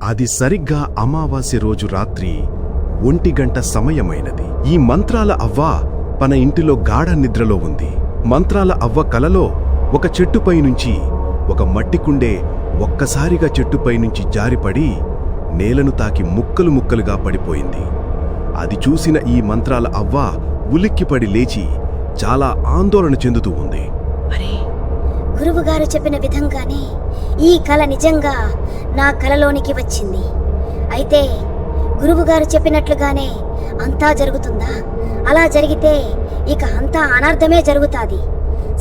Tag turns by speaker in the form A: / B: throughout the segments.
A: అది సరిగ్గా అమావాస్య రోజు రాత్రి 1 సమయమైనది. ఈ మంత్రాల అవ్వ మన ఇంటిలో గాఢ నిద్రలో ఉంది. మంత్రాల అవ్వ కలలో ఒక చెట్టుపై నుంచి ఒక మట్టి కుండే ఒక్కసారిగా చెట్టుపై నుంచి జారిపడి నేలను తాకి ముక్కలు ముక్కలుగా పడిపోయింది. అది చూసిన ఈ మంత్రాల అవ్వ ఉలిక్కిపడి లేచి చాలా ఆందోళన చెందుతూ ఉంది.
B: అరే,
C: గురువుగారు చెప్పిన విధంగానే ఈ కల నిజంగా నా కలలోనికి వచ్చింది. అయితే గురువుగారు చెప్పినట్లుగానే అంతా జరుగుతుందా? అలా జరిగితే ఇక అంతా అనర్థమే జరుగుతాది.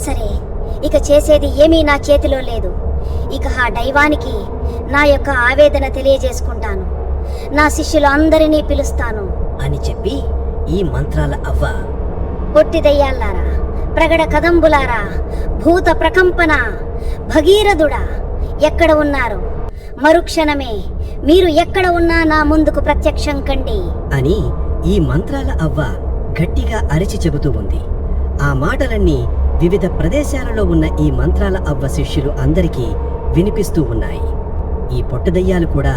C: సరే, ఇక చేసేది ఏమీ నా చేతిలో లేదు. ఇక ఆ దైవానికి నా యొక్క ఆవేదన తెలియజేసుకుంటాను. నా శిష్యులు అందరినీ పిలుస్తాను
B: అని చెప్పి ఈ మంత్రాల అవ్వ,
C: పొట్టి దయ్యాల్లారా, ప్రగడ కదంబులారా, భూత ప్రకంపన, భగీరథుడా, ఎక్కడ ఉన్నారు? మరుక్షణమే మీరు ఎక్కడ ఉన్నా నా ముందుకు ప్రత్యక్షం కండి
B: అని ఈ మంత్రాల అవ్వ గట్టిగా అరిచి చెబుతూ ఉంది. ఆ మాటలన్నీ వివిధ ప్రదేశాలలో ఉన్న ఈ మంత్రాల అవ్వ శిష్యులు అందరికీ వినిపిస్తూ ఉన్నాయి. ఈ పొట్టదయ్యాలు కూడా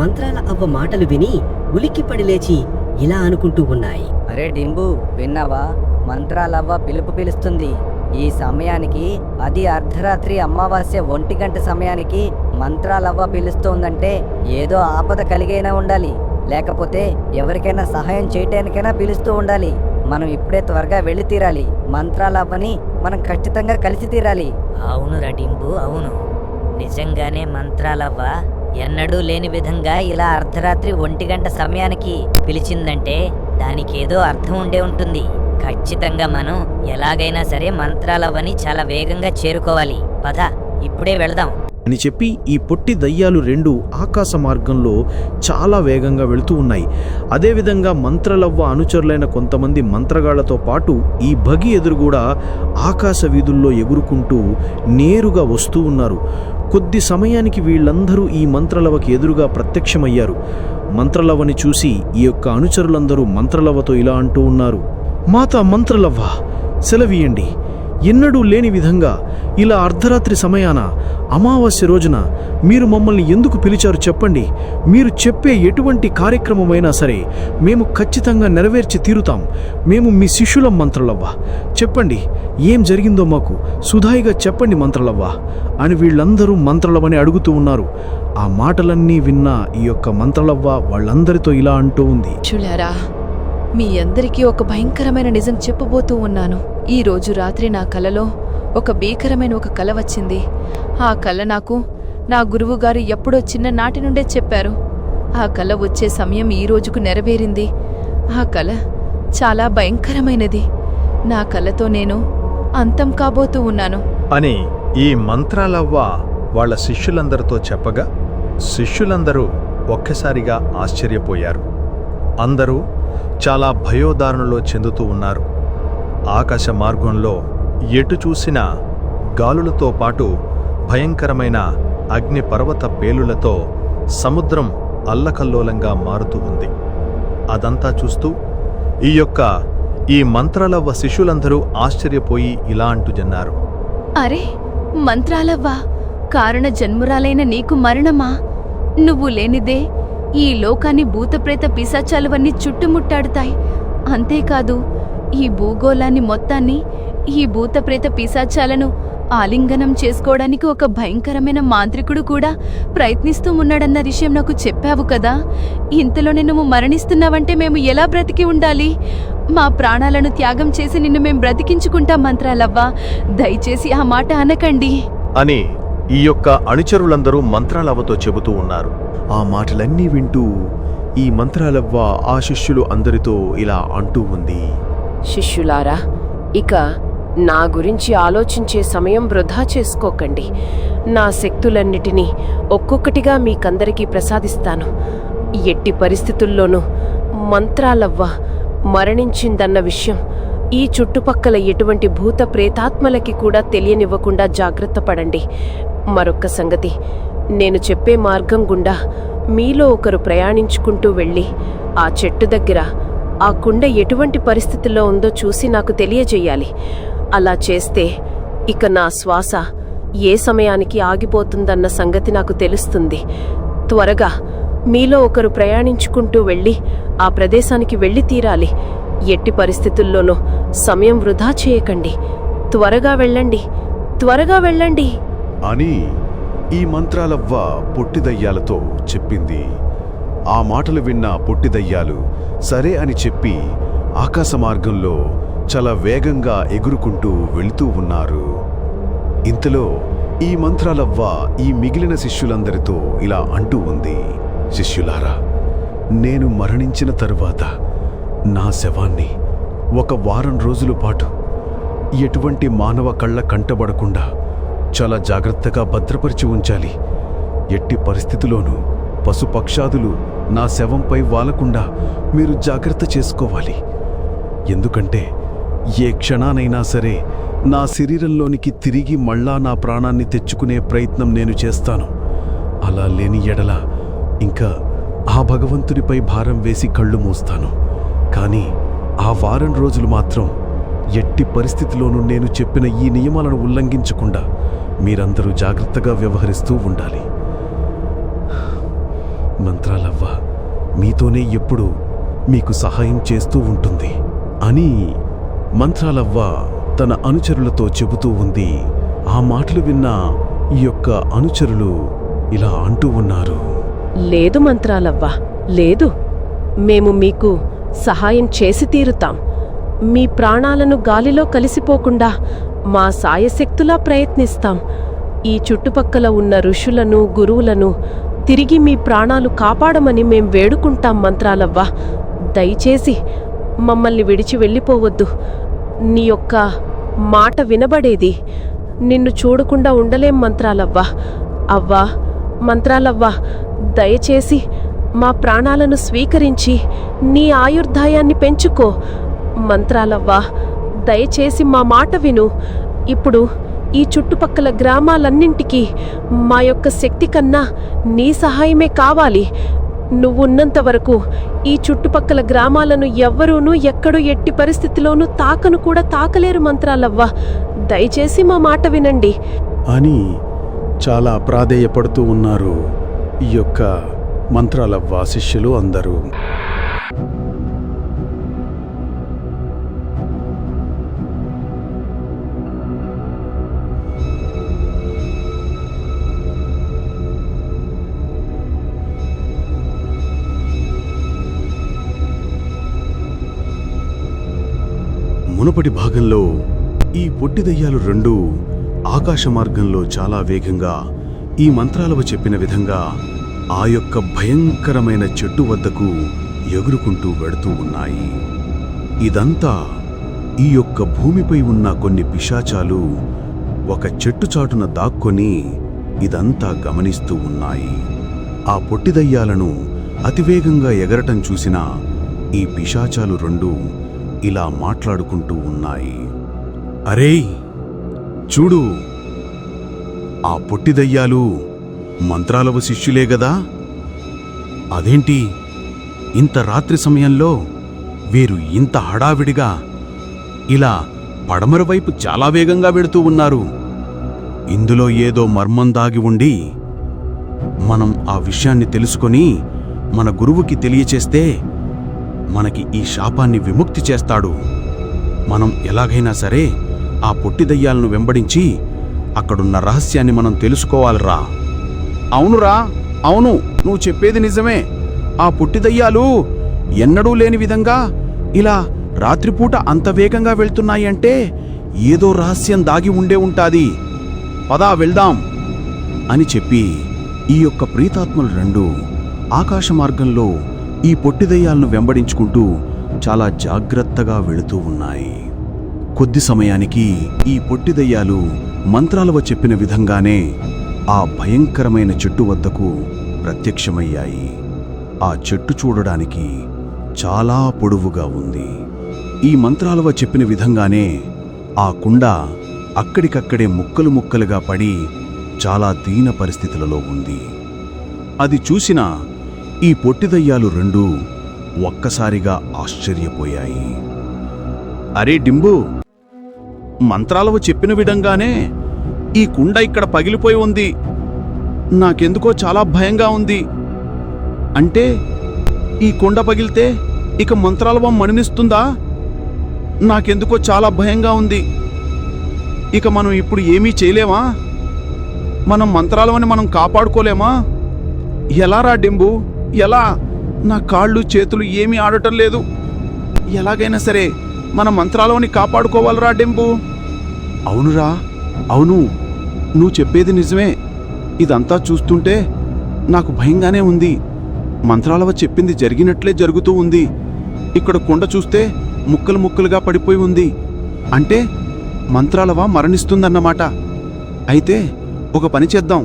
B: మంత్రాల అవ్వ మాటలు విని ఉలిక్కిపడి లేచి ఇలా అనుకుంటూ ఉన్నాయి.
D: అరే డింబు, విన్నావా? మంత్రాలవ్వ పిలుపు పిలుస్తుంది. ఈ సమయానికి, అది అర్ధరాత్రి అమావాస్య 1 సమయానికి మంత్రాలవ్వ పిలుస్తోందంటే ఏదో ఆపద కలిగైనా ఉండాలి, లేకపోతే ఎవరికైనా సహాయం చేయటానికైనా పిలుస్తూ ఉండాలి. మనం ఇప్పుడే త్వరగా వెళ్ళి తీరాలి. మంత్రాలవ్వని మనం ఖచ్చితంగా కలిసి తీరాలి.
E: అవునురా డింబు, అవును. నిజంగానే మంత్రాలవ్వ ఎన్నడూ లేని విధంగా ఇలా అర్ధరాత్రి 1 సమయానికి పిలిచిందంటే దానికి ఏదో అర్థం ఉండే ఉంటుంది. ఖచ్చితంగా మనం ఎలాగైనా సరే మంత్రాలవ్వని చాలా వేగంగా చేరుకోవాలి. పద, ఇప్పుడే వెళదాం
F: అని చెప్పి ఈ పొట్టి దయ్యాలు 2 ఆకాశ మార్గంలో చాలా వేగంగా వెళుతూ ఉన్నాయి. అదేవిధంగా మంత్రలవ్వ అనుచరులైన కొంతమంది మంత్రగాళ్లతో పాటు ఈ భగి ఎదురుగుడా ఆకాశ వీధుల్లో ఎగురుకుంటూ నేరుగా వస్తూ ఉన్నారు. కొద్ది సమయానికి వీళ్ళందరూ ఈ మంత్రలవ్వకి ఎదురుగా ప్రత్యక్షమయ్యారు. మంత్రలవ్వని చూసి ఈ యొక్క అనుచరులందరూ మంత్రలవ్వతో ఇలా అంటూ ఉన్నారు. మాతా మంత్రలవ్వ, సెలవీయండి. ఎన్నడూ లేని విధంగా ఇలా అర్ధరాత్రి సమయాన అమావాస్య రోజున మీరు మమ్మల్ని ఎందుకు పిలిచారు చెప్పండి. మీరు చెప్పే ఎటువంటి కార్యక్రమమైనా సరే మేము ఖచ్చితంగా నెరవేర్చి తీరుతాం. మేము మీ శిష్యులం మంత్రలవ్వ. చెప్పండి, ఏం జరిగిందో మాకు సుధాయిగా చెప్పండి మంత్రలవ్వ అని వీళ్ళందరూ మంత్రలవ్వని అడుగుతూ ఉన్నారు. ఆ మాటలన్నీ విన్న ఈ యొక్క మంత్రలవ్వ వాళ్ళందరితో ఇలా అంటూ ఉంది.
G: చూలారా, మీ అందరికీ ఒక భయంకరమైన నిజం చెప్పబోతూ ఉన్నాను. ఈ రోజు రాత్రి నా కలలో ఒక భీకరమైన ఒక కల వచ్చింది. ఆ కల నాకు నా గురువుగారు ఎప్పుడో చిన్ననాటి నుండే చెప్పారు. ఆ కల వచ్చే సమయం ఈ రోజుకు నెరవేరింది. ఆ కల చాలా భయంకరమైనది. నా కలతో నేను అంతం కాబోతూ ఉన్నాను
H: అని ఈ మంత్రాలవ్వ వాళ్ళ శిష్యులందరితో చెప్పగా శిష్యులందరూ ఒక్కసారిగా ఆశ్చర్యపోయారు. అందరూ చాలా భయోదారణలో చెందుతూ ఉన్నారు. ఆకాశ మార్గంలో ఎటు చూసినా గాలులతో పాటు భయంకరమైన అగ్నిపర్వత పేలులతో సముద్రం అల్లకల్లోలంగా మారుతూ ఉంది. అదంతా చూస్తూ ఈ మంత్రాలవ్వ శిష్యులందరూ ఆశ్చర్యపోయి ఇలా అంటుజన్నారు.
G: అరే మంత్రాలవ్వ, కారణ జన్మురాలైన నీకు మరణమా? నువ్వు లేనిదే ఈ లోకాన్ని భూతప్రేత పిశాచాలవన్నీ చుట్టుముట్టాడుతాయి. అంతేకాదు, ఈ భూగోళాన్ని మొత్తాన్ని ఈ భూతప్రేత పిశాచాలను ఆలింగనం చేసుకోవడానికి ఒక భయంకరమైన మాంత్రికుడు కూడా ప్రయత్నిస్తూ ఉన్నాడన్న విషయం నాకు చెప్పావు కదా. ఇంతలోనే నువ్వు మరణిస్తున్నావంటే మేము ఎలా బ్రతికి ఉండాలి? మా ప్రాణాలను త్యాగం చేసి నిన్ను మేము బ్రతికించుకుంటాం మంత్రాలవ్వ. దయచేసి ఆ మాట అనకండి
H: అని ఈ యొక్క అనుచరులందరూ మంత్రాలవ్వతో చెబుతూ ఉన్నారు.
A: ఆ మాటలన్నీ వింటూ ఈ మంత్రాలవ్వ ఆ శిష్యులు అందరితో ఇలా అంటూ ఉంది.
I: శిష్యులారా, ఇక నా గురించి ఆలోచించే సమయం వృధా చేసుకోకండి. నా శక్తులన్నిటినీ ఒక్కొక్కటిగా మీకందరికీ ప్రసాదిస్తాను. ఎట్టి పరిస్థితుల్లోనూ మంత్రాలవ్వ మరణించిందన్న విషయం ఈ చుట్టుపక్కల ఎటువంటి భూత ప్రేతాత్మలకి కూడా తెలియనివ్వకుండా జాగ్రత్త పడండి. మరొక్క సంగతి, నేను చెప్పే మార్గం గుండా మీలో ఒకరు ప్రయాణించుకుంటూ వెళ్ళి ఆ చెట్టు దగ్గర ఆ కుండ ఎటువంటి పరిస్థితుల్లో ఉందో చూసి నాకు తెలియజేయాలి. అలా చేస్తే ఇక నా శ్వాస ఏ సమయానికి ఆగిపోతుందన్న సంగతి నాకు తెలుస్తుంది. త్వరగా మీలో ఒకరు ప్రయాణించుకుంటూ వెళ్ళి ఆ ప్రదేశానికి వెళ్ళి తీరాలి. ఎట్టి పరిస్థితుల్లోనూ సమయం వృధా చేయకండి. త్వరగా వెళ్ళండి, త్వరగా వెళ్ళండి
A: అని ఈ మంత్రాలవ్వ పొట్టిదయ్యాలతో చెప్పింది. ఆ మాటలు విన్న పొట్టిదయ్యాలు సరే అని చెప్పి ఆకాశ మార్గంలో చాలా వేగంగా ఎగురుకుంటూ వెళుతూ ఉన్నారు. ఇంతలో ఈ మంత్రాలవ్వ ఈ మిగిలిన శిష్యులందరితో ఇలా అంటూ ఉంది. శిష్యులారా, నేను మరణించిన తరువాత నా శవాన్ని 1 వారం రోజుల పాటు ఎటువంటి మానవ కళ్ళ కంటబడకుండా చాలా జాగ్రత్తగా భద్రపరిచి ఉంచాలి. ఎట్టి పరిస్థితిలోనూ పశుపక్షాదులు నా శవంపై వాలకుండా మీరు జాగ్రత్త చేసుకోవాలి. ఎందుకంటే ఏ క్షణానైనా సరే నా శరీరంలోనికి తిరిగి మళ్ళా నా ప్రాణాన్ని తెచ్చుకునే ప్రయత్నం నేను చేస్తాను. అలా లేని ఎడల ఇంకా ఆ భగవంతుడిపై భారం వేసి కళ్ళు మూస్తాను. కానీ ఆ వారం రోజులు మాత్రం ఎట్టి పరిస్థితిలోనూ నేను చెప్పిన ఈ నియమాలను ఉల్లంఘించకుండా మీరందరూ జాగ్రత్తగా వ్యవహరిస్తూ ఉండాలి. మంత్రాలవ్వ మీతోనే ఎప్పుడూ మీకు సహాయం చేస్తూ ఉంటుంది అని మంత్రాలవ్వ తన అనుచరులతో చెబుతూ ఉంది. ఆ మాటలు విన్న ఈ యొక్క అనుచరులు ఇలా అంటూ ఉన్నారు.
I: లేదు మంత్రాలవ్వ, లేదు. మేము మీకు సహాయం చేసి తీరుతాం. మీ ప్రాణాలను గాలిలో కలిసిపోకుండా మా సాయశక్తులా ప్రయత్నిస్తాం. ఈ చుట్టుపక్కల ఉన్న ఋషులను, గురువులను తిరిగి మీ ప్రాణాలు కాపాడమని మేం వేడుకుంటాం మంత్రాలవ్వ. దయచేసి మమ్మల్ని విడిచి వెళ్ళిపోవద్దు. నీ యొక్క మాట వినబడేది. నిన్ను చూడకుండా ఉండలేం మంత్రాలవ్వ. అవ్వా, మంత్రాలవ్వ, దయచేసి మా ప్రాణాలను స్వీకరించి నీ ఆయుర్దాయాన్ని పెంచుకో. మంత్రాలవ్వ, దయచేసి మా మాట విను. ఇప్పుడు ఈ చుట్టుపక్కల గ్రామాలన్నింటికీ మా యొక్క శక్తి కన్నా నీ సహాయమే కావాలి. నువ్వున్నంత వరకు ఈ చుట్టుపక్కల గ్రామాలను ఎవ్వరూనూ ఎక్కడో ఎట్టి పరిస్థితిలోనూ తాకను కూడా తాకలేరు మంత్రాలవ్వ. దయచేసి మా మాట వినండి
A: అని చాలా ప్రాధేయపడుతూ ఉన్నారు ఈ యొక్క మంత్రాలవ్వ శిష్యులు అందరూ. మునుపటి భాగంలో ఈ పొట్టిదయ్యాలు రెండూ ఆకాశ మార్గంలో చాలా వేగంగా ఈ మంత్రాలవ చెప్పిన విధంగా ఆ యొక్క భయంకరమైన చెట్టు వద్దకు ఎగురుకుంటూ వెడుతూ ఉన్నాయి. ఇదంతా ఈ యొక్క భూమిపై ఉన్న కొన్ని పిశాచాలు ఒక చెట్టు చాటున దాక్కొని ఇదంతా గమనిస్తూ ఉన్నాయి. ఆ పొట్టిదయ్యాలను అతివేగంగా ఎగరటం చూసిన ఈ పిశాచాలు రెండు ఇలా మాట్లాడుకుంటూ ఉన్నాయి. అరేయ్, చూడు, ఆ పొట్టిదయ్యాలు మంత్రాలవ శిష్యులే గదా? అదేంటి ఇంత రాత్రి సమయంలో వీరు ఇంత హడావిడిగా ఇలా పడమర వైపు చాలా వేగంగా వెడుతూ ఉన్నారు? ఇందులో ఏదో మర్మం దాగి ఉండి మనం ఆ విషయాన్ని తెలుసుకొని మన గురువుకి తెలియచేస్తే మనకి ఈ శాపాన్ని విముక్తి చేస్తాడు. మనం ఎలాగైనా సరే ఆ పొట్టిదయ్యాలను వెంబడించి అక్కడున్న రహస్యాన్ని మనం తెలుసుకోవాలిరా. అవునురా, అవును, నువ్వు చెప్పేది నిజమే. ఆ పొట్టిదయ్యాలు ఎన్నడూ లేని విధంగా ఇలా రాత్రిపూట అంత వేగంగా వెళ్తున్నాయంటే ఏదో రహస్యం దాగి ఉండే ఉంటాది. పదా వెళ్దాం అని చెప్పి ఈ యొక్క ప్రీతాత్మలు రెండు ఆకాశ మార్గంలో ఈ పొట్టిదయ్యాలను వెంబడించుకుంటూ చాలా జాగ్రత్తగా వెళుతూ ఉన్నాయి. కొద్ది సమయానికి ఈ పొట్టిదయ్యాలు మంత్రాలవ చెప్పిన విధంగానే ఆ భయంకరమైన చెట్టు వద్దకు ప్రత్యక్షమయ్యాయి. ఆ చెట్టు చూడడానికి చాలా పొడవుగా ఉంది. ఈ మంత్రాలవ చెప్పిన విధంగానే ఆ కుండ అక్కడికక్కడే ముక్కలు ముక్కలుగా పడి చాలా దీన పరిస్థితులలో ఉంది. అది చూసిన ఈ పొట్టిదయ్యాలు రెండూ ఒక్కసారిగా ఆశ్చర్యపోయాయి. అరే డింబు, మంత్రాలవ చెప్పిన విధంగానే ఈ కుండ ఇక్కడ పగిలిపోయి ఉంది. నాకెందుకో చాలా భయంగా ఉంది
F: అంటే ఈ కొండ పగిలితే ఇక మంత్రాలవ మరణిస్తుందా? నాకెందుకో చాలా భయంగా ఉంది. ఇక మనం ఇప్పుడు ఏమీ చేయలేమా? మనం మంత్రాలవని మనం కాపాడుకోలేమా? ఎలా రా డింబు, ఎలా? నా కాళ్ళు చేతులు ఏమీ ఆడటం లేదు. ఎలాగైనా సరే మన మంత్రాలవని కాపాడుకోవాలరా డింబు. అవునురా, అవును, నువ్వు చెప్పేది నిజమే. ఇదంతా చూస్తుంటే నాకు భయంగానే ఉంది. మంత్రాలవ చెప్పింది జరిగినట్లే జరుగుతూ ఉంది. ఇక్కడ కొండ చూస్తే ముక్కలు ముక్కలుగా పడిపోయి ఉంది. అంటే మంత్రాలవ మరణిస్తుందన్నమాట. అయితే ఒక పని చేద్దాం.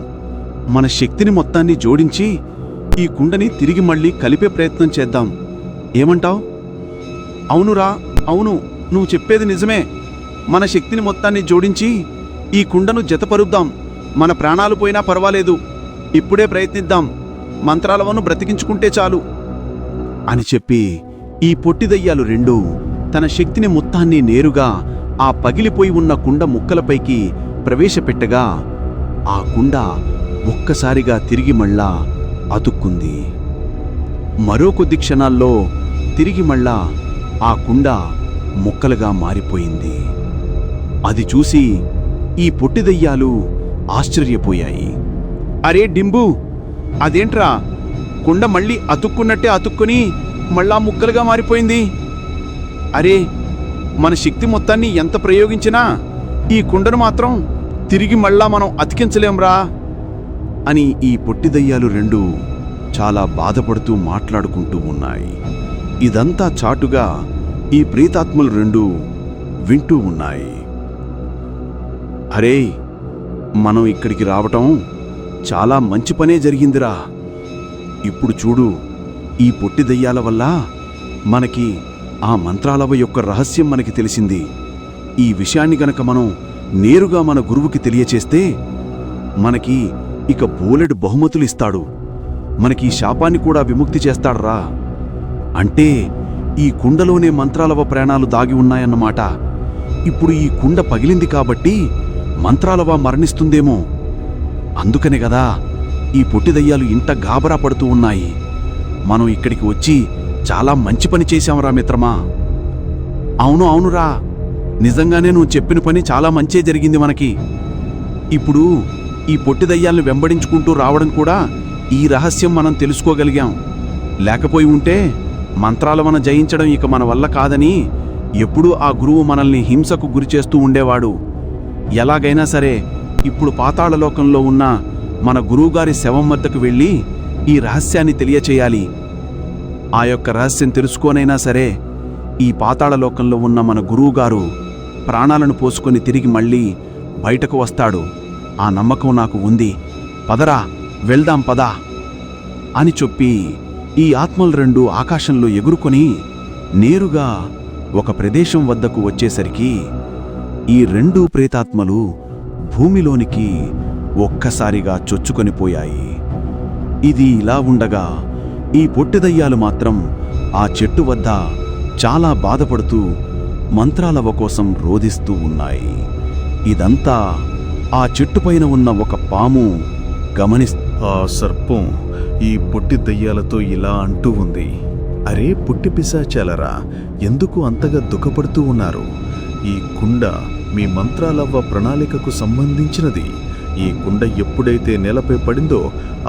F: మన శక్తిని మొత్తాన్ని జోడించి ఈ కుండని తిరిగి మళ్ళీ కలిపే ప్రయత్నం చేద్దాం. ఏమంటావ్? అవునురా, అవును, నువ్వు చెప్పేది నిజమే. మన శక్తిని మొత్తాన్ని జోడించి ఈ కుండను జతపరుద్దాం. మన ప్రాణాలు పోయినా పర్వాలేదు, ఇప్పుడే ప్రయత్నిద్దాం. మంత్రాలవను బ్రతికించుకుంటే చాలు అని చెప్పి ఈ పొట్టి దయ్యాలు రెండూ తన శక్తిని మొత్తాన్ని నేరుగా ఆ పగిలిపోయి ఉన్న కుండ ముక్కలపైకి ప్రవేశపెట్టగా ఆ కుండ ఒక్కసారిగా తిరిగి మళ్ళా అతుక్కుంది. మరో కొద్ది క్షణాల్లో తిరిగి మళ్ళా ఆ కుండ ముక్కలుగా మారిపోయింది. అది చూసి ఈ పొట్టి దయ్యాలు ఆశ్చర్యపోయాయి. అరే డింబు, అదేంట్రా, కుండ మళ్ళీ అతుక్కున్నట్టే అతుక్కుని మళ్ళా ముక్కలుగా మారిపోయింది. అరే, మన శక్తి మొత్తాన్ని ఎంత ప్రయోగించినా ఈ కుండను మాత్రం తిరిగి మళ్ళా మనం అతికించలేంరా అని ఈ పొట్టి దయ్యాలు రెండు చాలా బాధపడుతూ మాట్లాడుకుంటూ ఉన్నాయి. ఇదంతా చాటుగా ఈ ప్రేతాత్మలు రెండు వింటూ ఉన్నాయి. అరే, మనం ఇక్కడికి రావటం చాలా మంచి పనే జరిగిందిరా. ఇప్పుడు చూడు, ఈ పొట్టి దయ్యాల వల్ల మనకి ఆ మంత్రాలవ యొక్క రహస్యం మనకి తెలిసింది. ఈ విషయాన్ని గనక మనం నేరుగా మన గురువుకి తెలియచేస్తే మనకి ఇక బోలెడు బహుమతులు ఇస్తాడు. మనకి ఈ శాపాన్ని కూడా విముక్తి చేస్తాడరా. అంటే ఈ కుండలోనే మంత్రాలవ ప్రాణాలు దాగి ఉన్నాయన్నమాట. ఇప్పుడు ఈ కుండ పగిలింది కాబట్టి మంత్రాలవ మరణిస్తుందేమో. అందుకనే గదా ఈ పొట్టి దయ్యాలు ఇంత గాబరా పడుతూ ఉన్నాయి. మనం ఇక్కడికి వచ్చి చాలా మంచి పని చేశాంరా మిత్రమా. అవును, అవునురా, నిజంగానే నువ్వు చెప్పిన పని చాలా మంచే జరిగింది మనకి. ఇప్పుడు ఈ పొట్టి దయ్యాలను వెంబడించుకుంటూ రావడం కూడా ఈ రహస్యం మనం తెలుసుకోగలిగాం. లేకపోయి ఉంటే మంత్రాలవన జయించడం ఇక మన వల్ల కాదని ఎప్పుడూ ఆ గురువు మనల్ని హింసకు గురిచేస్తూ ఉండేవాడు. ఎలాగైనా సరే ఇప్పుడు పాతాళలోకంలో ఉన్న మన గురువుగారి శవం వద్దకు వెళ్ళి ఈ రహస్యాన్ని తెలియచేయాలి. ఆ యొక్క రహస్యం తెలుసుకోనైనా సరే ఈ పాతాళలోకంలో ఉన్న మన గురువుగారు ప్రాణాలను పోసుకొని తిరిగి మళ్ళీ బయటకు వస్తాడు. ఆ నమ్మకం నాకు ఉంది. పదరా, వెళ్దాం పదా అని చెప్పి ఈ ఆత్మలు రెండు ఆకాశంలో ఎగురుకొని నేరుగా ఒక ప్రదేశం వద్దకు వచ్చేసరికి ఈ రెండు ప్రేతాత్మలు భూమిలోనికి ఒక్కసారిగా చొచ్చుకొనిపోయాయి. ఇది ఇలా ఉండగా ఈ పొట్టిదయ్యాలు మాత్రం ఆ చెట్టు వద్ద చాలా బాధపడుతూ మంత్రాలవ కోసం రోదిస్తూ ఉన్నాయి. ఇదంతా ఆ చెట్టుపైన ఉన్న ఒక పాము
A: ఆ సర్పం ఈ పొట్టి దయ్యాలతో ఇలా అంటూ ఉంది. అరే పుట్టి పిశాచాలరా, ఎందుకు అంతగా దుఃఖపడుతూ ఉన్నారు? ఈ కుండ మీ మంత్రాలవ్వ ప్రణాళికకు సంబంధించినది. ఈ కుండ ఎప్పుడైతే నేలపై పడిందో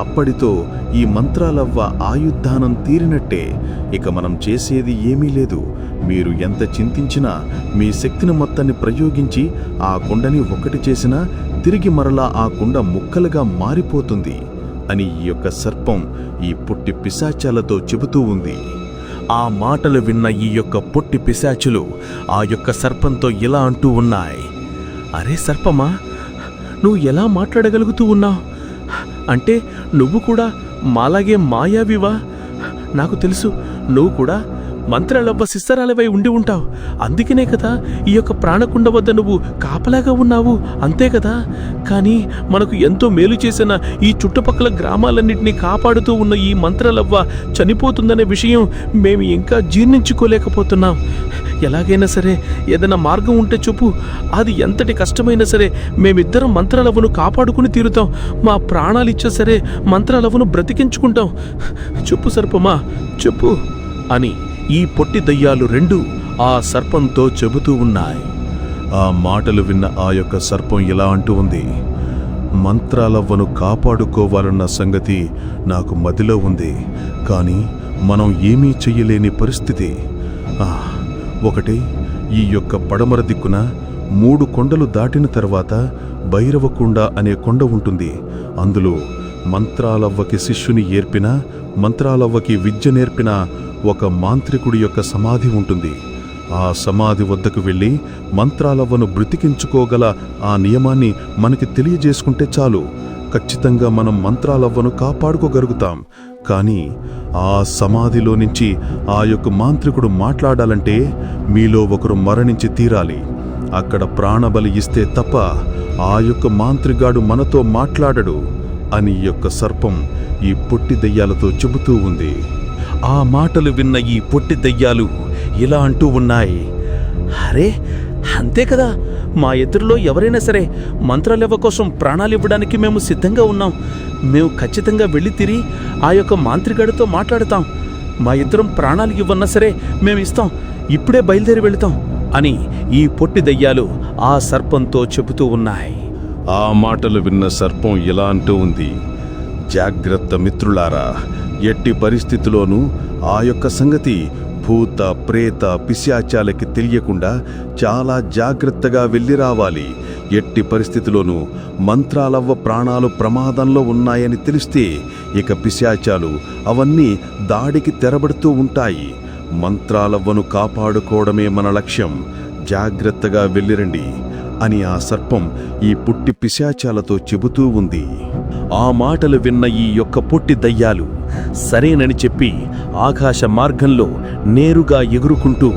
A: అప్పటితో ఈ మంత్రాలవ్వ ఆయుద్ధానం తీరినట్టే. ఇక మనం చేసేది ఏమీ లేదు. మీరు ఎంత చింతించినా మీ శక్తిని మొత్తాన్ని ప్రయోగించి ఆ కుండని ఒకటి చేసినా తిరిగి మరలా ఆ కుండ ముక్కలుగా మారిపోతుంది అని ఈ యొక్క సర్పం ఈ పొట్టి పిశాచాలతో చెబుతూ ఉంది. ఆ మాటలు విన్న ఈ యొక్క పొట్టి పిశాచులు ఆ యొక్క సర్పంతో ఇలా అంటూ ఉన్నాయి. అరే సర్పమా, నువ్వు ఎలా మాట్లాడగలుగుతూ ఉన్నావు? అంటే నువ్వు కూడా మాలాగే మాయావివా? నాకు తెలుసు, నువ్వు కూడా మంత్రాలవ్వ శిస్తరాలవై ఉండి ఉంటావు. అందుకనే కదా ఈ యొక్క ప్రాణకుండ వద్ద నువ్వు కాపలాగా ఉన్నావు, అంతే కదా? కానీ మనకు ఎంతో మేలు చేసిన ఈ చుట్టుపక్కల గ్రామాలన్నింటినీ కాపాడుతూ ఉన్న ఈ మంత్రాలవ్వ చనిపోతుందనే విషయం మేము ఇంకా జీర్ణించుకోలేకపోతున్నాం.
F: ఎలాగైనా సరే ఏదైనా మార్గం ఉంటే చెప్పు. అది ఎంతటి కష్టమైనా సరే మేమిద్దరం మంత్రాలవ్వను కాపాడుకుని తీరుతాం. మా ప్రాణాలు ఇచ్చా సరే మంత్రాలవ్వను బ్రతికించుకుంటాం. చెప్పు సర్పమా, చెప్పు అని ఈ పొట్టి దయ్యాలు రెండు ఆ సర్పంతో చెబుతూ ఉన్నాయి.
A: ఆ మాటలు విన్న ఆ యొక్క సర్పం ఇలా అంటూ ఉంది, మంత్రాలవ్వను కాపాడుకోవాలన్న సంగతి నాకు మదిలో ఉంది, కానీ మనం ఏమీ చెయ్యలేని పరిస్థితి. ఒకటి, ఈ యొక్క పడమర దిక్కున 3 కొండలు దాటిన తర్వాత భైరవకొండ అనే కొండ ఉంటుంది. అందులో మంత్రాలవ్వకి శిష్యుని ఏర్పిన, మంత్రాలవ్వకి విద్య నేర్పిన ఒక మాంత్రికుడి యొక్క సమాధి ఉంటుంది. ఆ సమాధి వద్దకు వెళ్ళి మంత్రాలవ్వను బ్రతికించుకోగల ఆ నియమాన్ని మనకి తెలియజేసుకుంటే చాలు, ఖచ్చితంగా మనం మంత్రాలవ్వను కాపాడుకోగలుగుతాం. కానీ ఆ సమాధిలో నుంచి ఆ యొక్క మాంత్రికుడు మాట్లాడాలంటే మీలో ఒకరు మరణించి తీరాలి. అక్కడ ప్రాణబలి ఇస్తే తప్ప ఆ యొక్క మాంత్రిగాడు మనతో మాట్లాడడు అని యొక్క సర్పం ఈ పొట్టి దయ్యాలతో చెబుతూ ఉంది. ఆ మాటలు విన్న ఈ పొట్టి దయ్యాలు ఇలా అంటూ ఉన్నాయి, అరే అంతే కదా, మా ఎదురులో ఎవరైనా సరే మంత్రాలవ్వ కోసం ప్రాణాలు ఇవ్వడానికి మేము సిద్ధంగా ఉన్నాం. మేము ఖచ్చితంగా వెళ్ళి తిరిగి ఆ యొక్క మాంత్రికుడితో మాట్లాడతాం. మా ఇద్దరం ప్రాణాలు ఇవ్వన్నా సరే మేము ఇస్తాం, ఇప్పుడే బయలుదేరి వెళతాం అని ఈ పొట్టి దయ్యాలు ఆ సర్పంతో చెబుతూ ఉన్నాయి. ఆ మాటలు విన్న సర్పం ఇలా అంటూ ఉంది, జాగ్రత్త మిత్రులారా, ఎట్టి పరిస్థితిలోనూ ఆ యొక్క సంగతి భూత ప్రేత పిశాచాలకి తెలియకుండా చాలా జాగ్రత్తగా వెళ్ళి రావాలి. ఎట్టి పరిస్థితిలోనూ మంత్రాలవ్వ ప్రాణాలు ప్రమాదంలో ఉన్నాయని తెలిస్తే ఇక పిశాచాలు అవన్నీ దాడికి తెరబడుతూ ఉంటాయి. మంత్రాలవ్వను కాపాడుకోవడమే మన లక్ష్యం, జాగ్రత్తగా వెళ్ళిరండి అని ఆ సర్పం ఈ పుట్టి పిశాచాలతో చెబుతూ ఉంది. ఆ మాటలు విన్న ఈ యొక్క పొట్టి దయ్యాలు సరేనని చెప్పి ఆకాశ మార్గంలో నేరుగా ఎగురుకుంటూ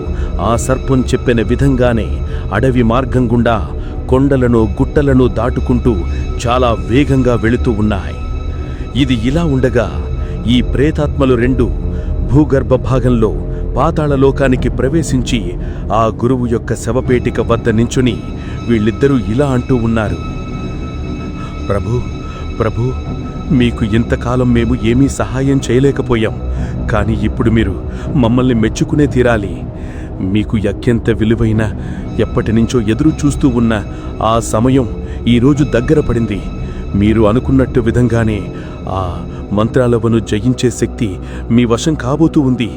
A: ఆ సర్పం చెప్పిన విధంగానే అడవి మార్గం గుండా కొండలను గుట్టలను దాటుకుంటూ చాలా వేగంగా వెళుతూ ఉన్నాయి. ఇది ఇలా ఉండగా ఈ ప్రేతాత్మలు రెండు భూగర్భ భాగంలో పాతాళలోకానికి ప్రవేశించి ఆ గురువు యొక్క శవపేటిక వద్ద నించుని వీళ్ళిద్దరూ ఇలా అంటూ ఉన్నారు, ప్రభు ప్రభు, మీకు ఇంతకాలం మేము ఏమీ సహాయం చేయలేకపోయాం, కానీ ఇప్పుడు మీరు మమ్మల్ని మెచ్చుకునే తీరాలి. మీకు అత్యంత విలువైన, ఎప్పటి నుంచో ఎదురు చూస్తూ ఉన్న ఆ సమయం ఈరోజు దగ్గర పడింది. మీరు అనుకున్నట్టు విధంగానే ఆ మంత్రాలవ్వను జయించే శక్తి మీ వశం కాబోతూ ఉంది.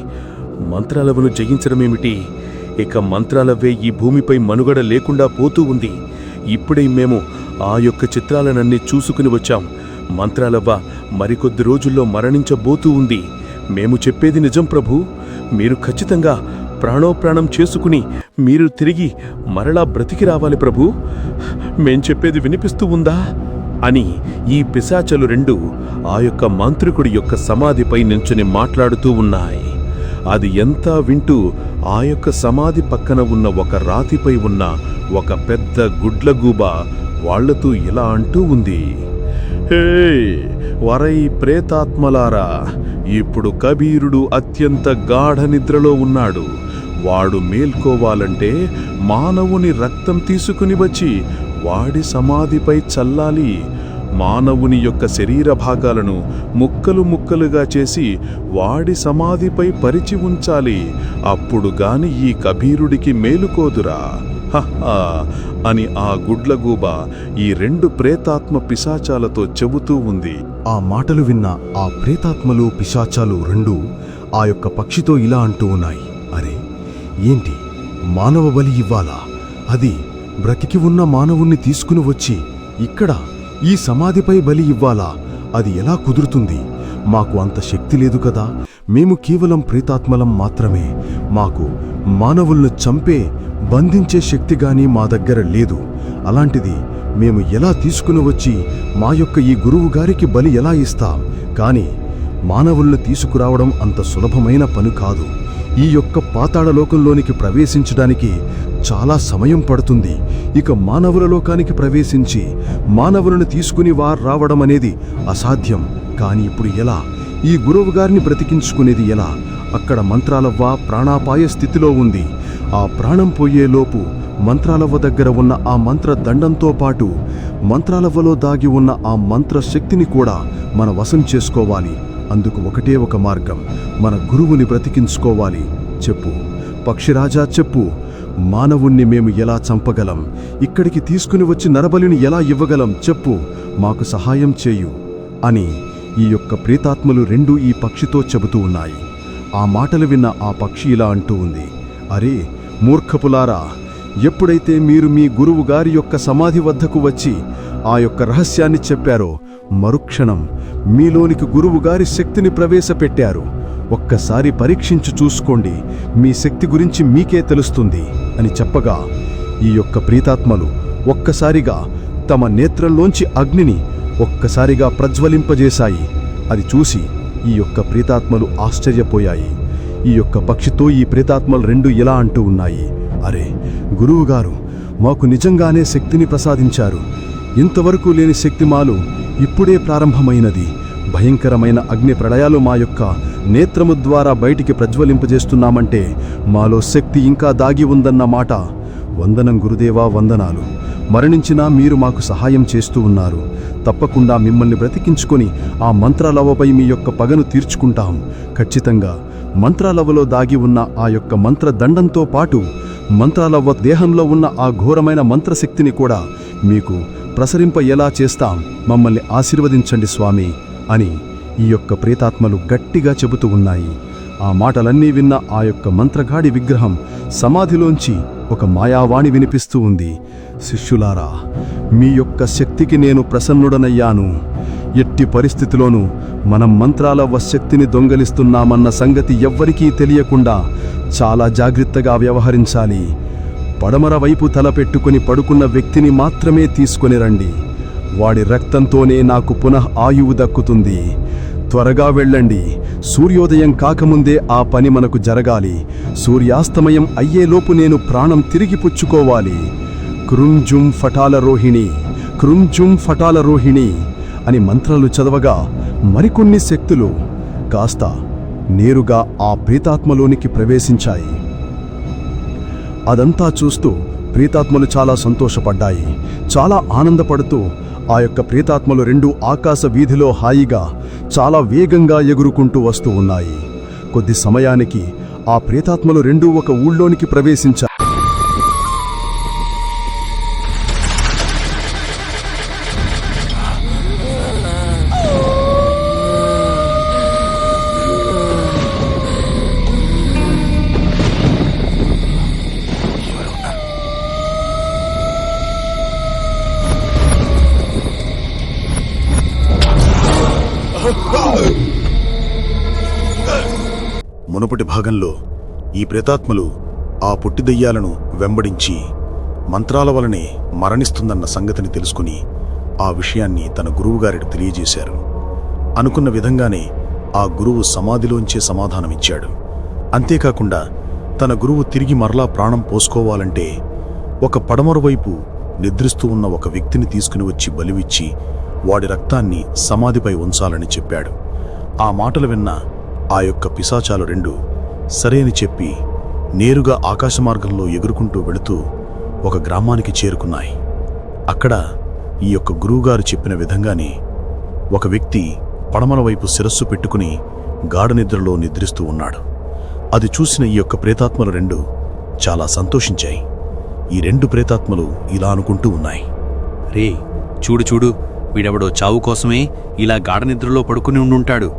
A: మంత్రాలవ్వను జయించడమేమిటి, ఇక మంత్రాలవ్వే ఈ భూమిపై మనుగడ లేకుండా పోతూ ఉంది. ఇప్పుడే మేము ఆ యొక్క చిత్రాలనన్నీ చూసుకుని వచ్చాం. మంత్రాలవ్వ మరికొద్ది రోజుల్లో మరణించబోతూ ఉంది. మేము చెప్పేది నిజం ప్రభు, మీరు ఖచ్చితంగా ప్రాణోప్రాణం చేసుకుని మీరు తిరిగి మరలా బ్రతికి రావాలి ప్రభు. మేం చెప్పేది వినిపిస్తూ ఉందా అని ఈ పిశాచలు రెండు ఆ యొక్క మాంత్రికుడి యొక్క సమాధిపై నించుని మాట్లాడుతూ ఉన్నాయి. అది ఎంతా వింటూ ఆ యొక్క సమాధి పక్కన ఉన్న ఒక రాతిపై ఉన్న ఒక పెద్ద గుడ్లగూబ వాళ్లతో ఇలా అంటూ ఉంది, హే వరై ప్రేతాత్మలారా, ఇప్పుడు కబీరుడు అత్యంత గాఢ నిద్రలో ఉన్నాడు. వాడు మేల్కోవాలంటే మానవుని రక్తం తీసుకుని వచ్చి వాడి సమాధిపై చల్లాలి. మానవుని యొక్క శరీర భాగాలను ముక్కలు ముక్కలుగా చేసి వాడి సమాధిపై పరిచి ఉంచాలి. అప్పుడు గాని ఈ కబీరుడికి మేలుకోదురా హహా అని ఆ గుడ్లగూబ ఈ రెండు ప్రేతాత్మ పిశాచాలతో చెబుతూ ఉంది.
J: ఆ మాటలు విన్న ఆ ప్రేతాత్మలు పిశాచాలు రెండు ఆ యొక్క పక్షితో ఇలా అంటూ ఉన్నాయి, అరే ఏంటి, మానవ బలి ఇవ్వాలా? అది బ్రతికి ఉన్న మానవుణ్ణి తీసుకుని వచ్చి ఇక్కడ ఈ సమాధిపై బలి ఇవ్వాలా? అది ఎలా కుదురుతుంది? మాకు అంత శక్తి లేదు కదా. మేము కేవలం ప్రేతాత్మలం మాత్రమే. మాకు మానవులను చంపే బంధించే శక్తి గాని మా దగ్గర లేదు. అలాంటిది మేము ఎలా తీసుకుని వచ్చి మా యొక్క ఈ గురువు గారికి బలి ఎలా ఇస్తాం? కానీ మానవులను తీసుకురావడం అంత సులభమైన పని కాదు. ఈ యొక్క పాతాళలోకంలోనికి ప్రవేశించడానికి చాలా సమయం పడుతుంది. ఇక మానవుల లోకానికి ప్రవేశించి మానవులను తీసుకుని వారు రావడం అనేది అసాధ్యం. కానీ ఇప్పుడు ఎలా? ఈ గురువు గారిని బ్రతికించుకునేది ఎలా? అక్కడ మంత్రాలవ్వ ప్రాణాపాయ స్థితిలో ఉంది. ఆ ప్రాణం పోయేలోపు మంత్రాలవ్వ దగ్గర ఉన్న ఆ మంత్ర దండంతో పాటు మంత్రాలవ్వలో దాగి ఉన్న ఆ మంత్ర శక్తిని కూడా మన వశం చేసుకోవాలి. అందుకు ఒకటే ఒక మార్గం, మన గురువుని బ్రతికించుకోవాలి. చెప్పు పక్షిరాజా, చెప్పు. మానవుణ్ణి మేము ఎలా చంపగలం? ఇక్కడికి తీసుకుని వచ్చి నరబలిని ఎలా ఇవ్వగలం? చెప్పు, మాకు సహాయం చేయు అని ఈ యొక్క ప్రేతాత్మలు రెండూ ఈ పక్షితో చెబుతూ ఉన్నాయి. ఆ మాటలు విన్న ఆ పక్షి ఇలా అంటూ ఉంది, అరే మూర్ఖపులారా, ఎప్పుడైతే మీరు మీ గురువు గారి యొక్క సమాధి వద్దకు వచ్చి ఆ యొక్క రహస్యాన్ని చెప్పారో మరుక్షణం మీలోనికి గురువుగారి శక్తిని ప్రవేశపెట్టారు. ఒక్కసారి పరీక్షించి చూసుకోండి, మీ శక్తి గురించి మీకే తెలుస్తుంది అని చెప్పగా ఈ యొక్క ప్రేతాత్మలు ఒక్కసారిగా తమ నేత్రంలోంచి అగ్నిని ఒక్కసారిగా ప్రజ్వలింపజేశాయి. అది చూసి ఈ యొక్క ప్రేతాత్మలు ఆశ్చర్యపోయాయి. ఈ యొక్క పక్షితో ఈ ప్రేతాత్మలు రెండు ఇలా అంటూ ఉన్నాయి, అరే గురువుగారు, మాకు నిజంగానే శక్తిని ప్రసాదించారు. ఇంతవరకు లేని శక్తిమాలు ఇప్పుడే ప్రారంభమైనది. భయంకరమైన అగ్ని ప్రళయాలు మా యొక్క నేత్రము ద్వారా బయటికి ప్రజ్వలింపజేస్తున్నామంటే మాలో శక్తి ఇంకా దాగి ఉందన్న మాట. వందనం గురుదేవా, వందనాలు. మరణించినా మీరు మాకు సహాయం చేస్తూ ఉన్నారు. తప్పకుండా మిమ్మల్ని బ్రతికించుకొని ఆ మంత్రాలవ్వపై మీ యొక్క పగను తీర్చుకుంటాం. ఖచ్చితంగా మంత్రాలవ్వలో దాగి ఉన్న ఆ యొక్క మంత్రదండంతో పాటు మంత్రాలవ్వ దేహంలో ఉన్న ఆ ఘోరమైన మంత్రశక్తిని కూడా మీకు ప్రసరింప ఎలా చేస్తాం. మమ్మల్ని ఆశీర్వదించండి స్వామి అని ఈ యొక్క ప్రేతాత్మలు గట్టిగా చెబుతూ ఉన్నాయి. ఆ మాటలన్నీ విన్న ఆ యొక్క మంత్రగాడి విగ్రహం సమాధిలోంచి ఒక మాయావాణి వినిపిస్తూ ఉంది, శిష్యులారా, మీ యొక్క శక్తికి నేను ప్రసన్నుడనయ్యాను. ఎట్టి పరిస్థితిలోనూ మనం మంత్రాలవ్వ శక్తిని దొంగలిస్తున్నామన్న సంగతి ఎవ్వరికీ తెలియకుండా చాలా జాగ్రత్తగా వ్యవహరించాలి. పడమర వైపు తలపెట్టుకుని పడుకున్న వ్యక్తిని మాత్రమే తీసుకొని రండి. వాడి రక్తంతోనే నాకు పునః ఆయువు దక్కుతుంది. త్వరగా వెళ్ళండి. సూర్యోదయం కాకముందే ఆ పని మనకు జరగాలి. సూర్యాస్తమయం అయ్యేలోపు నేను ప్రాణం తిరిగి పుచ్చుకోవాలి. కృంజుం ఫటాల రోహిణి, కృంజుం ఫటాల రోహిణి అని మంత్రాలు చదవగా మరికొన్ని శక్తులు కాస్త నేరుగా ఆ ప్రేతాత్మలోనికి ప్రవేశించాయి. అదంతా చూస్తూ ప్రేతాత్మలు చాలా సంతోషపడ్డాయి. చాలా ఆనందపడుతూ ఆ యొక్క ప్రేతాత్మలు రెండు ఆకాశ వీధిలో హాయిగా చాలా వేగంగా ఎగురుకుంటూ వస్తూ ఉన్నాయి. కొద్ది సమయానికి ఆ ప్రేతాత్మలు రెండూ ఒక ఊళ్ళోనికి ప్రవేశించాయి.
K: మునుపటి భాగంలో ఈ ప్రేతాత్మలు ఆ పుట్టి దెయ్యాలను వెంబడించి మంత్రాల వలనే మరణిస్తుందన్న సంగతిని తెలుసుకుని ఆ విషయాన్ని తన గురువుగారికి తెలియజేశారు. అనుకున్న విధంగానే ఆ గురువు సమాధిలోంచే సమాధానమిచ్చాడు. అంతేకాకుండా తన గురువు తిరిగి మరలా ప్రాణం పోసుకోవాలంటే ఒక పడమర వైపు నిద్రిస్తూ ఉన్న ఒక వ్యక్తిని తీసుకుని వచ్చి బలివిచ్చి వాడి రక్తాన్ని సమాధిపై ఉంచాలని చెప్పాడు. ఆ మాటలు విన్న ఆ యొక్క పిశాచాలు రెండు సరేని చెప్పి నేరుగా ఆకాశమార్గంలో ఎగురుకుంటూ వెళుతూ ఒక గ్రామానికి చేరుకున్నాయి. అక్కడ ఈ యొక్క గురువుగారు చెప్పిన విధంగానే ఒక వ్యక్తి పడమర వైపు శిరస్సు పెట్టుకుని గాఢనిద్రలో నిద్రిస్తూ ఉన్నాడు. అది చూసిన ఈ యొక్క ప్రేతాత్మలు రెండు చాలా సంతోషించాయి. ఈ రెండు ప్రేతాత్మలు ఇలా అనుకుంటూ ఉన్నాయి,
L: రే చూడు చూడు, వీడెవడో చావు కోసమే ఇలా గాఢనిద్రలో పడుకుని ఉండుంటాడు.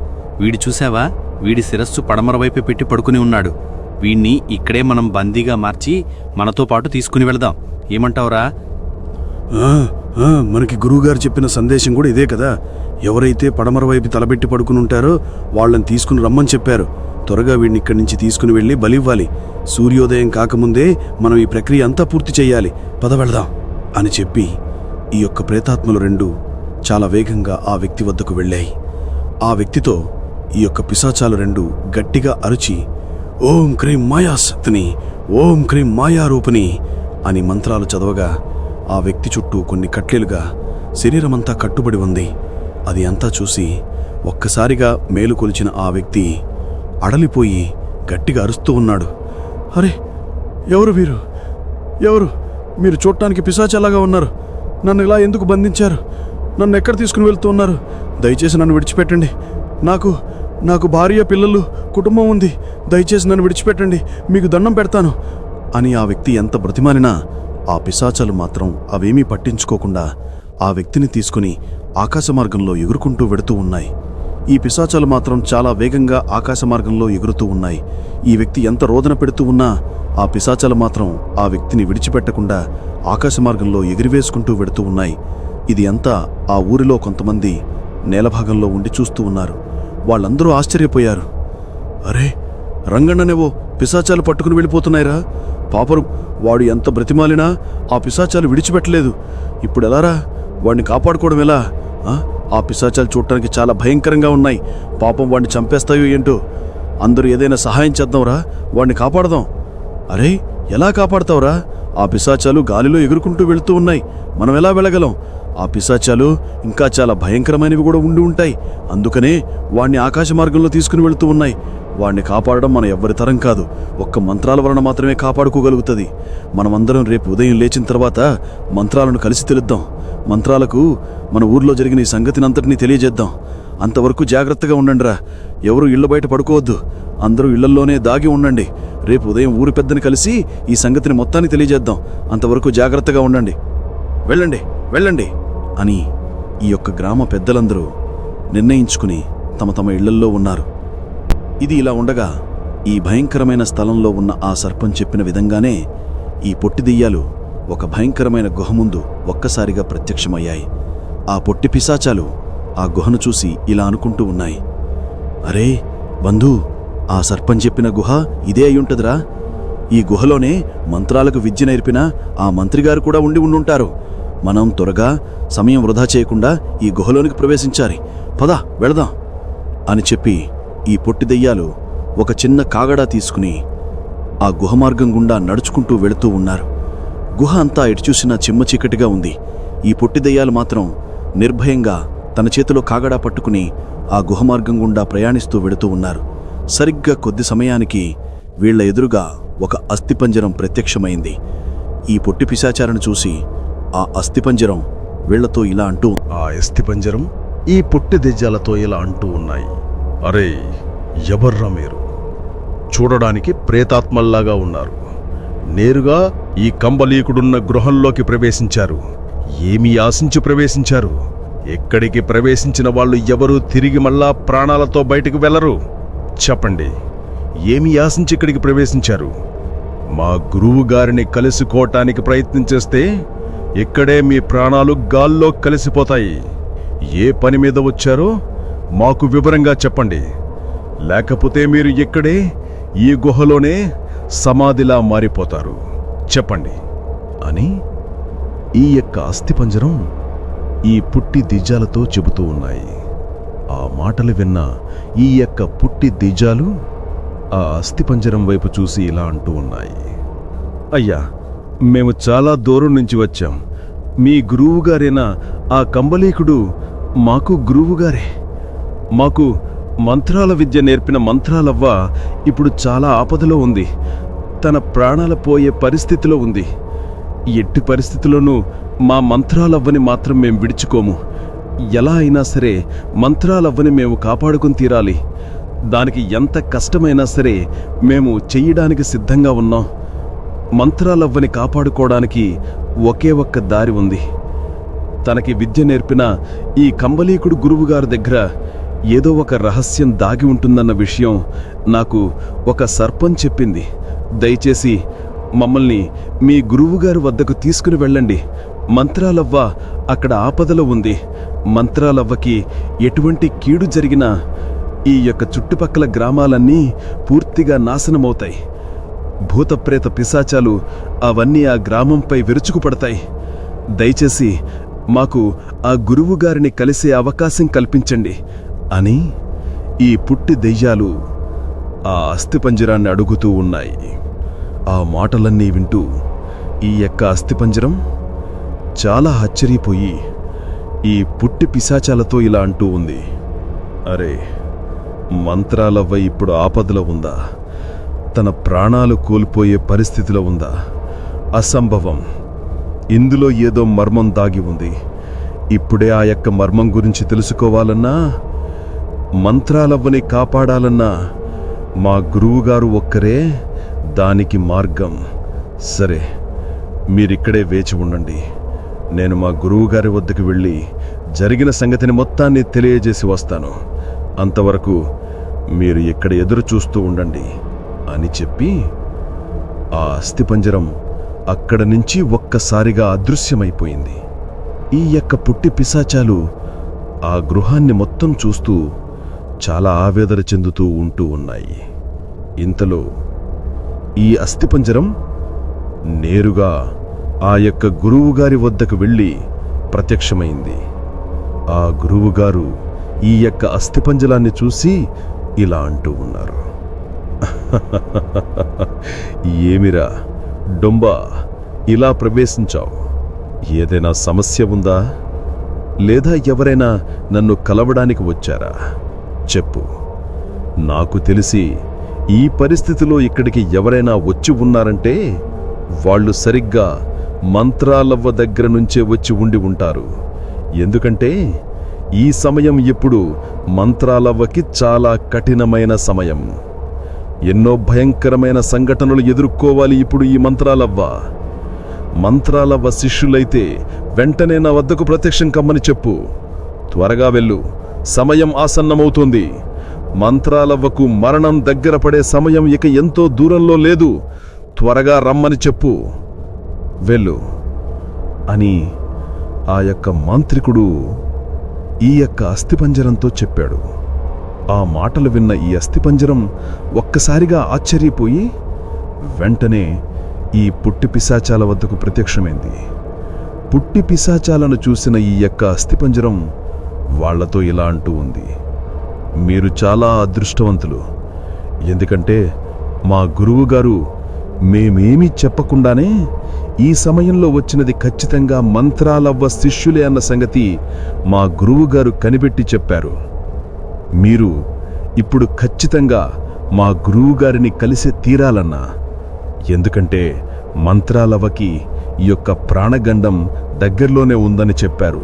L: వీడి చూశావా, వీడి శిరస్సు పడమర వైపే పెట్టి పడుకుని ఉన్నాడు. వీణ్ణి ఇక్కడే మనం బందీగా మార్చి మనతో పాటు తీసుకుని వెళదాం. ఏమంటావురా?
K: మనకి గురువుగారు చెప్పిన సందేశం కూడా ఇదే కదా. ఎవరైతే పడమర వైపు తలబెట్టి పడుకుని ఉంటారో వాళ్ళని తీసుకుని రమ్మని చెప్పారు. త్వరగా వీడిని ఇక్కడి నుంచి తీసుకుని వెళ్ళి బలివ్వాలి. సూర్యోదయం కాకముందే మనం ఈ ప్రక్రియ అంతా పూర్తి చెయ్యాలి. పద వెళదాం అని చెప్పి ఈ యొక్క ప్రేతాత్మలు రెండు చాలా వేగంగా ఆ వ్యక్తి వద్దకు వెళ్ళాయి. ఆ వ్యక్తితో ఈ యొక్క పిశాచాలు రెండు గట్టిగా అరుచి ఓం క్రీం మాయాశక్తిని, ఓం క్రీం మాయారూపిణి అని మంత్రాలు చదవగా ఆ వ్యక్తి చుట్టూ కొన్ని కట్లెలుగా శరీరమంతా కట్టుబడి ఉంది. అది అంతా చూసి ఒక్కసారిగా మేలుకొలిచిన ఆ వ్యక్తి అడలిపోయి గట్టిగా అరుస్తూ ఉన్నాడు, అరే ఎవరు వీరు? ఎవరు? మీరు చూడటానికి పిశాచలాగా ఉన్నారు. నన్ను ఇలా ఎందుకు బంధించారు? నన్ను ఎక్కడ తీసుకుని వెళ్తూ ఉన్నారు? దయచేసి నన్ను విడిచిపెట్టండి. నాకు భార్య, పిల్లలు, కుటుంబం ఉంది. దయచేసి నన్ను విడిచిపెట్టండి, మీకు దండం పెడతాను అని ఆ వ్యక్తి ఎంత బ్రతిమాలినా ఆ పిశాచాలు మాత్రం అవేమీ పట్టించుకోకుండా ఆ వ్యక్తిని తీసుకుని ఆకాశ మార్గంలో ఎగురుకుంటూ వెడుతూ ఉన్నాయి. ఈ పిశాచాలు మాత్రం చాలా వేగంగా ఆకాశ మార్గంలో ఎగురుతూ ఉన్నాయి. ఈ వ్యక్తి ఎంత రోదన పెడుతూ ఉన్నా ఆ పిశాచాలు మాత్రం ఆ వ్యక్తిని విడిచిపెట్టకుండా ఆకాశ మార్గంలో ఎగిరివేసుకుంటూ వెడుతూ ఉన్నాయి. ఇది అంతా ఆ ఊరిలో కొంతమంది నేలభాగంలో ఉండి చూస్తూ ఉన్నారు. వాళ్ళందరూ ఆశ్చర్యపోయారు. అరే, రంగన్ననేవో పిశాచాలు పట్టుకుని వెళ్ళిపోతున్నాయిరా. పాపరు, వాడు ఎంత బ్రతిమాలినా ఆ పిశాచాలు విడిచిపెట్టలేదు. ఇప్పుడు ఎలారా? వాడిని కాపాడుకోవడం ఎలా? ఆ పిశాచాలు చూడటానికి చాలా భయంకరంగా ఉన్నాయి. పాపం వాడిని చంపేస్తాయో ఏంటో. అందరూ ఏదైనా సహాయం చేద్దాంరా, వాడిని కాపాడదాం. అరే, ఎలా కాపాడతావురా? ఆ పిశాచాలు గాలిలో ఎగురుకుంటూ వెళుతూ ఉన్నాయి. మనం ఎలా వెళ్ళగలం? ఆ పిశాచాలు ఇంకా చాలా భయంకరమైనవి కూడా ఉండి ఉంటాయి. అందుకనే వాణ్ణి ఆకాశ మార్గంలో తీసుకుని వెళుతూ ఉన్నాయి. వాణ్ణి కాపాడడం మన ఎవ్వరి తరం కాదు. ఒక్క మంత్రాల వలన మాత్రమే కాపాడుకోగలుగుతుంది. మనమందరం రేపు ఉదయం లేచిన తర్వాత మంత్రాలను కలిసి తెలుద్దాం. మంత్రాలకు మన ఊర్లో జరిగిన ఈ సంగతిని అంతటినీ తెలియజేద్దాం. అంతవరకు జాగ్రత్తగా ఉండండిరా. ఎవరు ఇళ్ల బయట పడుకోవద్దు. అందరూ ఇళ్లల్లోనే దాగి ఉండండి. రేపు ఉదయం ఊరి పెద్దని కలిసి ఈ సంగతిని మొత్తాన్ని తెలియజేద్దాం. అంతవరకు జాగ్రత్తగా ఉండండి. వెళ్ళండి, వెళ్ళండి అని ఈ యొక్క గ్రామ పెద్దలందరూ నిర్ణయించుకుని తమ తమ ఇళ్లల్లో ఉన్నారు. ఇది ఇలా ఉండగా ఈ భయంకరమైన స్థలంలో ఉన్న ఆ సర్పంచ్ చెప్పిన విధంగానే ఈ పొట్టి దెయ్యాలు ఒక భయంకరమైన గుహ ముందు ఒక్కసారిగా ప్రత్యక్షమయ్యాయి. ఆ పొట్టి పిశాచాలు ఆ గుహను చూసి ఇలా అనుకుంటూ ఉన్నాయి. అరే బంధూ, ఆ సర్పంచ్ చెప్పిన గుహ ఇదే అయ్యుంటదిరా. ఈ గుహలోనే మంత్రాలకు విద్య నేర్పిన ఆ మంత్రిగారు కూడా ఉండుంటారు. మనం త్వరగా సమయం వృధా చేయకుండా ఈ గుహలోనికి ప్రవేశించాలి. పద, వెళదాం అని చెప్పి ఈ పొట్టి దెయ్యాలు ఒక చిన్న కాగడా తీసుకుని ఆ గుహ మార్గం గుండా నడుచుకుంటూ వెళుతూ ఉన్నారు. గుహ అంతా ఎటు చూసినా చిమ్మ చీకటిగా ఉంది. ఈ పొట్టి దెయ్యాలు మాత్రం నిర్భయంగా తన చేతిలో కాగడా పట్టుకుని ఆ గుహ మార్గం గుండా ప్రయాణిస్తూ వెళుతూ ఉన్నారు. సరిగ్గా కొద్ది సమయానికి వీళ్ల ఎదురుగా ఒక అస్థిపంజరం ప్రత్యక్షమైంది. ఈ పొట్టి పిశాచాలను చూసి ఆ అస్థిపంజరం వీళ్లతో ఇలా అంటూ,
J: ఆ అస్థిపంజరం ఈ పొట్టి దెయ్యాలతో ఇలా అంటూ ఉన్నాయి. అరే, ఎవర్రా మీరు? చూడడానికి ప్రేతాత్మల్లాగా ఉన్నారు. నేరుగా ఈ కంబలీకుడున్న గృహంలోకి ప్రవేశించారు. ఏమీ ఆశించి ప్రవేశించారు? ఎక్కడికి ప్రవేశించిన వాళ్ళు ఎవరూ తిరిగి మళ్ళా ప్రాణాలతో బయటకు వెళ్లరు. చెప్పండి, ఏమీ ఆశించి ఇక్కడికి ప్రవేశించారు? మా గురువు గారిని కలుసుకోవటానికి ప్రయత్నం చేస్తే ఇక్కడే మీ ప్రాణాలు గాల్లో కలిసిపోతాయి. ఏ పని మీద వచ్చారో మాకు వివరంగా చెప్పండి. లేకపోతే మీరు ఇక్కడే ఈ గుహలోనే సమాధిలా మారిపోతారు. చెప్పండి అని ఈ యొక్క అస్థిపంజరం ఈ పుట్టి దిజ్జాలతో చెబుతూ ఉన్నాయి. ఆ మాటలు విన్న ఈ యొక్క పుట్టి దిజ్జాలు ఆ అస్థిపంజరం వైపు చూసి ఇలా అంటూ ఉన్నాయి. అయ్యా, మేము చాలా దూరం నుంచి వచ్చాం. మీ గురువుగారైన ఆ కంబలీకుడు మాకు గురువుగారే. మాకు మంత్రాల విద్య నేర్పిన మంత్రాలవ్వ ఇప్పుడు చాలా ఆపదలో ఉంది. తన ప్రాణాల పోయే పరిస్థితిలో ఉంది. ఎట్టి పరిస్థితుల్లోనూ మా మంత్రాలవ్వని మాత్రం మేము విడిచుకోము. ఎలా అయినా సరే మంత్రాలవ్వని మేము కాపాడుకుని తీరాలి. దానికి ఎంత కష్టమైనా సరే మేము చెయ్యడానికి సిద్ధంగా ఉన్నాం. మంత్రాలవ్వని కాపాడుకోవడానికి ఒకే ఒక్క దారి ఉంది. తనకి విద్య నేర్పిన ఈ కంబలీకుడు గురువుగారి దగ్గర ఏదో ఒక రహస్యం దాగి ఉంటుందన్న విషయం నాకు ఒక సర్పంచ్ చెప్పింది. దయచేసి మమ్మల్ని మీ గురువుగారి వద్దకు తీసుకుని వెళ్ళండి. మంత్రాలవ్వ అక్కడ ఆపదలో ఉంది. మంత్రాలవ్వకి ఎటువంటి కీడు జరిగినా ఈ యొక్క చుట్టుపక్కల గ్రామాలన్నీ పూర్తిగా నాశనమవుతాయి. భూతప్రేత పిశాచాలు అవన్నీ ఆ గ్రామంపై విరుచుకుపడతాయి. దయచేసి మాకు ఆ గురువుగారిని కలిసే అవకాశం కల్పించండి అని ఈ పుట్టి దెయ్యాలు ఆ అస్థిపంజరాన్ని అడుగుతూ ఉన్నాయి. ఆ మాటలన్నీ వింటూ ఈ యొక్క అస్థిపంజరం చాలా ఆశ్చర్యపోయి ఈ పుట్టి పిశాచాలతో ఇలా అంటూ ఉంది. అరే, మంత్రాలవ్వ ఇప్పుడు ఆపదలో ఉందా?
A: తన ప్రాణాలు కోల్పోయే పరిస్థితిలో ఉందా? అసంభవం. ఇందులో ఏదో మర్మం దాగి ఉంది. ఇప్పుడే ఆ యొక్క మర్మం గురించి తెలుసుకోవాలన్నా, మంత్రాలవ్వని కాపాడాలన్నా మా గురువుగారు ఒక్కరే దానికి మార్గం. సరే, మీరిక్కడే వేచి ఉండండి. నేను మా గురువుగారి వద్దకు వెళ్ళి జరిగిన సంగతిని మొత్తాన్ని తెలియజేసి వస్తాను. అంతవరకు మీరు ఇక్కడ ఎదురు చూస్తూ ఉండండి అని చెప్పి ఆ అస్థిపంజరం అక్కడ నుంచి ఒక్కసారిగా అదృశ్యమైపోయింది. ఈ యొక్క పుట్టి పిశాచాలు ఆ గృహాన్ని మొత్తం చూస్తూ చాలా ఆవేదన చెందుతూ ఉంటూ ఉన్నాయి. ఇంతలో ఈ అస్థిపంజరం నేరుగా ఆ యొక్క గురువుగారి వద్దకు వెళ్ళి ప్రత్యక్షమైంది. ఆ గురువుగారు ఈ యొక్క అస్థిపంజరాన్ని చూసి ఇలా అంటూ ఉన్నారు. ఏమిరా డొంబా, ఇలా ప్రవేశించావు? ఏదైనా సమస్య ఉందా? లేదా ఎవరైనా నన్ను కలవడానికి వచ్చారా? చెప్పు. నాకు తెలిసి ఈ పరిస్థితిలో ఇక్కడికి ఎవరైనా వచ్చి ఉన్నారంటే వాళ్ళు సరిగ్గా మంత్రాలవ్వ దగ్గర నుంచే వచ్చి ఉండి ఉంటారు. ఎందుకంటే ఈ సమయం ఇప్పుడు మంత్రాలవ్వకి చాలా కఠినమైన సమయం. ఎన్నో భయంకరమైన సంఘటనలు ఎదుర్కోవాలి ఇప్పుడు ఈ మంత్రాలవ్వ. మంత్రాలవ్వ శిష్యులైతే వెంటనే నా వద్దకు ప్రత్యక్షం కమ్మని చెప్పు. త్వరగా వెళ్ళు, సమయం ఆసన్నమవుతోంది. మంత్రాలవ్వకు మరణం దగ్గర పడే సమయం ఇక ఎంతో దూరంలో లేదు. త్వరగా రమ్మని చెప్పు. వెళ్ళు అని ఆ యొక్క మాంత్రికుడు ఈ యొక్క అస్థిపంజరంతో చెప్పాడు. ఆ మాటలు విన్న ఈ అస్థిపంజరం ఒక్కసారిగా ఆశ్చర్యపోయి వెంటనే ఈ పుట్టి పిశాచాల వద్దకు ప్రత్యక్షమైంది. పుట్టి పిశాచాలను చూసిన ఈ యొక్క అస్థిపంజరం వాళ్లతో ఇలా అంటూ ఉంది. మీరు చాలా అదృష్టవంతులు. ఎందుకంటే మా గురువుగారు మేమేమీ చెప్పకుండానే ఈ సమయంలో వచ్చినది ఖచ్చితంగా మంత్రాలవ్వ శిష్యులే అన్న సంగతి మా గురువుగారు కనిపెట్టి చెప్పారు. మీరు ఇప్పుడు ఖచ్చితంగా మా గురువుగారిని కలిసే తీరాలన్నా. ఎందుకంటే మంత్రాలవ్వకి ఈ యొక్క ప్రాణగండం దగ్గరలోనే ఉందని చెప్పారు.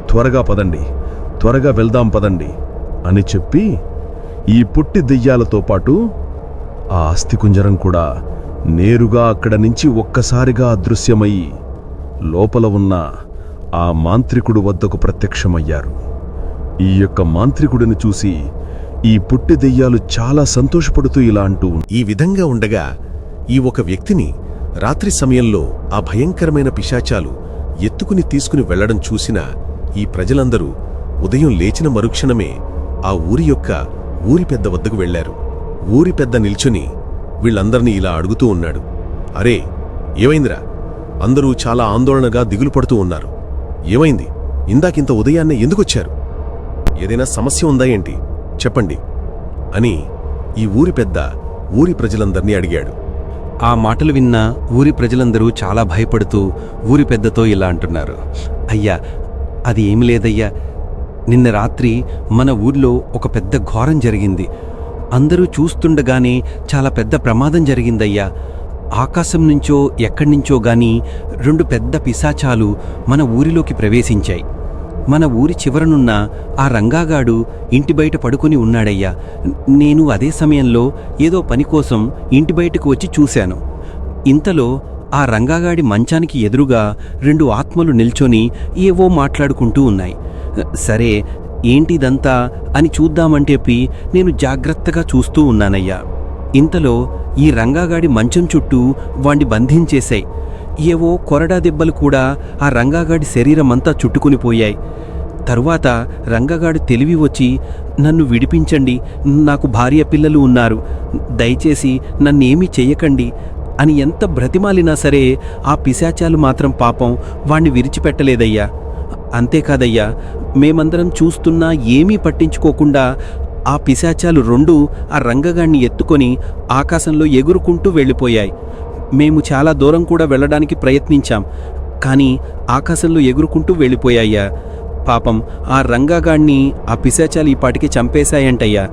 A: త్వరగా పదండి, త్వరగా వెళ్దాం పదండి అని చెప్పి ఈ పుట్టి దెయ్యాలతో పాటు ఆ అస్థికుంజరం కూడా నేరుగా అక్కడ నుంచి ఒక్కసారిగా అదృశ్యమయ్యి లోపల ఉన్న ఆ మాంత్రికుడు వద్దకు ప్రత్యక్షమయ్యారు. ఈ యొక్క మాంత్రికుడిని చూసి ఈ పుట్టి దెయ్యాలు చాలా సంతోషపడుతూ ఇలా అంటూ
H: ఈ విధంగా ఉండగా ఈ ఒక వ్యక్తిని రాత్రి సమయంలో ఆ భయంకరమైన పిశాచాలు ఎత్తుకుని తీసుకుని వెళ్లడం చూసిన ఈ ప్రజలందరూ ఉదయం లేచిన మరుక్షణమే ఆ ఊరి పెద్ద వద్దకు వెళ్లారు. ఊరి పెద్ద నిల్చుని వీళ్ళందర్నీ ఇలా అడుగుతూ ఉన్నాడు. అరే, ఏమైందిరా? అందరూ చాలా ఆందోళనగా దిగులు పడుతూ ఉన్నారు. ఏమైంది? ఇందాకింత ఉదయాన్నే ఎందుకొచ్చారు? ఏదైనా సమస్య ఉందా ఏంటి? చెప్పండి అని ఈ ఊరి పెద్ద ఊరి ప్రజలందర్నీ అడిగాడు.
L: ఆ మాటలు విన్న ఊరి ప్రజలందరూ చాలా భయపడుతూ ఊరి పెద్దతో ఇలా అంటున్నారు. అయ్యా, అది ఏమి లేదయ్యా. నిన్న రాత్రి మన ఊర్లో ఒక పెద్ద ఘోరం జరిగింది. అందరూ చూస్తుండగానే చాలా పెద్ద ప్రమాదం జరిగిందయ్యా. ఆకాశం నుంచో ఎక్కడ్నించో గాని 2 పెద్ద పిశాచాలు మన ఊరిలోకి ప్రవేశించాయి. మన ఊరి చివరనున్న ఆ రంగాగాడు ఇంటి బయట పడుకుని ఉన్నాడయ్యా. నేను అదే సమయంలో ఏదో పని కోసం ఇంటి బయటకు వచ్చి చూశాను. ఇంతలో ఆ రంగాగాడి మంచానికి ఎదురుగా 2 ఆత్మలు నిల్చొని ఏవో మాట్లాడుకుంటూ ఉన్నాయి. సరే, ఏంటిదంతా అని చూద్దామంటేపి నేను జాగ్రత్తగా చూస్తూ ఉన్నానయ్యా. ఇంతలో ఈ రంగాగాడి మంచం చుట్టూ వాణ్ణి బంధించేశాయి. ఏవో కొరడా దెబ్బలు కూడా ఆ రంగాగాడి శరీరమంతా చుట్టుకునిపోయాయి. తరువాత రంగాగాడు తెలివి వచ్చి, నన్ను విడిపించండి, నాకు భార్య పిల్లలు ఉన్నారు, దయచేసి నన్నేమీ చెయ్యకండి అని ఎంత బ్రతిమాలినా సరే ఆ పిశాచాలు మాత్రం పాపం వాణ్ణి విరిచిపెట్టలేదయ్యా. అంతేకాదయ్యా, మేమందరం చూస్తున్నా ఏమీ పట్టించుకోకుండా ఆ పిశాచాలు 2 ఆ రంగగాడిని ఎత్తుకొని ఆకాశంలో ఎగురుకుంటూ వెళ్ళిపోయాయి. మేము చాలా దూరం కూడా వెళ్ళడానికి ప్రయత్నించాం, కానీ ఆకాశంలో ఎగురుకుంటూ వెళ్ళిపోయాయ్యా. పాపం ఆ రంగగాడిని ఆ పిశాచాలు ఈ పాటికి చంపేశాయంటయ్యా.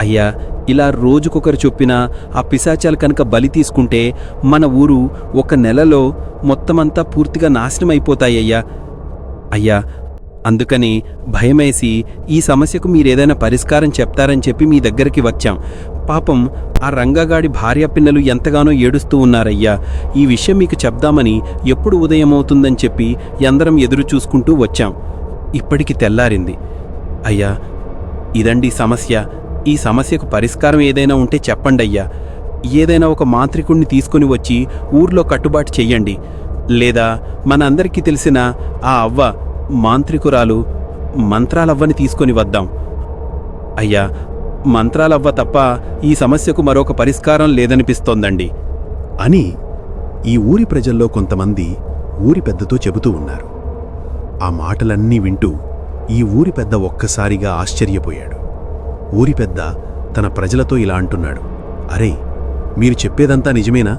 M: అయ్యా, ఇలా రోజుకొకరు చొప్పిన ఆ పిశాచాలు కనుక బలి తీసుకుంటే మన ఊరు ఒక నెలలో మొత్తమంతా పూర్తిగా నాశనం అయిపోతాయ్యా. అయ్యా, అందుకని భయమేసి ఈ సమస్యకు మీరేదైనా పరిష్కారం చెప్తారని చెప్పి మీ దగ్గరికి వచ్చాం. పాపం ఆ రంగగాడి భార్య పిల్లలు ఎంతగానో ఏడుస్తూ ఉన్నారయ్యా. ఈ విషయం మీకు చెప్దామని ఎప్పుడు ఉదయం అవుతుందని చెప్పి అందరం ఎదురు చూసుకుంటూ వచ్చాం. ఇప్పటికి తెల్లారింది. అయ్యా, ఇదండి సమస్య. ఈ సమస్యకు పరిష్కారం ఏదైనా ఉంటే చెప్పండయ్యా. ఏదైనా ఒక మాంత్రికుణ్ణి తీసుకుని వచ్చి ఊర్లో కట్టుబాటు చెయ్యండి. లేదా మన అందరికీ తెలిసిన ఆ అవ్వ మాంత్రికురాలు మంత్రాలవ్వని తీసుకొని వద్దాం. అయ్యా, మంత్రాలవ్వ తప్ప ఈ సమస్యకు మరొక పరిష్కారం లేదనిపిస్తోందండి
A: అని ఈ ఊరి ప్రజల్లో కొంతమంది ఊరి పెద్దతో చెబుతూ ఉన్నారు. ఆ మాటలన్నీ వింటూ ఈ ఊరి పెద్ద ఒక్కసారిగా ఆశ్చర్యపోయాడు. ఊరి పెద్ద తన ప్రజలతో ఇలా అంటున్నాడు. అరే, మీరు చెప్పేదంతా నిజమేనా?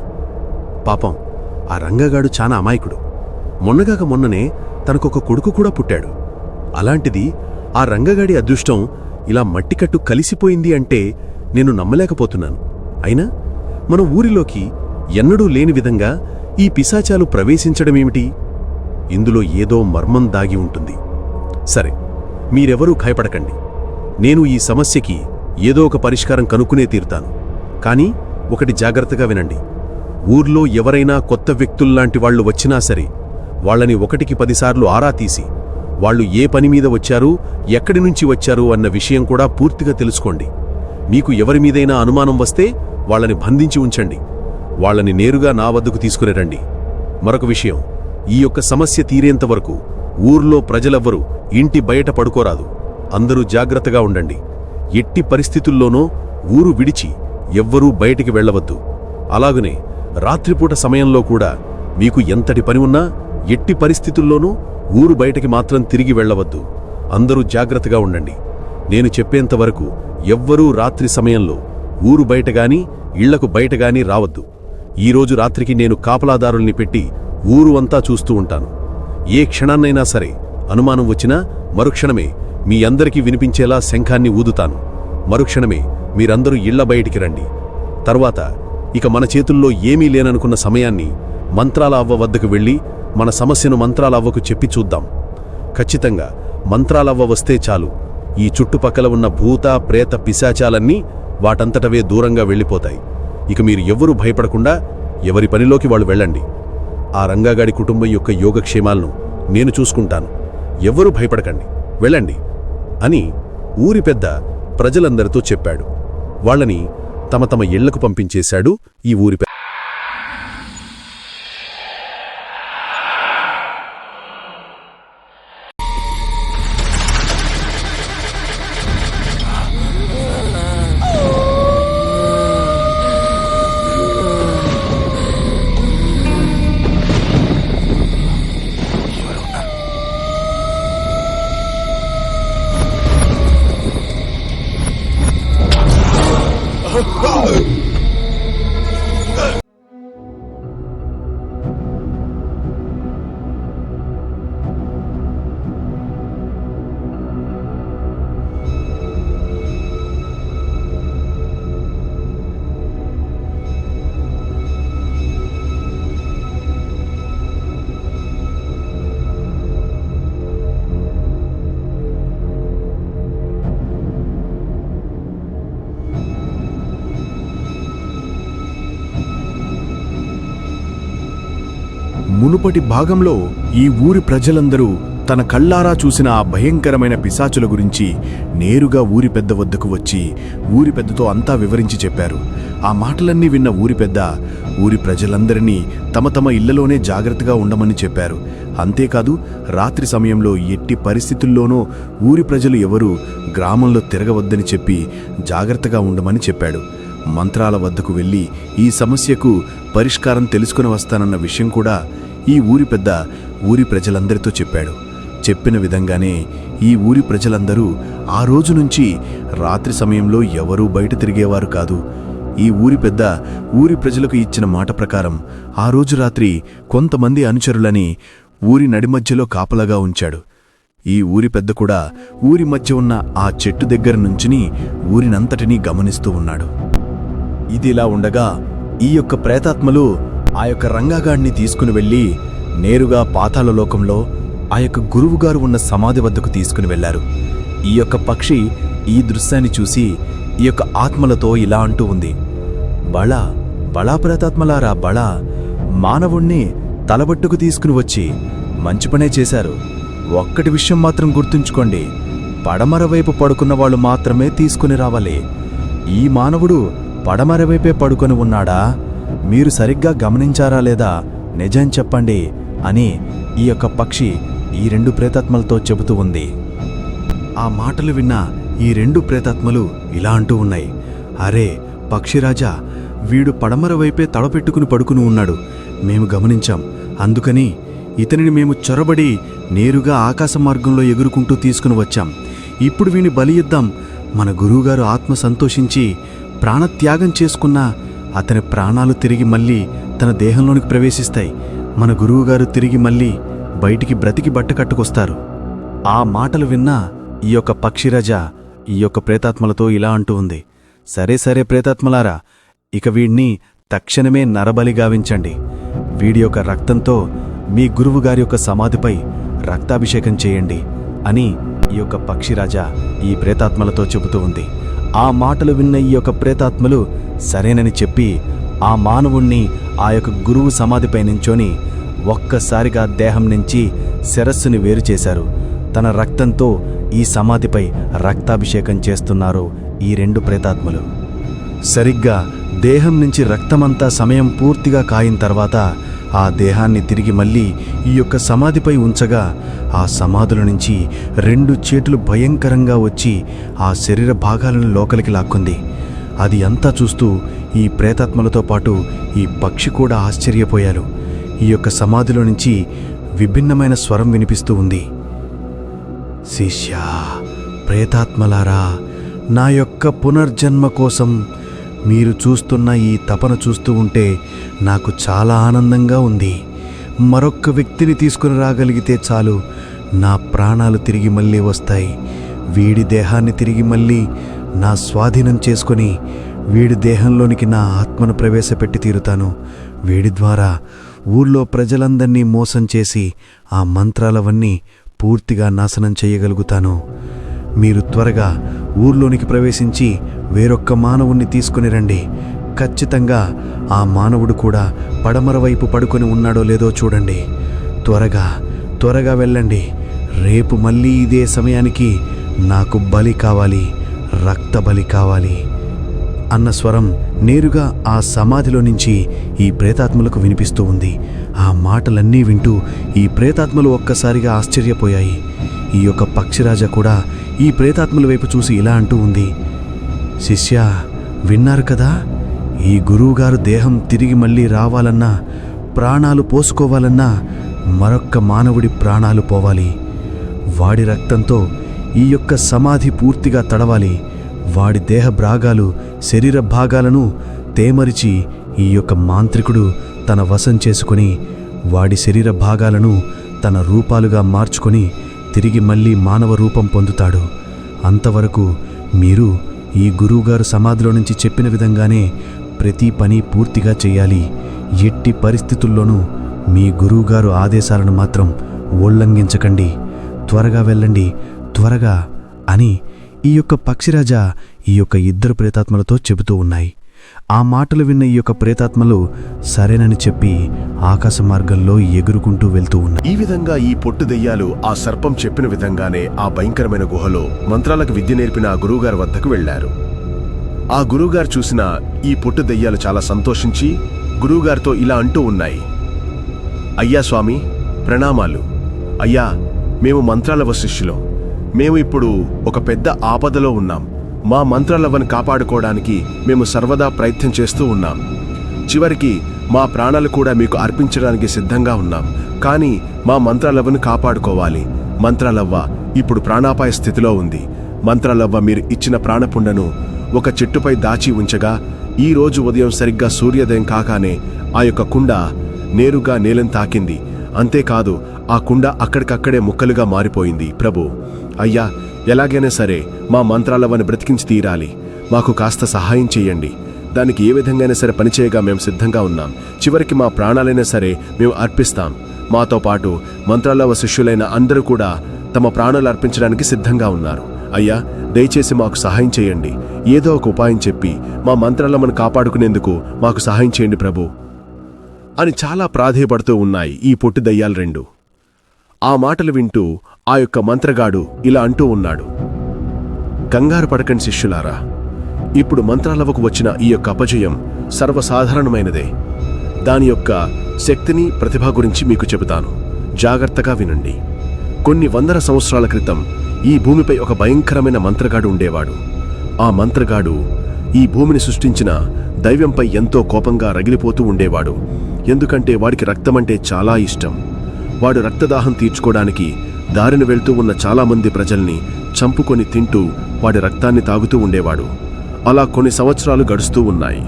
A: పాపం ఆ రంగగాడు చాలా అమాయకుడు. మొన్నగాక మొన్ననే తనకొక కొడుకు కూడా పుట్టాడు. అలాంటిది ఆ రంగగాడి అదృష్టం ఇలా మట్టికట్టు కలిసిపోయింది అంటే నేను నమ్మలేకపోతున్నాను. అయినా మన ఊరిలోకి ఎన్నడూ లేని విధంగా ఈ పిశాచాలు ప్రవేశించడమేమిటి? ఇందులో ఏదో మర్మం దాగి ఉంటుంది. సరే, మీరెవరూ భయపడకండి. నేను ఈ సమస్యకి ఏదో ఒక పరిష్కారం కనుక్కునే తీరుతాను. కానీ ఒకటి జాగ్రత్తగా వినండి. ఊర్లో ఎవరైనా కొత్త వ్యక్తుల్లాంటి వాళ్లు వచ్చినా సరే వాళ్ళని 1కి 10 సార్లు ఆరా తీసి వాళ్ళు ఏ పని మీద వచ్చారు, ఎక్కడి నుంచి వచ్చారు అన్న విషయం కూడా పూర్తిగా తెలుసుకోండి. మీకు ఎవరి మీదైనా అనుమానం వస్తే వాళ్ళని బంధించి ఉంచండి. వాళ్ళని నేరుగా నా వద్దకు తీసుకుని రండి. మరొక విషయం, ఈ యొక్క సమస్య తీరేంతవరకు ఊర్లో ప్రజలెవ్వరూ ఇంటి బయట పడుకోరాదు. అందరూ జాగ్రత్తగా ఉండండి. ఎట్టి పరిస్థితుల్లోనూ ఊరు విడిచి ఎవ్వరూ బయటికి వెళ్లవద్దు. అలాగనే రాత్రిపూట సమయంలో కూడా మీకు ఎంతటి పని ఉన్నా ఎట్టి పరిస్థితుల్లోనూ ఊరు బయటికి మాత్రం తిరిగి వెళ్లవద్దు. అందరూ జాగ్రత్తగా ఉండండి. నేను చెప్పేంతవరకు ఎవ్వరూ రాత్రి సమయంలో ఊరు బయటగాని ఇళ్లకు బయటగాని రావద్దు. ఈరోజు రాత్రికి నేను కాపలాదారుల్ని పెట్టి ఊరు అంతా చూస్తూ ఉంటాను. ఏ క్షణాన్నైనా సరే అనుమానం వచ్చినా మరుక్షణమే మీ అందరికీ వినిపించేలా శంఖాన్ని ఊదుతాను. మరుక్షణమే మీరందరూ ఇళ్ల బయటికి రండి. తర్వాత ఇక మన చేతుల్లో ఏమీ లేననుకున్న సమయాన్ని మంత్రాల అవ్వ వద్దకు వెళ్ళి మన సమస్యను మంత్రాల అవ్వకు చెప్పి చూద్దాం. ఖచ్చితంగా మంత్రాలవ్వ వస్తే చాలు, ఈ చుట్టుపక్కల ఉన్న భూత ప్రేత పిశాచాలన్నీ వాటంతటవే దూరంగా వెళ్ళిపోతాయి. ఇక మీరు ఎవ్వరూ భయపడకుండా ఎవరి పనిలోకి వాళ్ళు వెళ్ళండి. ఆ రంగాగాడి కుటుంబం యొక్క యోగక్షేమాలను నేను చూసుకుంటాను. ఎవ్వరూ భయపడకండి, వెళ్ళండి అని ఊరి పెద్ద ప్రజలందరితో చెప్పాడు. వాళ్ళని తమ తమ ఇళ్లకు పంపించేశాడు ఈ ఊరి పెద్ద.
K: మునుపటి భాగంలో ఈ ఊరి ప్రజలందరూ తన కళ్ళారా చూసిన ఆ భయంకరమైన పిశాచుల గురించి నేరుగా ఊరి పెద్ద వద్దకు వచ్చి ఊరి పెద్దతో అంతా వివరించి చెప్పారు. ఆ మాటలన్నీ విన్న ఊరి పెద్ద ఊరి ప్రజలందరినీ తమ తమ ఇళ్లలోనే జాగ్రత్తగా ఉండమని చెప్పారు. అంతేకాదు, రాత్రి సమయంలో ఎట్టి పరిస్థితుల్లోనూ ఊరి ప్రజలు ఎవరూ గ్రామంలో తిరగవద్దని చెప్పి జాగ్రత్తగా ఉండమని చెప్పాడు. మంత్రాల వద్దకు వెళ్ళి ఈ సమస్యకు పరిష్కారం తెలుసుకుని వస్తానన్న విషయం కూడా ఈ ఊరి పెద్ద ఊరి ప్రజలందరితో చెప్పాడు. చెప్పిన విధంగానే ఈ ఊరి ప్రజలందరూ ఆ రోజు నుంచి రాత్రి సమయంలో ఎవరూ బయట తిరిగేవారు కాదు. ఈ ఊరి పెద్ద ఊరి ప్రజలకు ఇచ్చిన మాట ప్రకారం ఆ రోజు రాత్రి కొంతమంది అనుచరులని ఊరి నడిమధ్యలో కాపలాగా ఉంచాడు. ఈ ఊరి పెద్ద కూడా ఊరి మధ్య ఉన్న ఆ చెట్టు దగ్గర నుంచుని ఊరినంతటినీ గమనిస్తూ ఉన్నాడు. ఇదిలా ఉండగా ఈ యొక్క ప్రేతాత్మలు ఆ యొక్క రంగాగాడిని తీసుకుని వెళ్ళి నేరుగా పాతాళలోకంలో ఆ యొక్క గురువుగారు ఉన్న సమాధి వద్దకు తీసుకుని వెళ్లారు. ఈ యొక్క పక్షి ఈ దృశ్యాన్ని చూసి ఈ యొక్క ఆత్మలతో ఇలా అంటూ ఉంది, బళా బళా ప్రేతాత్మలారా బళా, మానవుణ్ణి తలబట్టుకు తీసుకుని వచ్చి మంచి పనే చేశారు. ఒక్కటి విషయం మాత్రం గుర్తుంచుకోండి, పడమర వైపు పడుకున్న వాళ్ళు మాత్రమే తీసుకుని రావాలి. ఈ మానవుడు పడమర వైపే పడుకొని ఉన్నాడా? మీరు సరిగ్గా గమనించారా లేదా? నిజం చెప్పండి అని ఈ యొక్క పక్షి ఈ 2 ప్రేతాత్మలతో చెబుతూ ఉంది. ఆ మాటలు విన్న ఈ 2 ప్రేతాత్మలు ఇలా అంటూ ఉన్నాయి, అరే పక్షిరాజా, వీడు పడమర వైపే తలపెట్టుకుని పడుకుని ఉన్నాడు, మేము గమనించాం. అందుకని ఇతనిని మేము చొరబడి నేరుగా ఆకాశ మార్గంలో ఎగురుకుంటూ తీసుకుని వచ్చాం. ఇప్పుడు వీని బలి ఇద్దాం. మన గురువుగారు ఆత్మ సంతోషించి ప్రాణత్యాగం చేసుకున్న అతని ప్రాణాలు తిరిగి మళ్ళీ తన దేహంలోనికి ప్రవేశిస్తాయి. మన గురువుగారు తిరిగి మళ్ళీ బయటికి బ్రతికి బట్ట కట్టుకొస్తారు. ఆ మాటలు విన్నా ఈ యొక్క పక్షిరాజా ఈ యొక్క ప్రేతాత్మలతో ఇలా అంటూ ఉంది, సరే సరే ప్రేతాత్మలారా, ఇక వీణ్ణి తక్షణమే నరబలి గావించండి. వీడి యొక్క రక్తంతో మీ గురువుగారి యొక్క సమాధిపై రక్తాభిషేకం చేయండి అని ఈ యొక్క పక్షిరాజా ఈ ప్రేతాత్మలతో చెబుతూ ఉంది. ఆ మాటలు విన్న ఈ యొక్క ప్రేతాత్మలు సరేనని చెప్పి ఆ మానవుణ్ణి ఆ యొక్క గురువు సమాధిపై నించొని ఒక్కసారిగా దేహం నుంచి శిరస్సుని వేరు చేశారు. తన రక్తంతో ఈ సమాధిపై రక్తాభిషేకం చేస్తున్నారు ఈ 2 ప్రేతాత్మలు. సరిగ్గా దేహం నుంచి రక్తమంతా సమయం పూర్తిగా కాయిన తర్వాత ఆ దేహాన్ని తిరిగి మళ్ళీ ఈ యొక్క సమాధిపై ఉంచగా ఆ సమాధుల నుంచి 2 చేతులు భయంకరంగా వచ్చి ఆ శరీర భాగాలను లోపలికి లాక్కుంది. అది అంతా చూస్తూ ఈ ప్రేతాత్మలతో పాటు ఈ పక్షి కూడా ఆశ్చర్యపోయారు. ఈ యొక్క సమాధిలో నుంచి విభిన్నమైన స్వరం వినిపిస్తూ ఉంది, శిష్యా, ప్రేతాత్మలారా, నా యొక్క పునర్జన్మ కోసం మీరు చూస్తున్న ఈ తపన చూస్తూ ఉంటే నాకు చాలా ఆనందంగా ఉంది. మరొక్క వ్యక్తిని తీసుకుని రాగలిగితే చాలు, నా ప్రాణాలు తిరిగి మళ్ళీ వస్తాయి. వీడి దేహాన్ని తిరిగి మళ్ళీ నా స్వాధీనం చేసుకొని వీడి దేహంలోనికి నా ఆత్మను ప్రవేశపెట్టి తీరుతాను. వీడి ద్వారా ఊర్లో ప్రజలందర్నీ మోసం చేసి ఆ మంత్రాలవన్నీ పూర్తిగా నాశనం చేయగలుగుతాను. మీరు త్వరగా ఊర్లోనికి ప్రవేశించి వేరొక్క మానవుణ్ణి తీసుకుని రండి. ఖచ్చితంగా ఆ మానవుడు కూడా పడమర వైపు పడుకొని ఉన్నాడో లేదో చూడండి. త్వరగా వెళ్ళండి. రేపు మళ్ళీ ఇదే సమయానికి నాకు బలి కావాలి, రక్త బలి కావాలి అన్న స్వరం నేరుగా ఆ సమాధిలో నుంచి ఈ ప్రేతాత్మలకు వినిపిస్తూ ఉంది. ఆ మాటలన్నీ వింటూ ఈ ప్రేతాత్మలు ఒక్కసారిగా ఆశ్చర్యపోయాయి. ఈ యొక్క పక్షిరాజా కూడా ఈ ప్రేతాత్మల వైపు చూసి ఇలా అంటూ ఉంది, శిష్యా, విన్నారు కదా, ఈ గురువుగారు దేహం తిరిగి మళ్ళీ రావాలన్నా, ప్రాణాలు పోసుకోవాలన్నా మరొక్క మానవుడి ప్రాణాలు పోవాలి. వాడి రక్తంతో ఈ యొక్క సమాధి పూర్తిగా తడవాలి. వాడి దేహ భాగాలు, శరీర భాగాలను తేమరిచి ఈ యొక్క మాంత్రికుడు తన వశం చేసుకుని వాడి శరీర భాగాలను తన రూపాలుగా మార్చుకొని తిరిగి మళ్ళీ మానవ రూపం పొందుతాడు. అంతవరకు మీరు ఈ గురువుగారు సమాధిలో నుంచి చెప్పిన విధంగానే ప్రతి పని పూర్తిగా చేయాలి. ఎట్టి పరిస్థితుల్లోనూ మీ గురువుగారు ఆదేశాలను మాత్రం ఉల్లంఘించకండి. త్వరగా వెళ్ళండి, త్వరగా అని ఈ యొక్క పక్షిరాజా ఈ యొక్క 2 ప్రేతాత్మలతో చెబుతూ ఉన్నాయి. ఆ మాటలు విన్న ఈ యొక్క ప్రేతాత్మలు సరేనని చెప్పి ఆకాశ మార్గంలో ఎగురుకుంటూ వెళ్తూ ఉన్నాయి.
A: ఈ విధంగా ఈ పొట్టు దెయ్యాలు ఆ సర్పం చెప్పిన విధంగానే ఆ భయంకరమైన గుహలో మంత్రాలకు విద్య నేర్పిన ఆ గురువుగారి వద్దకు వెళ్లారు. ఆ గురువుగారు చూసిన ఈ పొట్టు దెయ్యాలు చాలా సంతోషించి గురువుగారితో ఇలా అంటూ ఉన్నాయి, అయ్యా స్వామి, ప్రణామాలు. అయ్యా, మేము మంత్రాలవ శిష్యులం. మేము ఇప్పుడు ఒక పెద్ద ఆపదలో ఉన్నాం. మా మంత్రాలవ్వను కాపాడుకోవడానికి మేము సర్వదా ప్రయత్నం చేస్తూ ఉన్నాం. చివరికి మా ప్రాణాలు కూడా మీకు అర్పించడానికి సిద్ధంగా ఉన్నాం. కానీ మా మంత్రాలవ్వను కాపాడుకోవాలి. మంత్రాలవ్వ ఇప్పుడు ప్రాణాపాయ స్థితిలో ఉంది. మంత్రాలవ్వ మీరు ఇచ్చిన ప్రాణపుండను ఒక చెట్టుపై దాచి ఉంచగా ఈ రోజు ఉదయం సరిగ్గా సూర్యోదయం కాగానే ఆ యొక్క కుండ నేరుగా నేలను తాకింది. అంతేకాదు
H: ఆ కుండ అక్కడికక్కడే ముక్కలుగా మారిపోయింది. ప్రభు, అయ్యా, ఎలాగైనా సరే మా మంత్రాలవ్వని బ్రతికించి తీరాలి. మాకు కాస్త సహాయం చెయ్యండి. దానికి ఏ విధంగానే సరే పనిచేయగా మేము సిద్ధంగా ఉన్నాం. చివరికి మా ప్రాణాలైనా సరే మేము అర్పిస్తాం. మాతో పాటు మంత్రాలవ్వ శిష్యులైన అందరూ కూడా తమ ప్రాణాలు అర్పించడానికి సిద్ధంగా ఉన్నారు. అయ్యా, దయచేసి మాకు సహాయం చేయండి. ఏదో ఒక ఉపాయం చెప్పి మా మంత్రాలమ్మను కాపాడుకునేందుకు మాకు సహాయం చేయండి ప్రభు అని చాలా ప్రాధేయపడుతూ ఉన్నాయి ఈ పొట్టి దయ్యాలు రెండు. ఆ మాటలు వింటూ ఆ యొక్క మంత్రగాడు ఇలా అంటూ ఉన్నాడు, కంగారు పడకండి శిష్యులారా. ఇప్పుడు మంత్రాలవ్వకు వచ్చిన ఈ యొక్క అపజయం సర్వసాధారణమైనదే. దాని యొక్క శక్తిని, ప్రతిభ గురించి మీకు చెబుతాను. జాగ్రత్తగా వినండి. కొన్ని వందల సంవత్సరాల క్రితం ఈ భూమిపై ఒక భయంకరమైన మంత్రగాడు ఉండేవాడు. ఆ మంత్రగాడు ఈ భూమిని సృష్టించిన దైవంపై ఎంతో కోపంగా రగిలిపోతూ ఉండేవాడు. ఎందుకంటే వాడికి రక్తమంటే చాలా ఇష్టం. వాడు రక్తదాహం తీర్చుకోవడానికి దారిని వెళ్తూ ఉన్న చాలామంది ప్రజల్ని చంపుకొని తింటూ వాడి రక్తాన్ని తాగుతూ ఉండేవాడు. అలా కొన్ని సంవత్సరాలు గడుస్తూ ఉన్నాయి.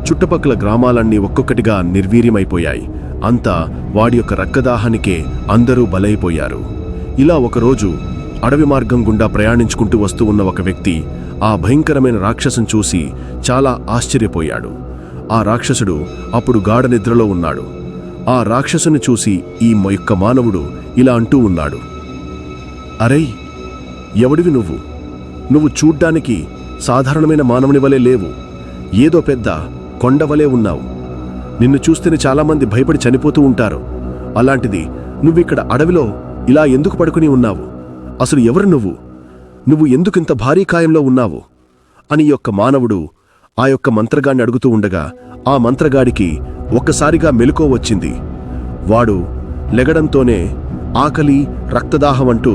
H: చుట్టుపక్కల గ్రామాలన్నీ ఒక్కొక్కటిగా నిర్వీర్యమైపోయాయి. అంతా వాడి యొక్క రక్తదాహానికే అందరూ బలైపోయారు. ఇలా ఒకరోజు అడవి మార్గం గుండా ప్రయాణించుకుంటూ వస్తూ ఉన్న ఒక వ్యక్తి ఆ భయంకరమైన రాక్షసుని చూసి చాలా ఆశ్చర్యపోయాడు. ఆ రాక్షసుడు అప్పుడు గాఢ నిద్రలో ఉన్నాడు. ఆ రాక్షసుని చూసి ఈ యొక్క మానవుడు ఇలా అంటూ ఉన్నాడు, అరేయ్, ఎవడివి నువ్వు? నువ్వు చూడ్డానికి సాధారణమైన మానవుని వలె లేవు. ఏదో పెద్ద కొండవలే ఉన్నావు. నిన్ను చూస్తేనే చాలామంది భయపడి చనిపోతూ ఉంటారు. అలాంటిది నువ్విక్కడ అడవిలో ఇలా ఎందుకు పడుకుని ఉన్నావు? అసలు ఎవరు నువ్వు? నువ్వు ఎందుకింత భారీ కాయంలో ఉన్నావు అని యొక్క మానవుడు ఆ యొక్క మంత్రగాడిని అడుగుతూ ఉండగా ఆ మంత్రగాడికి ఒక్కసారిగా మెలకువ వచ్చింది. వాడు లెగడంతోనే ఆకలి, రక్తదాహం అంటూ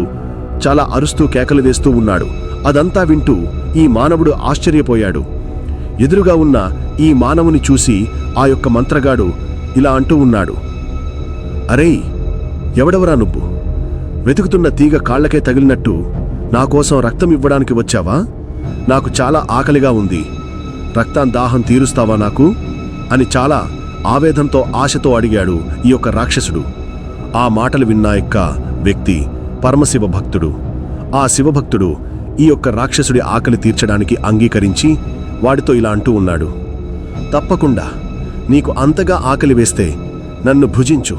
H: చాలా అరుస్తూ కేకలు వేస్తూ ఉన్నాడు. అదంతా వింటూ ఈ మానవుడు ఆశ్చర్యపోయాడు. ఎదురుగా ఉన్న ఈ మానవుని చూసి ఆ యొక్క మంత్రగాడు ఇలా అంటూ ఉన్నాడు, అరేయ్, ఎవడెవరా నువ్వు? వెతుకుతున్న తీగ కాళ్లకే తగిలినట్టు నా కోసం రక్తం ఇవ్వడానికి వచ్చావా? నాకు చాలా ఆకలిగా ఉంది. రక్తం దాహం తీరుస్తావా నాకు అని చాలా ఆవేదనతో, ఆశతో అడిగాడు ఈ యొక్క రాక్షసుడు. ఆ మాటలు విన్న యొక్క వ్యక్తి పరమశివ భక్తుడు. ఆ శివభక్తుడు ఈ యొక్క రాక్షసుడి ఆకలి తీర్చడానికి అంగీకరించి వాడితో ఇలా అంటూ ఉన్నాడు, తప్పకుండా, నీకు అంతగా ఆకలి వేస్తే నన్ను భుజించు.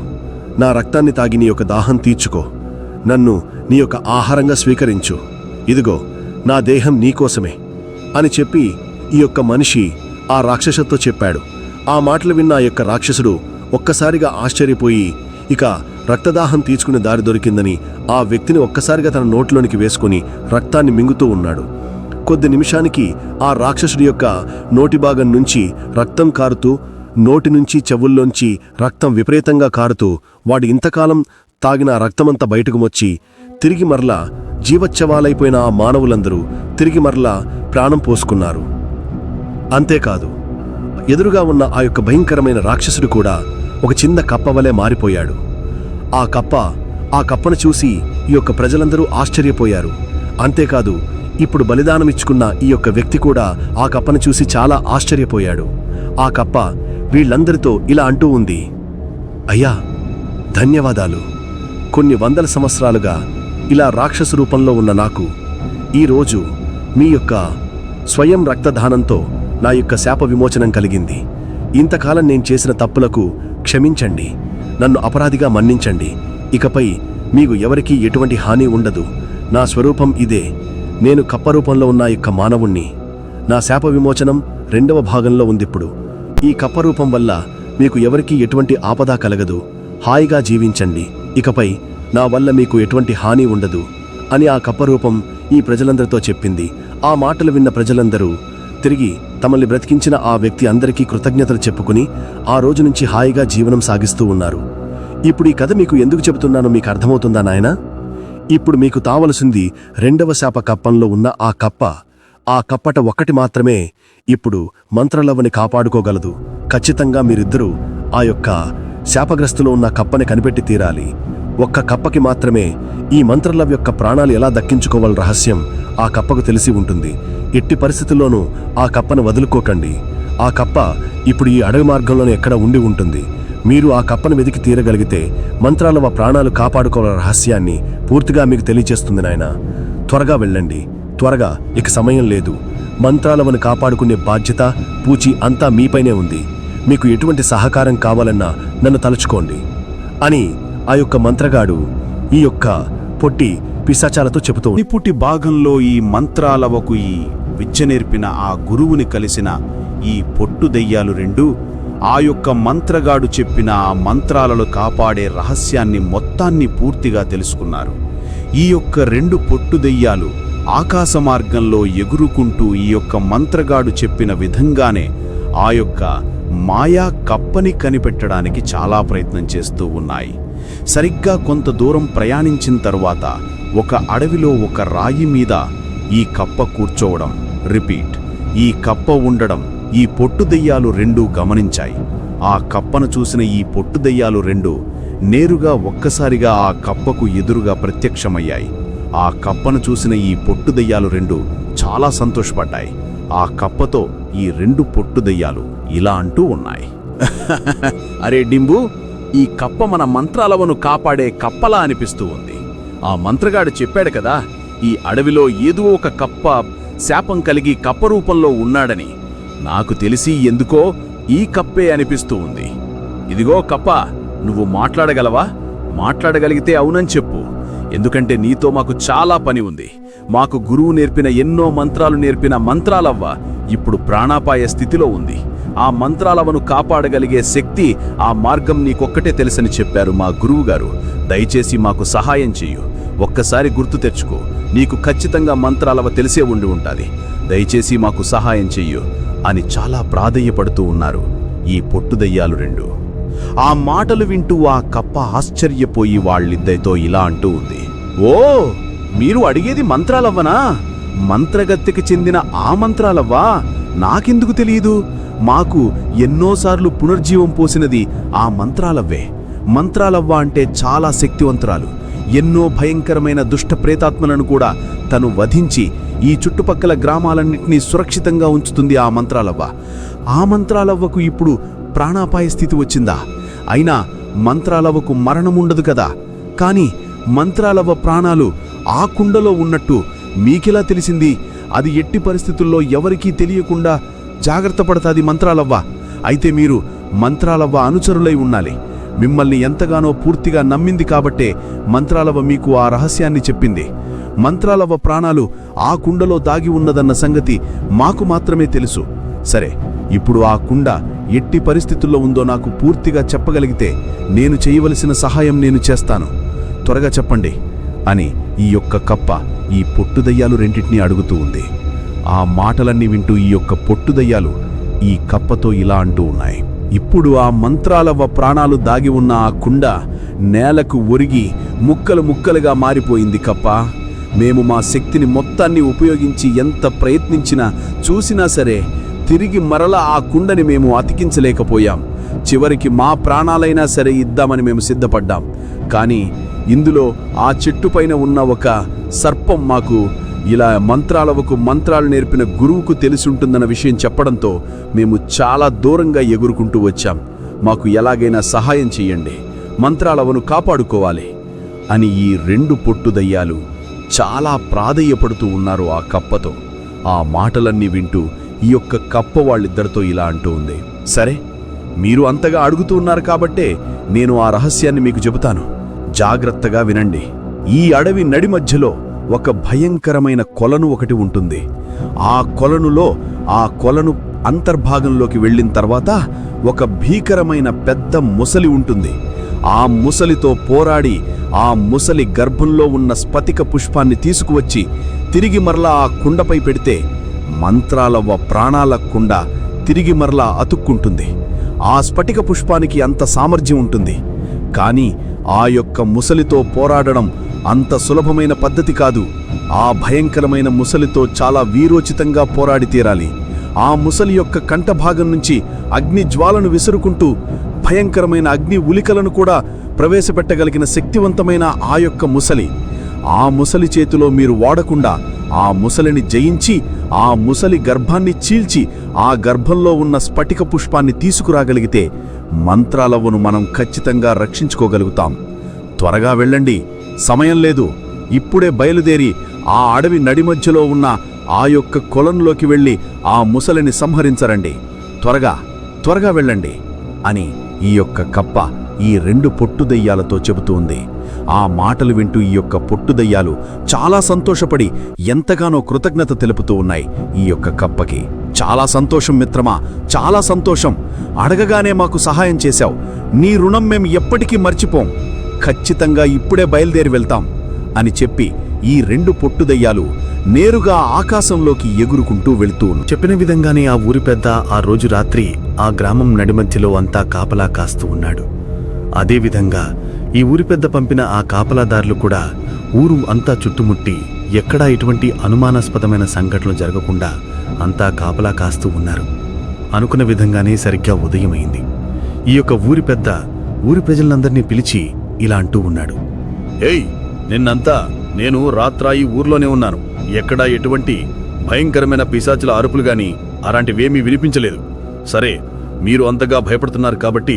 H: నా రక్తాన్ని తాగి నీ యొక్క దాహం తీర్చుకో. నన్ను నీ యొక్క ఆహారంగా స్వీకరించు. ఇదిగో నా దేహం నీకోసమే అని చెప్పి ఈ యొక్క మనిషి ఆ రాక్షసుతో చెప్పాడు. ఆ మాటలు విన్న ఆ యొక్క రాక్షసుడు ఒక్కసారిగా ఆశ్చర్యపోయి ఇక రక్తదాహం తీర్చుకునే దారి దొరికిందని ఆ వ్యక్తిని ఒక్కసారిగా తన నోట్లోనికి వేసుకుని రక్తాన్ని మింగుతూ ఉన్నాడు. కొద్ది నిమిషానికి ఆ రాక్షసుడి యొక్క నోటి భాగం నుంచి రక్తం కారుతూ, నోటి నుంచి చెవుల్లోంచి రక్తం విపరీతంగా కారుతూ వాడు ఇంతకాలం తాగిన రక్తమంతా బయటకు వచ్చి తిరిగి మరలా జీవచ్చవాలైపోయిన ఆ మానవులందరూ తిరిగి మరలా ప్రాణం పోసుకున్నారు. అంతేకాదు, ఎదురుగా ఉన్న ఆ యొక్క భయంకరమైన రాక్షసుడు కూడా ఒక చిన్న కప్పవలే మారిపోయాడు. ఆ కప్పను చూసి ఈ యొక్క ప్రజలందరూ ఆశ్చర్యపోయారు. అంతేకాదు, ఇప్పుడు బలిదానమిచ్చుకున్న ఈ యొక్క వ్యక్తి కూడా ఆ కప్పను చూసి చాలా ఆశ్చర్యపోయాడు. ఆ కప్ప వీళ్ళందరితో ఇలా అంటూ ఉంది, అయ్యా, ధన్యవాదాలు. కొన్ని వందల సంవత్సరాలుగా ఇలా రాక్షస రూపంలో ఉన్న నాకు ఈరోజు మీ యొక్క స్వయం రక్తదానంతో నా యొక్క శాప విమోచనం కలిగింది. ఇంతకాలం నేను చేసిన తప్పులకు క్షమించండి. నన్ను అపరాధిగా మన్నించండి. ఇకపై మీకు ఎవరికీ ఎటువంటి హాని ఉండదు. నా స్వరూపం ఇదే. నేను కప్ప రూపంలో ఉన్న యొక్క మానవుణ్ణి. నా శాప విమోచనం 2వ భాగంలో ఉందిప్పుడు. ఈ కప్ప రూపం వల్ల మీకు ఎవరికీ ఎటువంటి ఆపద కలగదు. హాయిగా జీవించండి. ఇకపై నా వల్ల మీకు ఎటువంటి హాని ఉండదు అని ఆ కప్ప రూపం ఈ ప్రజలందరితో చెప్పింది. ఆ మాటలు విన్న ప్రజలందరూ తిరిగి తమల్ని బ్రతికించిన ఆ వ్యక్తి అందరికీ కృతజ్ఞతలు చెప్పుకుని ఆ రోజు నుంచి హాయిగా జీవనం సాగిస్తూ ఉన్నారు. ఇప్పుడు ఈ కథ మీకు ఎందుకు చెబుతున్నానో మీకు అర్థమవుతుందా నాయనా? ఇప్పుడు మీకు తావలసింది 2వ శాప కప్పంలో ఉన్న ఆ కప్ప. ఆ కప్పట ఒక్కటి మాత్రమే ఇప్పుడు మంత్రలవ్వని కాపాడుకోగలదు. ఖచ్చితంగా మీరిద్దరూ ఆ యొక్క శాపగ్రస్తులో ఉన్న కప్పని కనిపెట్టి తీరాలి. ఒక్క కప్పకి మాత్రమే ఈ మంత్రలవ్ యొక్క ప్రాణాలు ఎలా దక్కించుకోవాల రహస్యం ఆ కప్పకు తెలిసి ఉంటుంది. ఎట్టి పరిస్థితుల్లోనూ ఆ కప్పను వదులుకోకండి. ఆ కప్ప ఇప్పుడు ఈ అడవి మార్గంలోనే ఎక్కడ ఉండి ఉంటుంది. మీరు ఆ కప్పను వెతికి తీరగలిగితే మంత్రాలవ ప్రాణాలు కాపాడుకోవాల రహస్యాన్ని పూర్తిగా మీకు తెలియచేస్తుంది నాయనా. త్వరగా వెళ్ళండి, త్వరగా, ఇక సమయం లేదు. మంత్రాలవను కాపాడుకునే బాధ్యత, పూచి అంతా మీపైనే ఉంది. మీకు ఎటువంటి సహకారం కావాలన్నా నన్ను తలుచుకోండి అని ఆ యొక్క మంత్రగాడు ఈ యొక్క పొట్టి పిశాచాలతో చెబుతూ
F: నిపుటి భాగంలో ఈ మంత్రాలవకు ఈ విద్య నేర్పిన ఆ గురువుని కలిసిన ఈ పొట్టు దెయ్యాలు రెండు ఆ యొక్క మంత్రగాడు చెప్పిన ఆ మంత్రాలను కాపాడే రహస్యాన్ని మొత్తాన్ని పూర్తిగా తెలుసుకున్నారు. ఈ యొక్క రెండు పొట్టు దెయ్యాలు ఆకాశ మార్గంలో ఎగురుకుంటూ ఈ యొక్క మంత్రగాడు చెప్పిన విధంగానే ఆ యొక్క మాయా కప్పని కనిపెట్టడానికి చాలా ప్రయత్నం చేస్తూ ఉన్నాయి. సరిగ్గా కొంత దూరం ప్రయాణించిన తరువాత ఒక అడవిలో ఒక రాయి మీద ఈ కప్ప కూర్చోవడం, రిపీట్, ఈ కప్ప ఉండడం ఈ పొట్టు దెయ్యాలు రెండూ గమనించాయి. ఆ కప్పను చూసిన ఈ పొట్టు దెయ్యాలు రెండు నేరుగా ఒక్కసారిగా ఆ కప్పకు ఎదురుగా ప్రత్యక్షమయ్యాయి. ఆ కప్పను చూసిన ఈ పొట్టు దెయ్యాలు రెండు చాలా సంతోషపడ్డాయి. ఆ కప్పతో ఈ రెండు పొట్టు దెయ్యాలు ఇలా అంటూ ఉన్నాయి. అరే డింబు, ఈ కప్ప మన మంత్రాలవను కాపాడే కప్పలా అనిపిస్తూ ఉంది. ఆ మంత్రగాడు చెప్పాడు కదా, ఈ అడవిలో ఏదో ఒక కప్ప శాపం కలిగి కప్ప రూపంలో ఉన్నాడని. నాకు తెలిసి ఎందుకో ఈ కప్పే అనిపిస్తూ ఉంది. ఇదిగో కప్ప, నువ్వు మాట్లాడగలవా? మాట్లాడగలిగితే అవునని చెప్పు. ఎందుకంటే నీతో మాకు చాలా పని ఉంది. మాకు గురువు నేర్పిన ఎన్నో మంత్రాలు నేర్పిన మంత్రాలవ్వ ఇప్పుడు ప్రాణాపాయ స్థితిలో ఉంది. ఆ మంత్రాలవను కాపాడగలిగే శక్తి, ఆ మార్గం నీకొక్కటే తెలుసని చెప్పారు మా గురువుగారు. దయచేసి మాకు సహాయం చెయ్యు. ఒక్కసారి గుర్తు తెచ్చుకో, నీకు ఖచ్చితంగా మంత్రాలవ తెలిసే ఉండి ఉంటాది. దయచేసి మాకు సహాయం చెయ్యు అని చాలా ప్రాధేయపడుతూ ఉన్నారు ఈ పొట్టు దెయ్యాలు రెండు. ఆ మాటలు వింటూ ఆ కప్ప ఆశ్చర్యపోయి వాళ్ళిద్దరితో ఇలా అంటూ ఉంది. ఓ, మీరు అడిగేది మంత్రాలవ్వనా? మంత్రగత్తెకి చెందిన ఆ మంత్రాలవ్వా? నాకెందుకు తెలియదు. మాకు ఎన్నోసార్లు పునర్జీవం పోసినది ఆ మంత్రాలవ్వే. మంత్రాలవ్వ అంటే చాలా శక్తివంతురాలు. ఎన్నో భయంకరమైన దుష్ట ప్రేతాత్మలను కూడా తను వధించి ఈ చుట్టుపక్కల గ్రామాలన్నింటినీ సురక్షితంగా ఉంచుతుంది ఆ మంత్రాలవ్వ. ఆ మంత్రాలవ్వకు ఇప్పుడు ప్రాణాపాయ స్థితి వచ్చిందా? అయినా మంత్రాలవ్వకు మరణముండదు కదా. కాని మంత్రాలవ్వ ప్రాణాలు ఆ కుండలో ఉన్నట్టు మీకెలా తెలిసింది? అది ఎట్టి పరిస్థితుల్లో ఎవరికీ తెలియకుండా జాగ్రత్త పడతాది మంత్రాలవ్వ. అయితే మీరు మంత్రాలవ్వ అనుచరులై ఉండాలి. మిమ్మల్ని ఎంతగానో పూర్తిగా నమ్మింది కాబట్టే మంత్రాలవ్వ మీకు ఆ రహస్యాన్ని చెప్పింది. మంత్రాలవ్వ ప్రాణాలు ఆ కుండలో దాగి ఉన్నదన్న సంగతి మాకు మాత్రమే తెలుసు. సరే, ఇప్పుడు ఆ కుండ ఎట్టి పరిస్థితుల్లో ఉందో నాకు పూర్తిగా చెప్పగలిగితే నేను చేయవలసిన సహాయం నేను చేస్తాను. త్వరగా చెప్పండి అని ఈ యొక్క కప్ప ఈ పొట్టుదయ్యాలు రెండింటినీ అడుగుతూ ఉంది. ఆ మాటలన్నీ వింటూ ఈ యొక్క పొట్టుదయ్యాలు ఈ కప్పతో ఇలా అంటూ ఉన్నాయి. ఇప్పుడు ఆ మంత్రాలవ్వ ప్రాణాలు దాగి ఉన్న ఆ కుండ నేలకు ఒరిగి ముక్కలు ముక్కలుగా మారిపోయింది కప్ప. మేము మా శక్తిని మొత్తాన్ని ఉపయోగించి ఎంత ప్రయత్నించినా చూసినా సరే తిరిగి మరలా ఆ కుండని మేము అతికించలేకపోయాం. చివరికి మా ప్రాణాలైనా సరే ఇద్దామని మేము సిద్ధపడ్డాం. కానీ ఇందులో ఆ చెట్టుపైన ఉన్న ఒక సర్పం మాకు ఇలా మంత్రాలవకు మంత్రాలు నేర్పిన గురువుకు తెలిసుంటుందన్న విషయం చెప్పడంతో మేము చాలా దూరంగా ఎగురుకుంటూ వచ్చాం. మాకు ఎలాగైనా సహాయం చెయ్యండి, మంత్రాలవను కాపాడుకోవాలి అని ఈ రెండు పొట్టు దయ్యాలు చాలా ప్రాధేయపడుతూ ఉన్నారు ఆ కప్పతో. ఆ మాటలన్నీ వింటూ ఈ యొక్క కప్ప వాళ్ళిద్దరితో ఇలా అంటూ ఉంది. సరే, మీరు అంతగా అడుగుతూ ఉన్నారు కాబట్టే నేను ఆ రహస్యాన్ని మీకు చెబుతాను. జాగ్రత్తగా వినండి. ఈ అడవి నడి మధ్యలో ఒక భయంకరమైన కొలను ఒకటి ఉంటుంది. ఆ కొలను అంతర్భాగంలోకి వెళ్ళిన తర్వాత ఒక భీకరమైన పెద్ద ముసలి ఉంటుంది. ఆ ముసలితో పోరాడి ఆ ముసలి గర్భంలో ఉన్న స్ఫటిక పుష్పాన్ని తీసుకువచ్చి తిరిగి మరలా ఆ కుండపై పెడితే మంత్రాలవ్వ ప్రాణాల కుండ తిరిగి మరలా అతుక్కుంటుంది. ఆ స్ఫటిక పుష్పానికి అంత సామర్థ్యం ఉంటుంది. కానీ ఆ యొక్క ముసలితో పోరాడడం అంత సులభమైన పద్ధతి కాదు. ఆ భయంకరమైన ముసలితో చాలా వీరోచితంగా పోరాడి తీరాలి. ఆ ముసలి యొక్క కంఠభాగం నుంచి అగ్ని జ్వాలను విసురుకుంటూ భయంకరమైన అగ్ని ఉలికలను కూడా ప్రవేశపెట్టగలిగిన శక్తివంతమైన ఆ యొక్క ముసలి
K: ఆ ముసలి చేతిలో మీరు వాడకుండా ఆ ముసలిని జయించి ఆ ముసలి గర్భాన్ని చీల్చి ఆ గర్భంలో ఉన్న స్ఫటిక పుష్పాన్ని తీసుకురాగలిగితే మంత్రాలవ్వను మనం ఖచ్చితంగా రక్షించుకోగలుగుతాం. త్వరగా వెళ్ళండి, సమయం లేదు. ఇప్పుడే బయలుదేరి ఆ అడవి నడిమధ్యలో ఉన్న ఆ యొక్క కొలంలోకి వెళ్ళి ఆ ముసలిని సంహరించరండి. త్వరగా వెళ్ళండి అని ఈ యొక్క కప్ప ఈ 2 పొట్టుదయ్యాలతో చెబుతూ ఉంది. ఆ మాటలు వింటూ ఈ యొక్క పొట్టుదయ్యాలు చాలా సంతోషపడి ఎంతగానో కృతజ్ఞత తెలుపుతూ ఉన్నాయి ఈ యొక్క కప్పకి. చాలా సంతోషం మిత్రమా, చాలా సంతోషం. అడగగానే మాకు సహాయం చేశావు. నీ రుణం మేం ఎప్పటికీ మర్చిపోం. ఖచ్చితంగా ఇప్పుడే బయలుదేరి వెళ్తాం అని చెప్పి ఈ 2 పొట్టుదయ్యాలు నేరుగా ఆకాశంలోకి ఎగురుకుంటూ వెళ్తూ చెప్పిన విధంగానే ఆ ఊరి పెద్ద ఆ రోజు రాత్రి ఆ గ్రామం నడిమధ్యలో అంతా కాపలా కాస్తూ ఉన్నాడు. అదేవిధంగా ఈ ఊరి పెద్ద పంపిన ఆ కాపలాదారులు కూడా ఊరు అంతా చుట్టుముట్టి ఎక్కడా ఎటువంటి అనుమానాస్పదమైన సంఘటనలు జరగకుండా అంతా కాపలా కాస్తూ ఉన్నారు. అనుకున్న విధంగానే సరిగ్గా ఉదయమైంది. ఈ యొక్క ఊరి పెద్ద ఊరి ప్రజలందరినీ పిలిచి ఇలా అంటూ ఉన్నాడు. ఏయ్, నిన్నంతా నేను రాత్రాయి ఊర్లోనే ఉన్నాను. ఎక్కడా ఎటువంటి భయంకరమైన పిశాచుల అరుపులు గాని అలాంటివేమీ వినిపించలేదు. సరే, మీరు అంతగా భయపడుతున్నారు కాబట్టి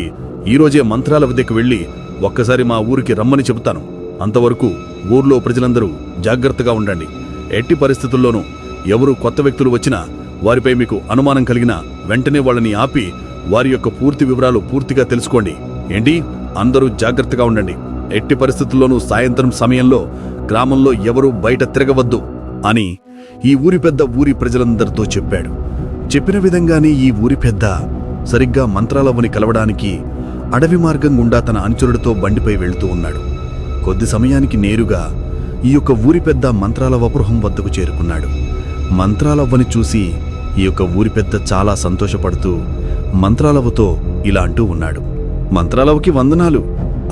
K: ఈరోజే మంత్రాల వద్దకు వెళ్ళి ఒక్కసారి మా ఊరికి రమ్మని చెబుతాను. అంతవరకు ఊర్లో ప్రజలందరూ జాగ్రత్తగా ఉండండి. ఎట్టి పరిస్థితుల్లోనూ ఎవరు కొత్త వ్యక్తులు వచ్చినా వారిపై మీకు అనుమానం కలిగినా వెంటనే వాళ్ళని ఆపి వారి యొక్క పూర్తి వివరాలు పూర్తిగా తెలుసుకోండి. ఏంటి, అందరూ జాగ్రత్తగా ఉండండి. ఎట్టి పరిస్థితుల్లోనూ సాయంత్రం సమయంలో గ్రామంలో ఎవరూ బయట తిరగవద్దు అని ఈ ఊరి పెద్ద ఊరి ప్రజలందరితో చెప్పాడు. చెప్పిన విధంగానే ఈ ఊరి పెద్ద సరిగ్గా మంత్రాలవ్వని కలవడానికి అడవి మార్గం గుండా తన అనుచరుడితో బండిపై వెళ్తూ ఉన్నాడు. కొద్ది సమయానికి నేరుగా ఈ యొక్క ఊరి పెద్ద మంత్రాలవ్వ గృహం వద్దకు చేరుకున్నాడు. మంత్రాలవ్వని చూసి ఈ యొక్క ఊరి పెద్ద చాలా సంతోషపడుతూ మంత్రాలవ్వతో ఇలా అంటూ ఉన్నాడు. మంత్రాలవ్వకి వందనాలు.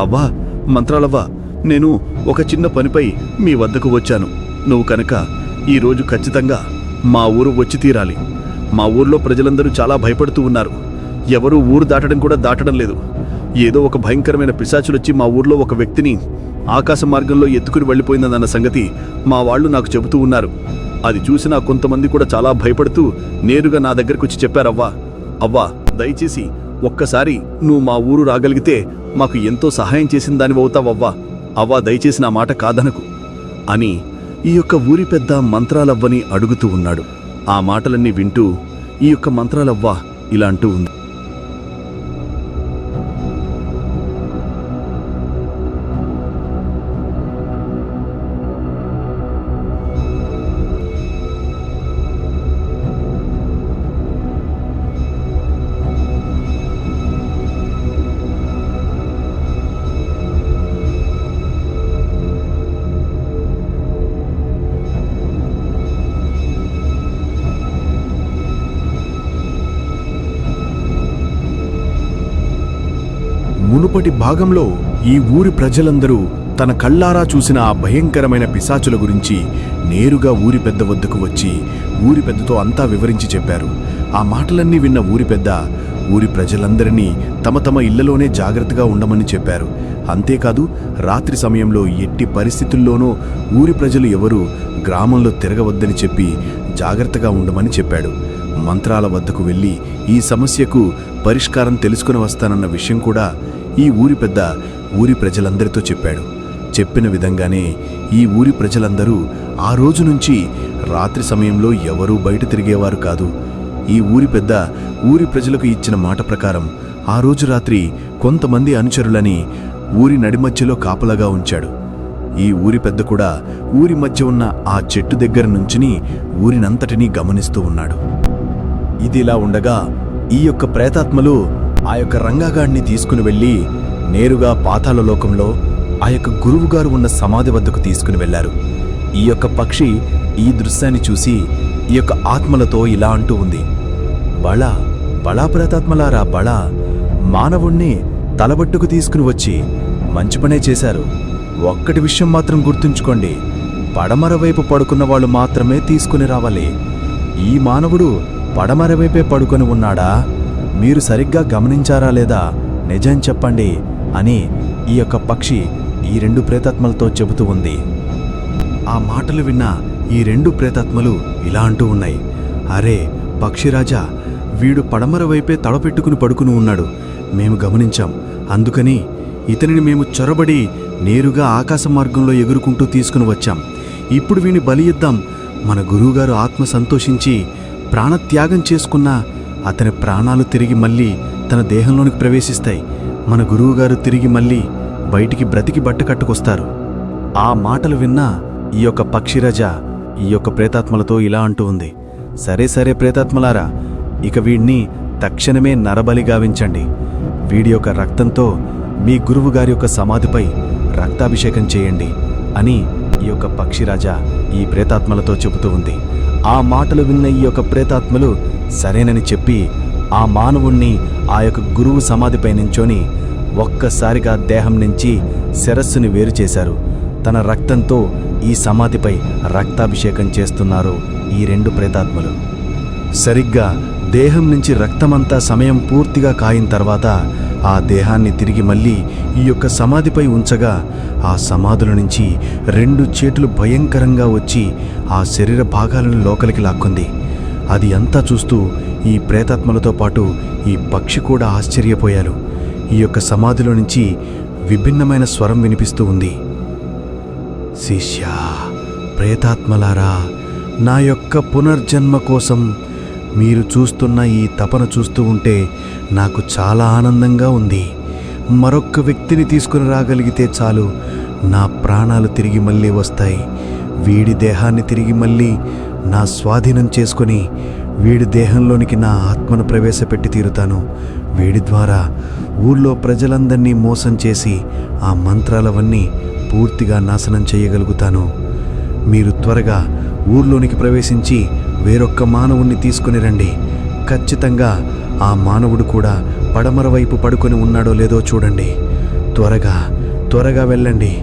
K: అవ్వా, మంత్రాలవ్వ, నేను ఒక చిన్న పనిపై మీ వద్దకు వచ్చాను. నువ్వు కనుక ఈరోజు ఖచ్చితంగా మా ఊరు వచ్చి తీరాలి. మా ఊర్లో ప్రజలందరూ చాలా భయపడుతూ ఉన్నారు. ఎవరూ ఊరు దాటడం కూడా దాటడం లేదు. ఏదో ఒక భయంకరమైన పిశాచులొచ్చి మా ఊర్లో ఒక వ్యక్తిని ఆకాశ మార్గంలో ఎత్తుకుని వెళ్ళిపోయిందన్న సంగతి మా వాళ్ళు నాకు చెబుతూ ఉన్నారు. అది చూసిన కొంతమంది కూడా చాలా భయపడుతూ నేరుగా నా దగ్గరకు వచ్చి చెప్పారవ్వా. అవ్వా, దయచేసి ఒక్కసారి నువ్వు మా ఊరు రాగలిగితే మాకు ఎంతో సహాయం చేసిన దానివవుతావవ్వా. అవ్వా, దయచేసి నా మాట కాదనకు అని ఈ యొక్క ఊరి పెద్ద మంత్రాలవ్వని అడుగుతూ ఉన్నాడు. ఆ మాటలన్నీ వింటూ ఈ యొక్క మంత్రాలవ్వ ఇలా అంటూ ఉంది. మునుపటి భాగంలో ఈ ఊరి ప్రజలందరూ తన కళ్ళారా చూసిన ఆ భయంకరమైన పిశాచుల గురించి నేరుగా ఊరి పెద్ద వద్దకు వచ్చి ఊరి పెద్దతో అంతా వివరించి చెప్పారు. ఆ మాటలన్నీ విన్న ఊరి పెద్ద ఊరి ప్రజలందరినీ తమ తమ ఇళ్లలోనే జాగ్రత్తగా ఉండమని చెప్పారు. అంతేకాదు, రాత్రి సమయంలో ఎట్టి పరిస్థితుల్లోనూ ఊరి ప్రజలు ఎవరూ గ్రామంలో తిరగవద్దని చెప్పి జాగ్రత్తగా ఉండమని చెప్పాడు. మంత్రాల వద్దకు వెళ్ళి ఈ సమస్యకు పరిష్కారం తెలుసుకుని వస్తానన్న విషయం కూడా ఈ ఊరి పెద్ద ఊరి ప్రజలందరితో చెప్పాడు. చెప్పిన విధంగానే ఈ ఊరి ప్రజలందరూ ఆ రోజు నుంచి రాత్రి సమయంలో ఎవరూ బయట తిరిగేవారు కాదు. ఈ ఊరి పెద్ద ఊరి ప్రజలకు ఇచ్చిన మాట ప్రకారం ఆ రోజు రాత్రి కొంతమంది అనుచరులని ఊరి నడిమధ్యలో కాపలాగా ఉంచాడు. ఈ ఊరి పెద్ద కూడా ఊరి మధ్య ఉన్న ఆ చెట్టు దగ్గర నుంచుని ఊరినంతటినీ గమనిస్తూ ఉన్నాడు. ఇదిలా ఉండగా ఈ యొక్క ప్రేతాత్మలు ఆ యొక్క రంగాగాడిని తీసుకుని వెళ్ళి నేరుగా పాతాళ లోకంలో ఆ యొక్క గురువుగారు ఉన్న సమాధి వద్దకు తీసుకుని వెళ్లారు. ఈ యొక్క పక్షి ఈ దృశ్యాన్ని చూసి ఈ యొక్క ఆత్మలతో ఇలా అంటూ ఉంది. బళా ప్రేతాత్మలారా, బళా, మానవుణ్ణి తలబట్టుకు తీసుకుని వచ్చి మంచి పనే చేశారు. ఒక్కటి విషయం మాత్రం గుర్తుంచుకోండి, పడమర వైపు పడుకున్న వాళ్ళు మాత్రమే తీసుకుని రావాలి. ఈ మానవుడు పడమర వైపే పడుకొని ఉన్నాడా? మీరు సరిగ్గా గమనించారా లేదా? నిజం చెప్పండి అని ఈ యొక్క పక్షి ఈ 2 ప్రేతాత్మలతో చెబుతూ ఉంది.
F: ఆ మాటలు విన్న ఈ 2 ప్రేతాత్మలు ఇలా అంటూ ఉన్నాయి. అరే పక్షిరాజా, వీడు పడమర వైపే తలపెట్టుకుని పడుకుని ఉన్నాడు. మేము గమనించాం. అందుకని ఇతనిని మేము చొరబడి నేరుగా ఆకాశ మార్గంలో ఎగురుకుంటూ తీసుకుని వచ్చాం. ఇప్పుడు వీని బలి ఇద్దాం. మన గురువుగారు ఆత్మ సంతోషించి ప్రాణత్యాగం చేసుకున్నా అతని ప్రాణాలు తిరిగి మళ్ళీ తన దేహంలోనికి ప్రవేశిస్తాయి. మన గురువుగారు తిరిగి మళ్ళీ బయటికి బ్రతికి బట్ట కట్టుకొస్తారు. ఆ మాటలు విన్నా ఈ యొక్క పక్షిరాజ ఈ యొక్క ప్రేతాత్మలతో ఇలా అంటూ ఉంది. సరే సరే ప్రేతాత్మలారా, ఇక వీడిని తక్షణమే నరబలి గావించండి. వీడి యొక్క రక్తంతో మీ గురువుగారి యొక్క సమాధిపై రక్తాభిషేకం చేయండి అని ఈ యొక్క పక్షిరాజా ఈ ప్రేతాత్మలతో చెబుతూ ఉంది. ఆ మాటలు విన్న ఈ యొక్క ప్రేతాత్మలు సరేనని చెప్పి ఆ మానవుణ్ణి ఆ యొక్క గురువు సమాధిపై నించొని ఒక్కసారిగా దేహం నుంచి శిరస్సుని వేరు చేశారు. తన రక్తంతో ఈ సమాధిపై రక్తాభిషేకం చేస్తున్నారు ఈ 2 ప్రేతాత్మలు. సరిగ్గా దేహం నుంచి రక్తమంతా సమయం పూర్తిగా కాయిన తర్వాత ఆ దేహాన్ని తిరిగి మళ్ళీ ఈ యొక్క సమాధిపై ఉంచగా ఆ సమాధుల నుంచి 2 చేతులు భయంకరంగా వచ్చి ఆ శరీర భాగాలను లోపలికి లాక్కుంది. అది అంతా చూస్తూ ఈ ప్రేతాత్మలతో పాటు ఈ పక్షి కూడా ఆశ్చర్యపోయారు. ఈ యొక్క సమాధిలో నుంచి విభిన్నమైన స్వరం వినిపిస్తూ ఉంది. శిష్యా, ప్రేతాత్మలారా, నా యొక్క పునర్జన్మ కోసం మీరు చూస్తున్న ఈ తపన చూస్తూ ఉంటే నాకు చాలా ఆనందంగా ఉంది. మరొక్క వ్యక్తిని తీసుకుని రాగలిగితే చాలు, నా ప్రాణాలు తిరిగి మళ్ళీ వస్తాయి. వీడి దేహాన్ని తిరిగి మళ్ళీ నా స్వాధీనం చేసుకొని వీడి దేహంలోనికి నా ఆత్మను ప్రవేశపెట్టి తీరుతాను. వీడి ద్వారా ఊర్లో ప్రజలందరినీ మోసం చేసి ఆ మంత్రాలవన్నీ పూర్తిగా నాశనం చేయగలుగుతాను. మీరు త్వరగా ఊర్లోనికి ప్రవేశించి వేరొక్క మానవుణ్ణి తీసుకుని రండి. ఖచ్చితంగా ఆ మానవుడు కూడా పడమర వైపు పడుకొని ఉన్నాడో లేదో చూడండి. త్వరగా వెళ్ళండి.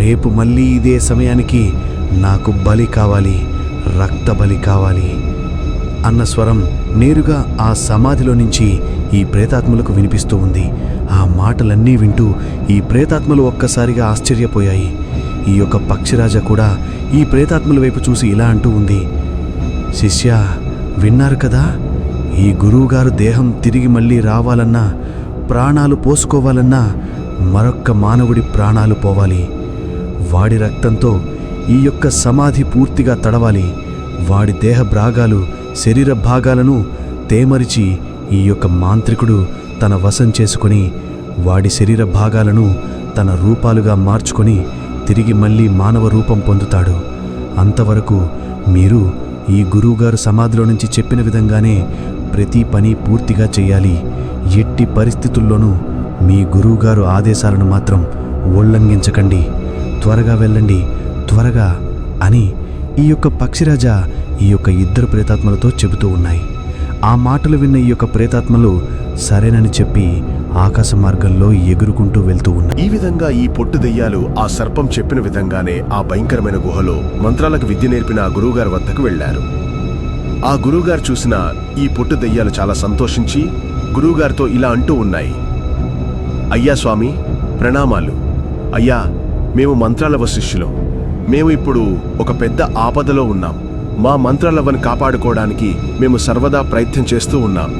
F: రేపు మళ్ళీ ఇదే సమయానికి నాకు బలి కావాలి, రక్త బలి కావాలి అన్న స్వరం నేరుగా ఆ సమాధిలో నుంచి ఈ ప్రేతాత్మలకు వినిపిస్తూ ఉంది. ఆ మాటలన్నీ వింటూ ఈ ప్రేతాత్మలు ఒక్కసారిగా ఆశ్చర్యపోయాయి. ఈ యొక్క పక్షిరాజ కూడా ఈ ప్రేతాత్మల వైపు చూసి ఇలా అంటూ ఉంది. శిష్య, విన్నారు కదా, ఈ గురువుగారు దేహం తిరిగి మళ్ళీ రావాలన్నా, ప్రాణాలు పోసుకోవాలన్నా మరొక్క మానవుడి ప్రాణాలు పోవాలి. వాడి రక్తంతో ఈ యొక్క సమాధి పూర్తిగా తడవాలి. వాడి దేహ భాగాలు, శరీర భాగాలను తేమరిచి ఈ యొక్క మాంత్రికుడు తన వశం చేసుకొని వాడి శరీర భాగాలను తన రూపాలుగా మార్చుకొని తిరిగి మళ్ళీ మానవ రూపం పొందుతాడు. అంతవరకు మీరు ఈ గురువుగారు సమాధిలో నుంచి చెప్పిన విధంగానే ప్రతి పని పూర్తిగా చేయాలి. ఎట్టి పరిస్థితుల్లోనూ మీ గురువుగారు ఆదేశాలను మాత్రం ఉల్లంఘించకండి. త్వరగా వెళ్ళండి, త్వరగా అని ఈ యొక్క పక్షిరాజా ఈ యొక్క 2 ప్రేతాత్మలతో చెబుతూ ఉన్నాయి. ఆ మాటలు విన్న ఈ యొక్క ప్రేతాత్మలు సరేనని చెప్పి ఆకాశ మార్గంలో ఎగురుకుంటూ వెళ్తూ ఉన్నాయి.
A: ఈ విధంగా ఈ పొట్టు దెయ్యాలు ఆ సర్పం చెప్పిన విధంగానే ఆ భయంకరమైన గుహలో మంత్రాలకు విద్య నేర్పిన ఆ గురువుగారి వద్దకు వెళ్లారు. ఆ గురువుగారు చూసిన ఈ పొట్టు దెయ్యాలు చాలా సంతోషించి గురువుగారితో ఇలా అంటూ ఉన్నాయి. అయ్యా స్వామి, ప్రణామాలు. అయ్యా, మేము మంత్రాలవ శిష్యులం. మేము ఇప్పుడు ఒక పెద్ద ఆపదలో ఉన్నాం. మా మంత్రాలవ్వని కాపాడుకోవడానికి మేము సర్వదా ప్రయత్నం చేస్తూ ఉన్నాం.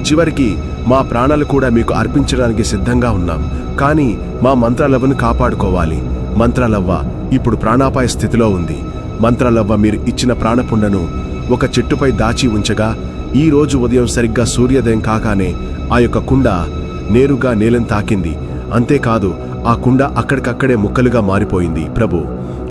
A: చివరికి మా ప్రాణాలు కూడా మీకు అర్పించడానికి సిద్ధంగా ఉన్నాం. కానీ మా మంత్రాలవ్వను కాపాడుకోవాలి. మంత్రాలవ్వ ఇప్పుడు ప్రాణాపాయ స్థితిలో ఉంది. మంత్రాలవ్వ మీరు ఇచ్చిన ప్రాణపుండను ఒక చెట్టుపై దాచి ఉంచగా ఈ రోజు ఉదయం సరిగ్గా సూర్యోదయం కాగానే ఆ యొక్క కుండ నేరుగా నేలను తాకింది. అంతేకాదు, ఆ కుండ అక్కడికక్కడే ముక్కలుగా మారిపోయింది. ప్రభు,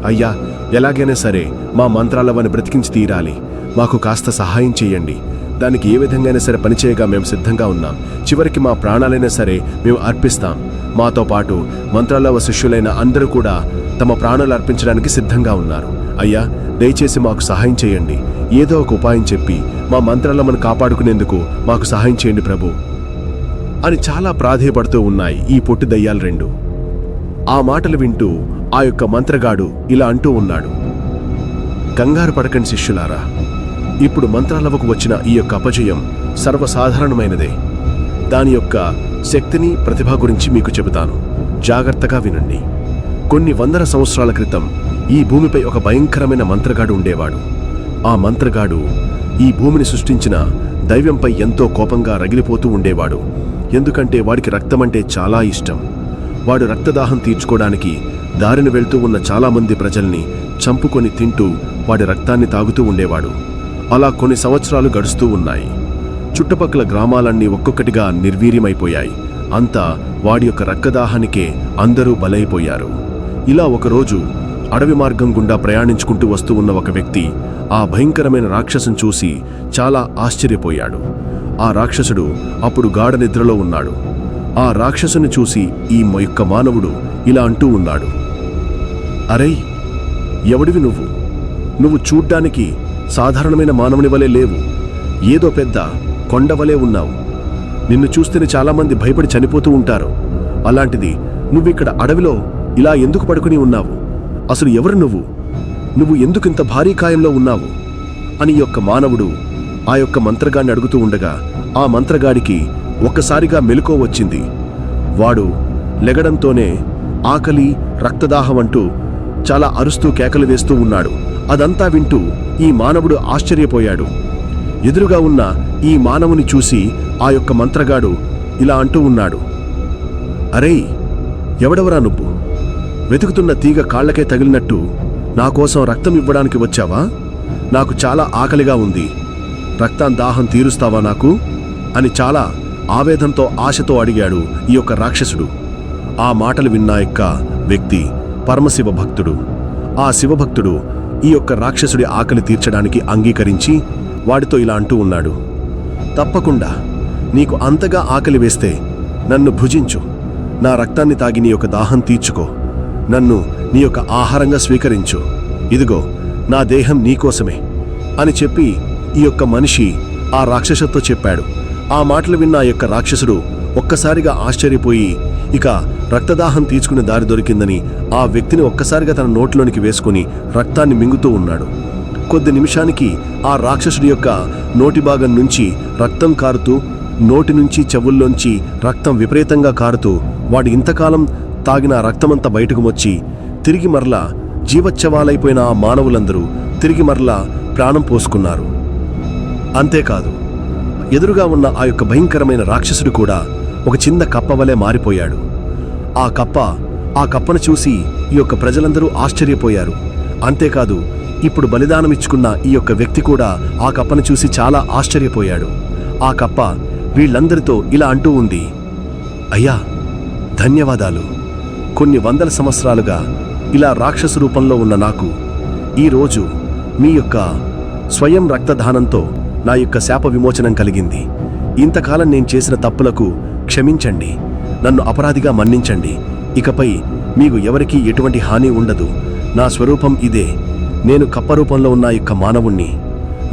A: అయ్యా, ఎలాగైనా సరే మా మంత్రాలవ్వని బ్రతికించి తీరాలి. మాకు కాస్త సహాయం చేయండి. దానికి ఏ విధంగానే సరే పనిచేయగా మేము సిద్ధంగా ఉన్నాం. చివరికి మా ప్రాణాలైనా సరే మేము అర్పిస్తాం. మాతో పాటు మంత్రాలవ్వ శిష్యులైన అందరూ కూడా తమ ప్రాణాలు అర్పించడానికి సిద్ధంగా ఉన్నారు. అయ్యా, దయచేసి మాకు సహాయం చేయండి. ఏదో ఒక ఉపాయం చెప్పి మా మంత్రాలవ్వను కాపాడుకునేందుకు మాకు సహాయం చేయండి ప్రభు అని చాలా ప్రాధేయపడుతూ ఉన్నాయి ఈ పొట్టి దయ్యాలు 2. ఆ మాటలు వింటూ ఆ యొక్క మంత్రగాడు ఇలా అంటూ ఉన్నాడు. కంగారు పడకండి శిష్యులారా. ఇప్పుడు మంత్రాలవ్వకు వచ్చిన ఈ యొక్క అపజయం సర్వసాధారణమైనదే. దాని యొక్క శక్తిని, ప్రతిభ గురించి మీకు చెబుతాను. జాగ్రత్తగా వినండి. కొన్ని 100 సంవత్సరాల క్రితం
H: ఈ భూమిపై ఒక భయంకరమైన మంత్రగాడు ఉండేవాడు. ఆ మంత్రగాడు ఈ భూమిని సృష్టించిన దైవంపై ఎంతో కోపంగా రగిలిపోతూ ఉండేవాడు. ఎందుకంటే వాడికి రక్తమంటే చాలా ఇష్టం. వాడు రక్తదాహం తీర్చుకోవడానికి దారిని వెళ్తూ ఉన్న చాలామంది ప్రజల్ని చంపుకొని తింటూ వాడి రక్తాన్ని తాగుతూ ఉండేవాడు. అలా కొన్ని సంవత్సరాలు గడుస్తూ ఉన్నాయి. చుట్టుపక్కల గ్రామాలన్నీ ఒక్కొక్కటిగా నిర్వీర్యమైపోయాయి. అంతా వాడి యొక్క రక్తదాహానికే అందరూ బలైపోయారు. ఇలా ఒకరోజు అడవి మార్గం గుండా ప్రయాణించుకుంటూ వస్తూ ఉన్న ఒక వ్యక్తి ఆ భయంకరమైన రాక్షసుని చూసి చాలా ఆశ్చర్యపోయాడు. ఆ రాక్షసుడు అప్పుడు గాఢ నిద్రలో ఉన్నాడు. ఆ రాక్షసుని చూసి ఈ యొక్క మానవుడు ఇలా అంటూ ఉన్నాడు, అరే, ఎవడివి నువ్వు? నువ్వు చూడ్డానికి సాధారణమైన మానవుని వలె లేవు. ఏదో పెద్ద కొండవలే ఉన్నావు. నిన్ను చూస్తేనే చాలామంది భయపడి చనిపోతూ ఉంటారు. అలాంటిది నువ్విక్కడ అడవిలో ఇలా ఎందుకు పడుకుని ఉన్నావు? అసలు ఎవరు నువ్వు? నువ్వు ఎందుకింత భారీ కాయంలో ఉన్నావు అని యొక్క మానవుడు ఆ యొక్క మంత్రగాడిని అడుగుతూ ఉండగా ఆ మంత్రగాడికి ఒక్కసారిగా మెలకువ వచ్చింది. వాడు లెగడంతోనే ఆకలి, రక్తదాహం అంటూ చాలా అరుస్తూ కేకలు వేస్తూ ఉన్నాడు. అదంతా వింటూ ఈ మానవుడు ఆశ్చర్యపోయాడు. ఎదురుగా ఉన్న ఈ మానవుని చూసి ఆ యొక్క మంత్రగాడు ఇలా అంటూ ఉన్నాడు, అరే, ఎవడెవరా నువ్వు? వెతుకుతున్న తీగ కాళ్లకే తగిలినట్టు నా కోసం రక్తం ఇవ్వడానికి వచ్చావా? నాకు చాలా ఆకలిగా ఉంది. రక్తం దాహం తీరుస్తావా నాకు అని చాలా ఆవేదంతో ఆశతో అడిగాడు ఈ యొక్క రాక్షసుడు. ఆ మాటలు విన్న యొక్క వ్యక్తి పరమశివ భక్తుడు. ఆ శివభక్తుడు ఈ యొక్క రాక్షసుడి ఆకలి తీర్చడానికి అంగీకరించి వాడితో ఇలా అంటూ ఉన్నాడు, తప్పకుండా నీకు అంతగా ఆకలి వేస్తే నన్ను భుజించు. నా రక్తాన్ని తాగి నీ యొక్క దాహం తీర్చుకో. నన్ను నీ యొక్క ఆహారంగా స్వీకరించు. ఇదిగో నా దేహం నీకోసమే అని చెప్పి ఈ యొక్క మనిషి ఆ రాక్షసుతో చెప్పాడు. ఆ మాటలు విన్న ఆ యొక్క రాక్షసుడు ఒక్కసారిగా ఆశ్చర్యపోయి ఇక రక్తదాహం తీర్చుకునే దారి దొరికిందని ఆ వ్యక్తిని ఒక్కసారిగా తన నోట్లోనికి వేసుకుని రక్తాన్ని మింగుతూ ఉన్నాడు. కొద్ది నిమిషానికి ఆ రాక్షసుడి యొక్క నోటి భాగం నుంచి రక్తం కారుతూ, నోటి నుంచి చెవుల్లోంచి రక్తం విపరీతంగా కారుతూ వాడు ఇంతకాలం తాగిన రక్తమంతా బయటకు వచ్చి తిరిగి మరలా జీవచ్ఛవాలైపోయిన ఆ మానవులందరూ తిరిగి మరలా ప్రాణం పోసుకున్నారు. అంతేకాదు, ఎదురుగా ఉన్న ఆ యొక్క భయంకరమైన రాక్షసుడు కూడా ఒక చిన్న కప్పవలే మారిపోయాడు. ఆ కప్పను చూసి ఈ యొక్క ప్రజలందరూ ఆశ్చర్యపోయారు. అంతేకాదు, ఇప్పుడు బలిదానమిచ్చుకున్న ఈ యొక్క వ్యక్తి కూడా ఆ కప్పను చూసి చాలా ఆశ్చర్యపోయాడు. ఆ కప్ప వీళ్ళందరితో ఇలా అంటూ ఉంది, అయ్యా, ధన్యవాదాలు. కొన్ని వందల సంవత్సరాలుగా ఇలా రాక్షస రూపంలో ఉన్న నాకు ఈరోజు మీ యొక్క స్వయం రక్తదానంతో నా యొక్క శాప విమోచనం కలిగింది. ఇంతకాలం నేను చేసిన తప్పులకు క్షమించండి. నన్ను అపరాధిగా మన్నించండి. ఇకపై మీకు ఎవరికీ ఎటువంటి హాని ఉండదు. నా స్వరూపం ఇదే. నేను కప్ప రూపంలో ఉన్న యొక్క మానవుణ్ణి.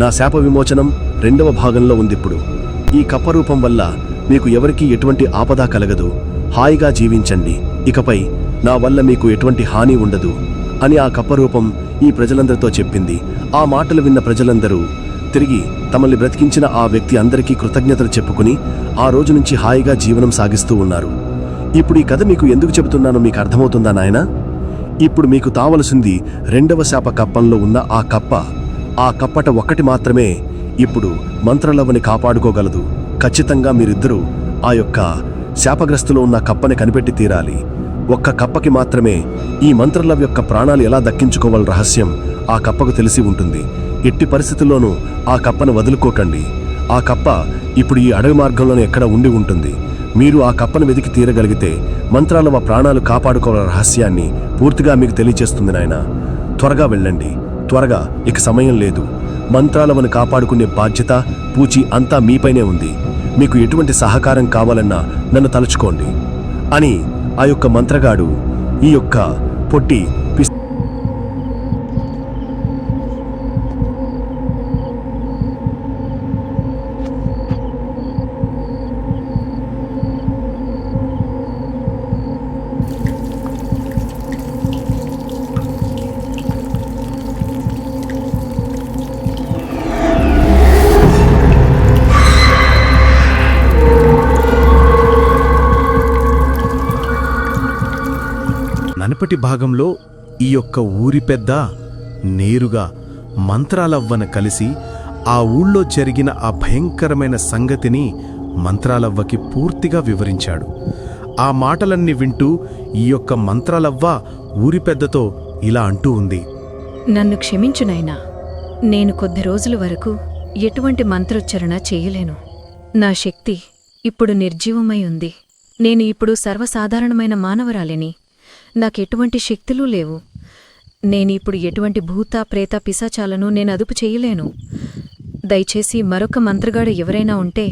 H: నా శాప విమోచనం 2వ భాగంలో ఉందిప్పుడు. ఈ కప్ప రూపం వల్ల మీకు ఎవరికీ ఎటువంటి ఆపద కలగదు. హాయిగా జీవించండి. ఇకపై నా వల్ల మీకు ఎటువంటి హాని ఉండదు అని ఆ కప్ప రూపం ఈ ప్రజలందరితో చెప్పింది. ఆ మాటలు విన్న ప్రజలందరూ తిరిగి తమల్ని బ్రతికించిన ఆ వ్యక్తి అందరికీ కృతజ్ఞతలు చెప్పుకుని ఆ రోజు నుంచి హాయిగా జీవనం సాగిస్తూ ఉన్నారు. ఇప్పుడు ఈ కథ మీకు ఎందుకు చెబుతున్నానో మీకు అర్థమవుతుందా నాయనా? ఇప్పుడు మీకు తావలసింది 2వ శాప కప్పంలో ఉన్న ఆ కప్ప. ఆ కప్పట ఒక్కటి మాత్రమే ఇప్పుడు మంత్రలవ్వని కాపాడుకోగలదు. ఖచ్చితంగా మీరిద్దరూ ఆ యొక్క శాపగ్రస్తులో ఉన్న కప్పని కనిపెట్టి తీరాలి. ఒక్క కప్పకి మాత్రమే ఈ మంత్రలవ్ యొక్క ప్రాణాలు ఎలా దక్కించుకోవాల రహస్యం ఆ కప్పకు తెలిసి ఉంటుంది. ఎట్టి పరిస్థితుల్లోనూ ఆ కప్పను వదులుకోకండి. ఆ కప్ప ఇప్పుడు ఈ అడవి మార్గంలోనే ఎక్కడ ఉండి ఉంటుంది. మీరు ఆ కప్పను వెతికి తీరగలిగితే మంత్రాలవ ప్రాణాలు కాపాడుకోవాల రహస్యాన్ని పూర్తిగా మీకు తెలియచేస్తుంది నాయన. త్వరగా వెళ్ళండి, త్వరగా, ఇక సమయం లేదు. మంత్రాలవను కాపాడుకునే బాధ్యత, పూచి అంతా మీపైనే ఉంది. మీకు ఎటువంటి సహకారం కావాలన్నా నన్ను తలుచుకోండి అని ఆ యొక్క మంత్రగాడు ఈ యొక్క పొట్టి
F: ననపటి భాగంలో
K: ఈ యొక్క ఊరి పెద్ద నేరుగా మంత్రాలవ్వను కలిసి ఆ ఊళ్ళో జరిగిన ఆ భయంకరమైన సంగతిని మంత్రాలవ్వకి పూర్తిగా వివరించాడు. ఆ మాటలన్నీ వింటూ ఈ యొక్క మంత్రాలవ్వ ఊరి పెద్దతో ఇలా అంటూ ఉంది.
N: నన్ను క్షమించు నాయనా. నేను కొద్ది రోజుల వరకు ఎటువంటి మంత్రోచ్చరణ చేయలేను. నా శక్తి ఇప్పుడు నిర్జీవమై ఉంది. నేను ఇప్పుడు సర్వసాధారణమైన మానవరాలిని. నాకెటువంటి శక్తులు లేవు. నేనిప్పుడు ఎటువంటి భూత ప్రేత పిశాచాలను నేను అదుపు చేయలేను. దయచేసి మరొక మంత్రగాడు ఎవరైనా ఉంటే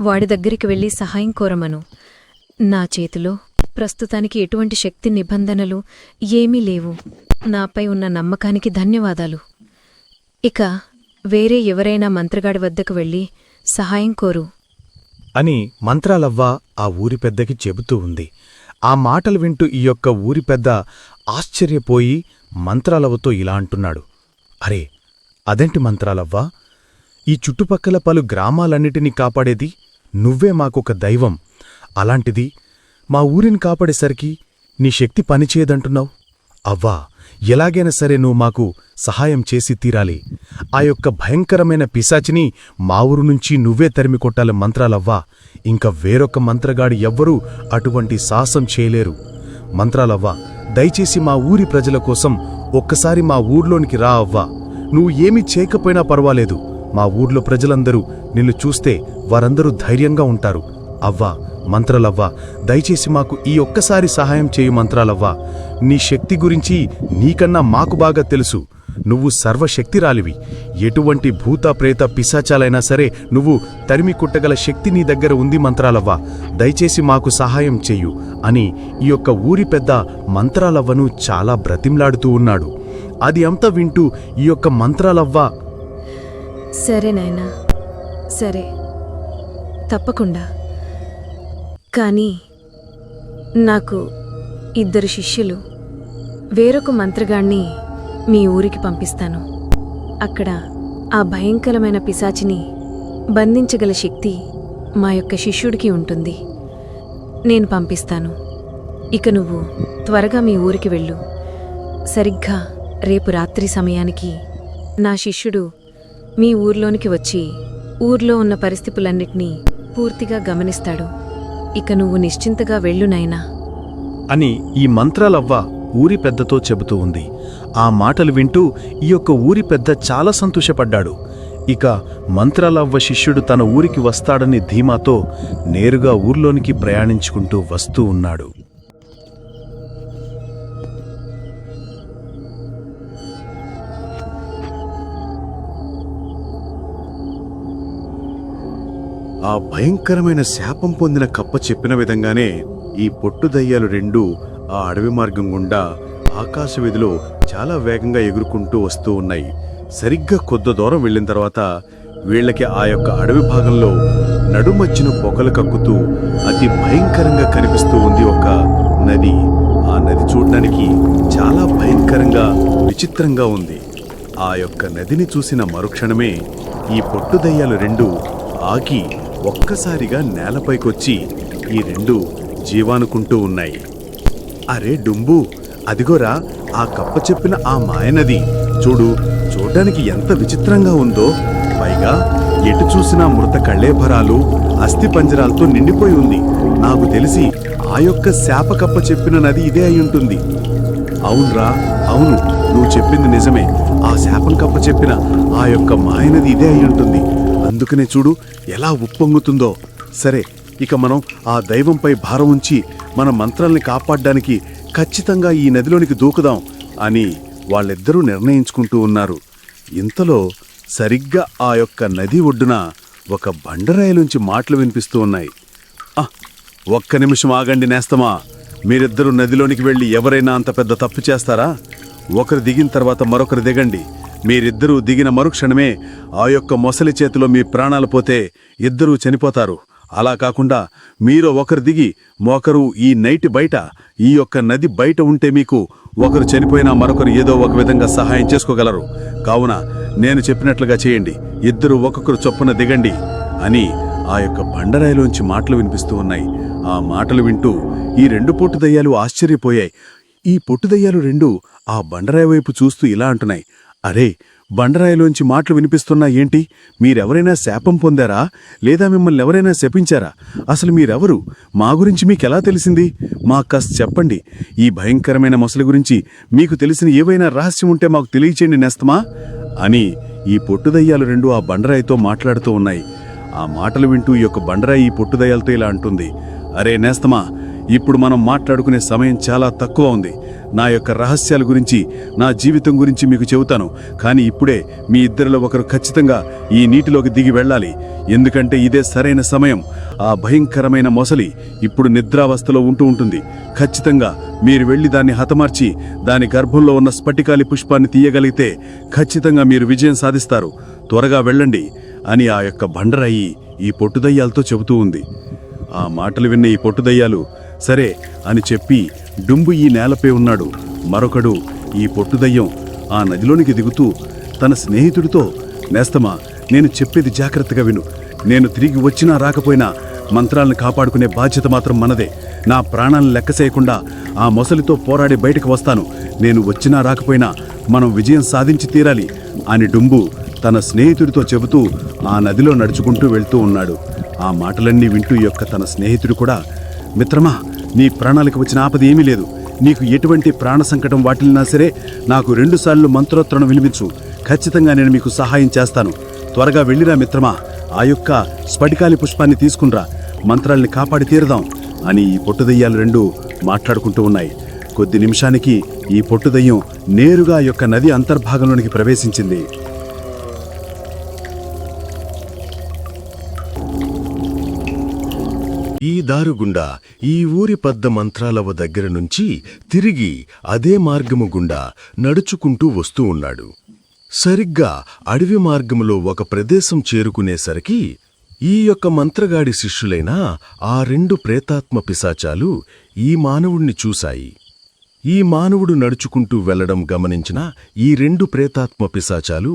N: వాడి దగ్గరికి వెళ్ళి సహాయం కోరమను. నా చేతిలో ప్రస్తుతానికి ఎటువంటి శక్తి నిబంధనలు ఏమీ లేవు. నాపై ఉన్న నమ్మకానికి ధన్యవాదాలు. ఇక వేరే ఎవరైనా మంత్రగాడి వద్దకు వెళ్ళి సహాయం కోరు
K: అని మంత్రాలవ్వ ఆ ఊరి పెద్దకి చెబుతూ ఉంది. ఆ మాటలు వింటూ ఈ యొక్క ఊరి పెద్ద ఆశ్చర్యపోయి మంత్రాలవ్వతో ఇలా అంటున్నాడు. అరే, అదేంటి మంత్రాలవ్వ, ఈ చుట్టుపక్కల పలు గ్రామాలన్నిటినీ కాపాడేది నువ్వే మాకొక దైవం. అలాంటిది మా ఊరిని కాపాడేసరికి నీ శక్తి పనిచేయదంటున్నావు. అవ్వా, ఎలాగైనా సరే నువ్వు మాకు సహాయం చేసి తీరాలి. ఆ యొక్క భయంకరమైన పిశాచిని మా ఊరు నుంచి నువ్వే తరిమి కొట్టాలి మంత్రాలవ్వా. ఇంకా వేరొక మంత్రగాడి ఎవ్వరూ అటువంటి సాహసం చేయలేరు. మంత్రాలవ్వా, దయచేసి మా ఊరి ప్రజల కోసం ఒక్కసారి మా ఊర్లోనికి రా అవ్వా. నువ్వు ఏమీ చేయకపోయినా పర్వాలేదు. మా ఊర్లో ప్రజలందరూ నిన్ను చూస్తే వారందరూ ధైర్యంగా ఉంటారు. అవ్వా, మంత్రాలవ్వా, దయచేసి మాకు ఈ ఒక్కసారి సహాయం చేయు మంత్రాలవ్వా. నీ శక్తి గురించి నీకన్నా మాకు బాగా తెలుసు. నువ్వు సర్వశక్తిరాలివి. ఎటువంటి భూత ప్రేత పిశాచాలైనా సరే నువ్వు తరిమి కుట్టగల శక్తి నీ దగ్గర ఉంది మంత్రాలవ్వా. దయచేసి మాకు సహాయం చెయ్యు అని ఈ యొక్క ఊరి పెద్ద మంత్రాలవ్వను చాలా బ్రతిమ్లాడుతూ ఉన్నాడు. అది అంతా వింటూ ఈ యొక్క మంత్రాలవ్వ,
N: సరే నాయనా, సరే, తప్పకుండా. కానీ నాకు 2 శిష్యులు, వేరొక మంత్రగాణ్ణి మీ ఊరికి పంపిస్తాను. అక్కడ ఆ భయంకరమైన పిశాచిని బంధించగల శక్తి మా యొక్క శిష్యుడికి ఉంటుంది. నేను పంపిస్తాను. ఇక నువ్వు త్వరగా మీ ఊరికి వెళ్ళు. సరిగ్గా రేపు రాత్రి సమయానికి నా శిష్యుడు మీ ఊర్లోనికి వచ్చి ఊర్లో ఉన్న పరిస్థితులన్నిటినీ పూర్తిగా గమనిస్తాడు. ఇక నువ్వు నిశ్చింతగా వెళ్ళు నాయనా
K: అని ఈ మంత్రాలవ్వ ఊరి పెద్దతో చెబుతూ ఉంది. ఆ మాటలు వింటూ ఈ యొక్క ఊరి పెద్ద చాలా సంతోషపడ్డాడు. ఇక మంత్రాలవ్వ శిష్యుడు తన ఊరికి వస్తాడని ధీమాతో నేరుగా ఊర్లోనికి ప్రయాణించుకుంటూ వస్తూ ఉన్నాడు. ఆ భయంకరమైన శాపం పొందిన కప్ప చెప్పిన విధంగానే ఈ పొట్టు దయ్యాలు 2 ఆ అడవి మార్గం గుండా ఆకాశవీధిలో చాలా వేగంగా ఎగురుకుంటూ వస్తూ ఉన్నాయి. సరిగ్గా కొద్ది దూరం వెళ్ళిన తర్వాత వీళ్ళకి ఆ యొక్క అడవి భాగంలో నడుమధ్యను పొగలు కక్కుతూ అతి భయంకరంగా కనిపిస్తూ ఉంది ఒక నది. ఆ నది చూడడానికి చాలా భయంకరంగా విచిత్రంగా ఉంది. ఆ యొక్క నదిని చూసిన మరుక్షణమే ఈ పొట్టు దయ్యాలు 2 ఆగి ఒక్కసారిగా నేలపైకొచ్చి ఈ 2 జీవానుకుంటూ ఉన్నాయి. అరే డుంబు, అదిగోరా ఆ కప్ప చెప్పిన ఆ మాయనది. చూడ్డానికి ఎంత విచిత్రంగా ఉందో. పైగా ఎటు చూసినా మృత కళ్ళేభరాలు, అస్థిపంజరాలతో నిండిపోయి ఉంది. నాకు తెలిసి ఆ యొక్క శాపకప్ప చెప్పిన నది ఇదే అయ్యుంటుంది. అవునరా, అవును, నువ్వు చెప్పింది నిజమే. ఆ శాపం కప్ప చెప్పిన ఆ యొక్క మాయనది ఇదే అయ్యుంటుంది. అందుకనే చూడు ఎలా ఉప్పొంగుతుందో. సరే, ఇక మనం ఆ దైవంపై భారం ఉంచి మన మంత్రాల్ని కాపాడ్డానికి ఖచ్చితంగా ఈ నదిలోనికి దూకుదాం అని వాళ్ళిద్దరూ నిర్ణయించుకుంటూ ఉన్నారు. ఇంతలో సరిగ్గా ఆ యొక్క నది ఒడ్డున ఒక బండరాయిలోంచి మాటలు వినిపిస్తూ ఉన్నాయి. ఒక్క నిమిషం ఆగండి నేస్తమా. మీరిద్దరూ నదిలోనికి వెళ్ళి ఎవరైనా అంత పెద్ద తప్పు చేస్తారా? ఒకరు దిగిన తర్వాత మరొకరు దిగండి. మీరిద్దరూ దిగిన మరుక్షణమే ఆ యొక్క మొసలి చేతిలో మీ ప్రాణాలు పోతే ఇద్దరూ చనిపోతారు. అలా కాకుండా మీరు ఒకరు దిగి మరొకరు ఈ నైట్ బయట, ఈ యొక్క నది బయట ఉంటే మీకు ఒకరు చనిపోయినా మరొకరు ఏదో ఒక విధంగా సహాయం చేసుకోగలరు. కావున నేను చెప్పినట్లుగా చేయండి. ఇద్దరు ఒక్కొక్కరు చొప్పున దిగండి అని ఆ యొక్క బండరాయిలోంచి మాటలు వినిపిస్తూ ఉన్నాయి. ఆ మాటలు వింటూ ఈ 2 పొట్టు దయ్యాలు ఆశ్చర్యపోయాయి. ఈ పొట్టుదయ్యాలు రెండు ఆ బండరాయి వైపు చూస్తూ ఇలా అంటున్నాయి. అరే, బండరాయిలోంచి మాటలు వినిపిస్తున్నా ఏంటి? మీరెవరైనా శాపం పొందారా, లేదా మిమ్మల్ని ఎవరైనా శపించారా? అసలు మీరెవరు? మా గురించి మీకెలా తెలిసింది? మాకు కాస్త చెప్పండి. ఈ భయంకరమైన మొసలి గురించి మీకు తెలిసిన ఏవైనా రహస్యం ఉంటే మాకు తెలియచేయండి నేస్తమా అని ఈ పొట్టుదయ్యాలు రెండు ఆ బండరాయితో మాట్లాడుతూ ఉన్నాయి. ఆ మాటలు వింటూ ఈ యొక్క బండరాయి ఈ పొట్టుదయ్యాలతో ఇలా అంటుంది. అరే నేస్తమా, ఇప్పుడు మనం మాట్లాడుకునే సమయం చాలా తక్కువ ఉంది. నా యొక్క రహస్యాల గురించి, నా జీవితం గురించి మీకు చెబుతాను. కానీ ఇప్పుడే మీ ఇద్దరిలో ఒకరు ఖచ్చితంగా ఈ నీటిలోకి దిగి వెళ్ళాలి. ఎందుకంటే ఇదే సరైన సమయం. ఆ భయంకరమైన మొసలి ఇప్పుడు నిద్రావస్థలో ఉంటుంది. ఖచ్చితంగా మీరు వెళ్లి దాన్ని హతమార్చి దాని గర్భంలో ఉన్న స్ఫటికాలి పుష్పాన్ని తీయగలిగితే ఖచ్చితంగా మీరు విజయం సాధిస్తారు. త్వరగా వెళ్ళండి అని ఆ యొక్క బండరాయి ఈ పొట్టుదయ్యాలతో చెబుతూ ఉంది. ఆ మాటలు విన్న ఈ పొట్టుదయ్యాలు సరే అని చెప్పి డుంబు ఈ నేలపై ఉన్నాడు. మరొకడు ఈ పొట్టుదయ్యం ఆ నదిలోనికి దిగుతూ తన స్నేహితుడితో, నేస్తమా, నేను చెప్పేది జాగ్రత్తగా విను. నేను తిరిగి వచ్చినా రాకపోయినా మంత్రాలను కాపాడుకునే బాధ్యత మాత్రం మనదే. నా ప్రాణాలను లెక్క చేయకుండా ఆ మొసలితో పోరాడి బయటకు వస్తాను. నేను వచ్చినా రాకపోయినా మనం విజయం సాధించి తీరాలి అని డుంబు తన స్నేహితుడితో చెబుతూ ఆ నదిలో నడుచుకుంటూ వెళ్తూ ఉన్నాడు. ఆ మాటలన్నీ వింటూ యొక్క తన స్నేహితుడు కూడా, మిత్రమా, నీ ప్రాణాలకు వచ్చిన ఆపద ఏమీ లేదు. నీకు ఎటువంటి ప్రాణ సంకటం వాటిల్లినా సరే నాకు 2 సార్లు మంత్రోత్తరణ వినిపించు. ఖచ్చితంగా నేను మీకు సహాయం చేస్తాను. త్వరగా వెళ్ళిరా మిత్రమా, ఆ యొక్క స్ఫటికాలి పుష్పాన్ని తీసుకునిరా. మంత్రాల్ని కాపాడి తీరదాం అని ఈ పొట్టుదయ్యాలు రెండు మాట్లాడుకుంటూ ఉన్నాయి. కొద్ది నిమిషానికి ఈ పొట్టుదయ్యం నేరుగా యొక్క నది అంతర్భాగంలోనికి ప్రవేశించింది.
H: ఈ దారుగుండా ఈ ఊరి పెద్ద మంత్రాలవ దగ్గర నుంచి తిరిగి అదే మార్గము గుండా నడుచుకుంటూ వస్తూ ఉన్నాడు. సరిగ్గా అడవి మార్గములో ఒక ప్రదేశం చేరుకునేసరికి ఈ యొక్క మంత్రగాడి శిష్యులైన ఆ 2 ప్రేతాత్మ పిశాచాలు ఈ మానవుణ్ణి చూశాయి. ఈ మానవుడు నడుచుకుంటూ వెళ్లడం గమనించిన ఈ 2 ప్రేతాత్మ పిశాచాలు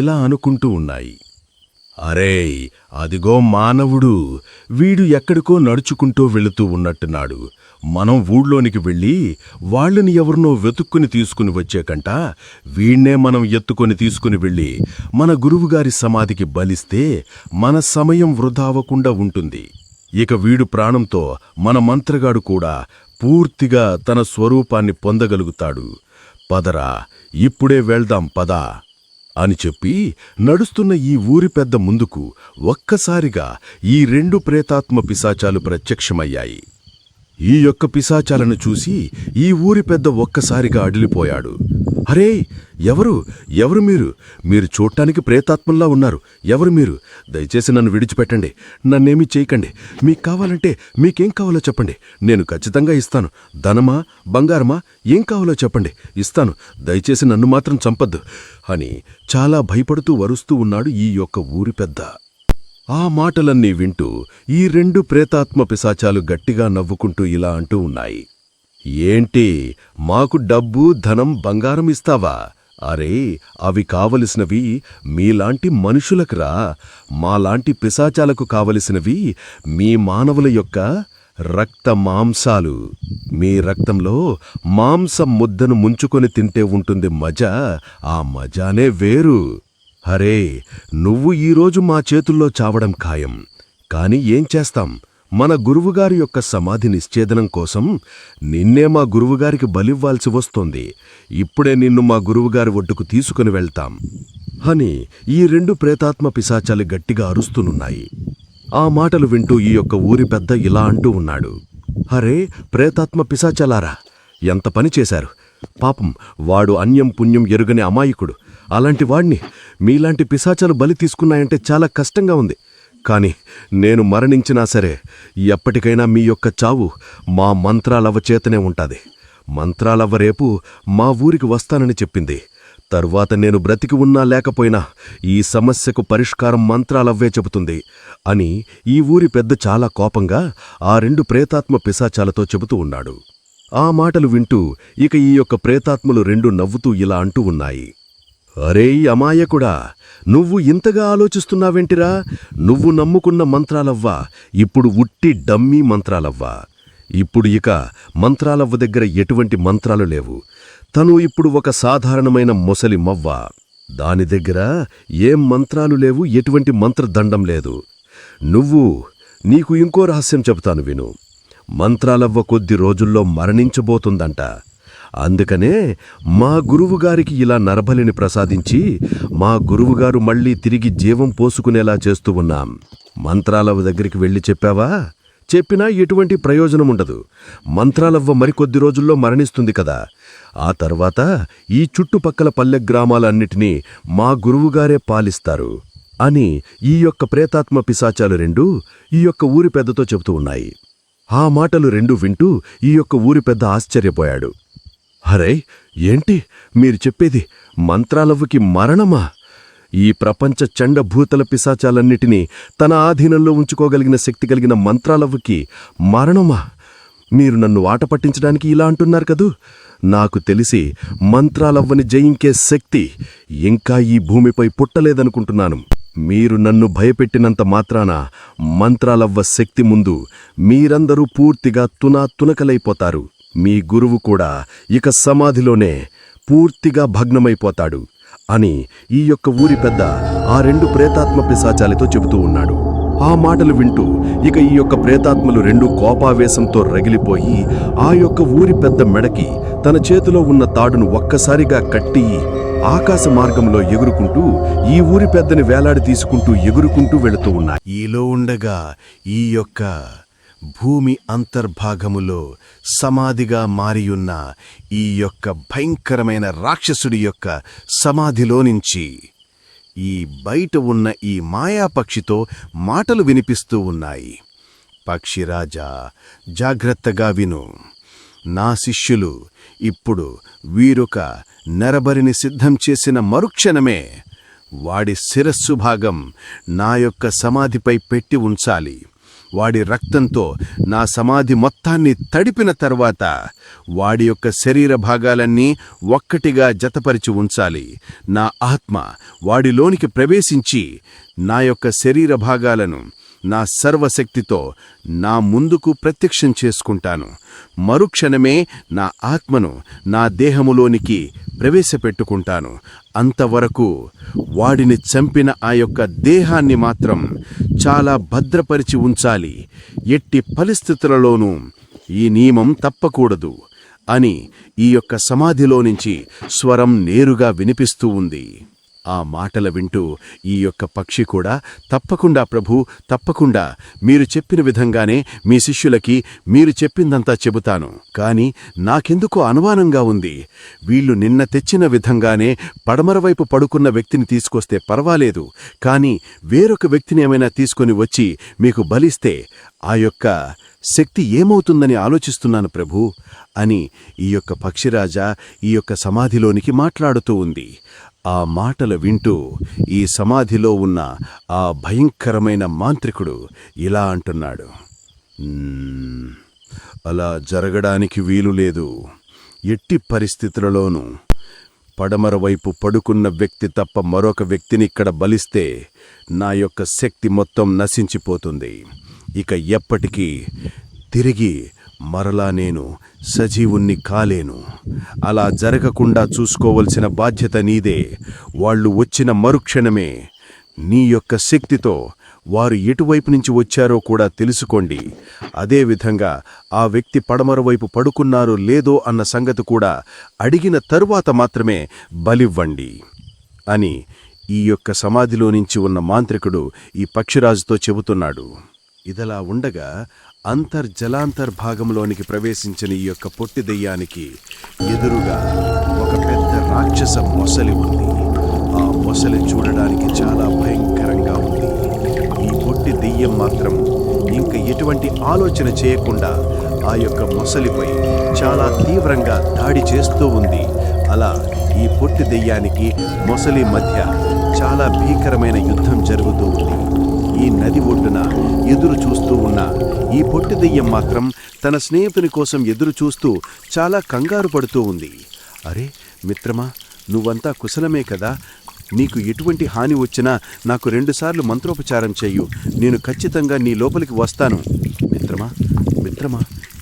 H: ఇలా అనుకుంటూ ఉన్నాయి. అరేయ్, అదిగో మానవుడు, వీడు ఎక్కడికో నడుచుకుంటూ వెళుతూ ఉన్నట్టున్నాడు. మనం ఊళ్ళోనికి వెళ్ళి వాళ్ళని ఎవరినో వెతుక్కుని తీసుకుని వచ్చేకంట వీణ్ణే మనం ఎత్తుకొని తీసుకుని వెళ్ళి మన గురువుగారి సమాధికి బలిస్తే మన సమయం వృధా అవ్వకుండా ఉంటుంది. ఇక వీడు ప్రాణంతో మన మంత్రగాడు కూడా పూర్తిగా తన స్వరూపాన్ని పొందగలుగుతాడు. పదరా, ఇప్పుడే వెళ్దాం పదా అని చెప్పి నడుస్తున్న ఈ ఊరి పెద్ద ముందుకు ఒక్కసారిగా ఈ 2 ప్రేతాత్మ పిశాచాలు ప్రత్యక్షమయ్యాయి. ఈ యొక్క పిశాచాలను చూసి ఈ ఊరి పెద్ద ఒక్కసారిగా అడిలిపోయాడు. అరే, ఎవరు మీరు చూడటానికి ప్రేతాత్మల్లా ఉన్నారు. ఎవరు మీరు? దయచేసి నన్ను విడిచిపెట్టండి. నన్నేమీ చేయకండి. మీకు కావాలంటే మీకేం కావాలో చెప్పండి. నేను ఖచ్చితంగా ఇస్తాను. ధనమా, బంగారమా, ఏం కావాలో చెప్పండి, ఇస్తాను. దయచేసి నన్ను మాత్రం చంపద్దు అని చాలా భయపడుతూ వరుస్తూ ఉన్నాడు ఈ యొక్క ఊరి పెద్ద. ఆ మాటలన్నీ వింటూ ఈ 2 ప్రేతాత్మ పిశాచాలు గట్టిగా నవ్వుకుంటూ ఇలా అంటూ ఉన్నాయి. ఏంటి, మాకు డబ్బు, ధనం, బంగారం ఇస్తావా? అరే, అవి కావలసినవి మీలాంటి మనుషులకురా. మాలాంటి పిశాచాలకు కావలసినవి మీ మానవుల యొక్క రక్త మాంసాలు. మీ రక్తంలో మాంసం ముద్దను ముంచుకొని తింటే ఉంటుంది మజా. ఆ మజానే వేరు. అరే, నువ్వు ఈరోజు మా చేతుల్లో చావడం ఖాయం. కాని ఏం చేస్తాం, మన గురువుగారి యొక్క సమాధి నిశ్చేదనం కోసం నిన్నే మా గురువుగారికి బలివ్వాల్సి వస్తోంది. ఇప్పుడే నిన్ను మా గురువుగారి ఒడ్డుకు తీసుకుని వెళ్తాం అని ఈ 2 ప్రేతాత్మ పిశాచాలు గట్టిగా అరుస్తూనున్నాయి. ఆ మాటలు వింటూ ఈ యొక్క ఊరి పెద్ద ఇలా అంటూ ఉన్నాడు. అరే, ప్రేతాత్మ పిశాచాలారా, ఎంత పని చేశారు. పాపం, వాడు అన్యం పుణ్యం ఎరుగని అమాయకుడు. అలాంటి వాణ్ణి మీలాంటి పిశాచాలు బలి తీసుకున్నాయంటే చాలా కష్టంగా ఉంది. కాని నేను మరణించినా సరే ఎప్పటికైనా మీ యొక్క చావు మా మంత్రాలవ్వ చేతనే ఉంటాది. మంత్రాలవ్వ రేపు మా ఊరికి వస్తానని చెప్పింది. తరువాత నేను బ్రతికి ఉన్నా లేకపోయినా ఈ సమస్యకు పరిష్కారం మంత్రాలవ్వే చెబుతుంది అని ఈ ఊరి పెద్ద చాలా కోపంగా ఆ 2 ప్రేతాత్మ పిశాచాలతో చెబుతూ ఉన్నాడు. ఆ మాటలు వింటూ ఇక ఈ యొక్క ప్రేతాత్మలు 2 నవ్వుతూ ఇలా అంటూ ఉన్నాయి. అరేయ్ అమాయకుడా, నువ్వు ఇంతగా ఆలోచిస్తున్నావేంటిరా? నువ్వు నమ్ముకున్న మంత్రాలవ్వా ఇప్పుడు ఉట్టి డమ్మీ మంత్రాలవ్వా.
A: ఇప్పుడు ఇక మంత్రాలవ్వ దగ్గర ఎటువంటి మంత్రాలు లేవు. తను ఇప్పుడు ఒక సాధారణమైన మొసలి మవ్వ. దాని దగ్గర ఏం మంత్రాలు లేవు, ఎటువంటి మంత్రదండం లేదు. నీకు ఇంకో రహస్యం చెబుతాను విను. మంత్రాలవ్వ కొద్ది రోజుల్లో మరణించబోతుందంట. అందుకనే మా గురువుగారికి ఇలా నరబలిని ప్రసాదించి మా గురువుగారు మళ్లీ తిరిగి జీవం పోసుకునేలా చేస్తూ ఉన్నాం. మంత్రాలవ్వ దగ్గరికి వెళ్ళి చెప్పావా? చెప్పినా ఎటువంటి ప్రయోజనముండదు. మంత్రాలవ్వ మరికొద్ది రోజుల్లో మరణిస్తుంది కదా. ఆ తర్వాత ఈ చుట్టుపక్కల పల్లె గ్రామాలన్నిటినీ మా గురువుగారే పాలిస్తారు అని ఈ యొక్క ప్రేతాత్మ పిశాచాలు రెండూ ఈ యొక్క ఊరి పెద్దతో చెబుతూ ఉన్నాయి. ఆ మాటలు రెండూ వింటూ ఈ యొక్క ఊరి పెద్ద ఆశ్చర్యపోయాడు. అరే, ఏంటి మీరు చెప్పేది? మంత్రాలవ్వకి మరణమా? ఈ ప్రపంచ చండభూతల పిశాచాలన్నిటినీ తన ఆధీనంలో ఉంచుకోగలిగిన శక్తి కలిగిన మంత్రాలవ్వకి మరణమా? మీరు నన్ను ఆట పట్టించడానికి ఇలా అంటున్నారు కదూ. నాకు తెలిసి మంత్రాలవ్వని జయించే శక్తి ఇంకా ఈ భూమిపై పుట్టలేదనుకుంటున్నాను. మీరు నన్ను భయపెట్టినంత మాత్రాన మంత్రాలవ్వ శక్తి ముందు మీరందరూ పూర్తిగా తునకలైపోతారు. మీ గురువు కూడా ఇక సమాధిలోనే పూర్తిగా భగ్నమైపోతాడు అని ఈ యొక్క ఊరి పెద్ద ఆ రెండు ప్రేతాత్మ పిశాచాలతో చెబుతూ ఉన్నాడు. ఆ మాటలు వింటూ ఇక ఈ యొక్క ప్రేతాత్మలు రెండు కోపావేశంతో రగిలిపోయి ఆ యొక్క ఊరి పెద్ద మెడకి తన చేతిలో ఉన్న తాడును ఒక్కసారిగా కట్టి ఆకాశ మార్గంలో ఎగురుకుంటూ ఈ ఊరి పెద్దని వేలాడి తీసుకుంటూ ఎగురుకుంటూ వెళుతూ ఉన్నాయి. ఈలో ఉండగా ఈ యొక్క భూమి అంతర్భాగములో సమాధిగా మారియున్న ఈ యొక్క భయంకరమైన రాక్షసుడి యొక్క సమాధిలో నుంచి ఈ బయట ఉన్న ఈ మాయాపక్షితో మాటలు వినిపిస్తూ ఉన్నాయి. పక్షిరాజా, జాగ్రత్తగా విను. నా శిష్యులు ఇప్పుడు వీరొక నరబలిని సిద్ధం చేసిన మరుక్షణమే వాడి శిరస్సు భాగం నా యొక్క సమాధిపై పెట్టి ఉంచాలి. వాడి రక్తంతో నా సమాధి మొత్తాన్ని తడిపిన తర్వాత వాడి యొక్క శరీర భాగాలన్నీ ఒక్కటిగా జతపరిచి ఉంచాలి. నా ఆత్మ వాడిలోనికి ప్రవేశించి నా యొక్క శరీర భాగాలను నా సర్వశక్తితో నా ముందుకు ప్రత్యక్షం చేసుకుంటాను. మరుక్షణమే నా ఆత్మను నా దేహములోనికి ప్రవేశపెట్టుకుంటాను. అంతవరకు వాడిని చంపిన ఆ యొక్క దేహాన్ని మాత్రం చాలా భద్రపరిచి ఉంచాలి. ఎట్టి పరిస్థితులలోనూ ఈ నియమం తప్పకూడదు అని ఈ యొక్క సమాధిలో నుంచి స్వరం నేరుగా వినిపిస్తూ ఉంది. ఆ మాటల వింటూ ఈ యొక్క పక్షి కూడా, తప్పకుండా ప్రభు, తప్పకుండా మీరు చెప్పిన విధంగానే మీ శిష్యులకి మీరు చెప్పిందంతా చెబుతాను. కాని నాకెందుకో అనుమానంగా ఉంది. వీళ్ళు నిన్న తెచ్చిన విధంగానే పడమర వైపు పడుకున్న వ్యక్తిని తీసుకొస్తే పర్వాలేదు, కాని వేరొక వ్యక్తిని ఏమైనా తీసుకొని వచ్చి మీకు బలిస్తే ఆ యొక్క శక్తి ఏమవుతుందని ఆలోచిస్తున్నాను ప్రభు అని ఈ యొక్క పక్షిరాజా ఈ యొక్క సమాధిలోనికి మాట్లాడుతూ ఉంది. ఆ మాటలు వింటూ ఈ సమాధిలో ఉన్న ఆ భయంకరమైన మాంత్రికుడు ఇలా అంటున్నాడు. అలా జరగడానికి వీలు లేదు. ఎట్టి పరిస్థితులలోనూ పడమర వైపు పడుకున్న వ్యక్తి తప్ప మరొక వ్యక్తిని ఇక్కడ బలిస్తే నా యొక్క శక్తి మొత్తం నశించిపోతుంది. ఇక ఎప్పటికీ తిరిగి మరలా నేను సజీవుణ్ణి కాలేను. అలా జరగకుండా చూసుకోవలసిన బాధ్యత నీదే. వాళ్ళు వచ్చిన మరుక్షణమే నీ యొక్క శక్తితో వారు ఎటువైపు నుంచి వచ్చారో కూడా తెలుసుకోండి. అదేవిధంగా ఆ వ్యక్తి పడమర వైపు పడుకున్నారో లేదో అన్న సంగతి కూడా అడిగిన తరువాత మాత్రమే బలివ్వండి అని ఈ యొక్క సమాధిలో నుంచి ఉన్న మాంత్రికుడు ఈ పక్షిరాజుతో చెబుతున్నాడు. ఇదలా ఉండగా అంతర్జలాంతర్భాగంలోనికి ప్రవేశించిన ఈ యొక్క పొట్టి దెయ్యానికి ఎదురుగా ఒక పెద్ద రాక్షస మొసలి ఉంది. ఆ మొసలి చూడడానికి చాలా భయంకరంగా ఉంది. ఈ పొట్టి దెయ్యం మాత్రం ఇంక ఎటువంటి ఆలోచన చేయకుండా ఆ యొక్క మొసలిపై చాలా తీవ్రంగా దాడి చేస్తూ ఉంది. అలా ఈ పొట్టి దెయ్యానికి మొసలి మధ్య చాలా భీకరమైన యుద్ధం జరుగుతూ ఉంది. ఈ నది ఒడ్డున ఎదురు చూస్తూ ఉన్న ఈ పొట్టి దెయ్యం మాత్రం తన స్నేహితుని కోసం ఎదురు చూస్తూ చాలా కంగారు పడుతూ ఉంది. అరే మిత్రమా, నువ్వంతా కుశలమే కదా? నీకు ఎటువంటి హాని వచ్చినా నాకు 2 సార్లు మంత్రోపచారం చెయ్యు. నేను ఖచ్చితంగా నీ లోపలికి వస్తాను. మిత్రమా మంత్రమా,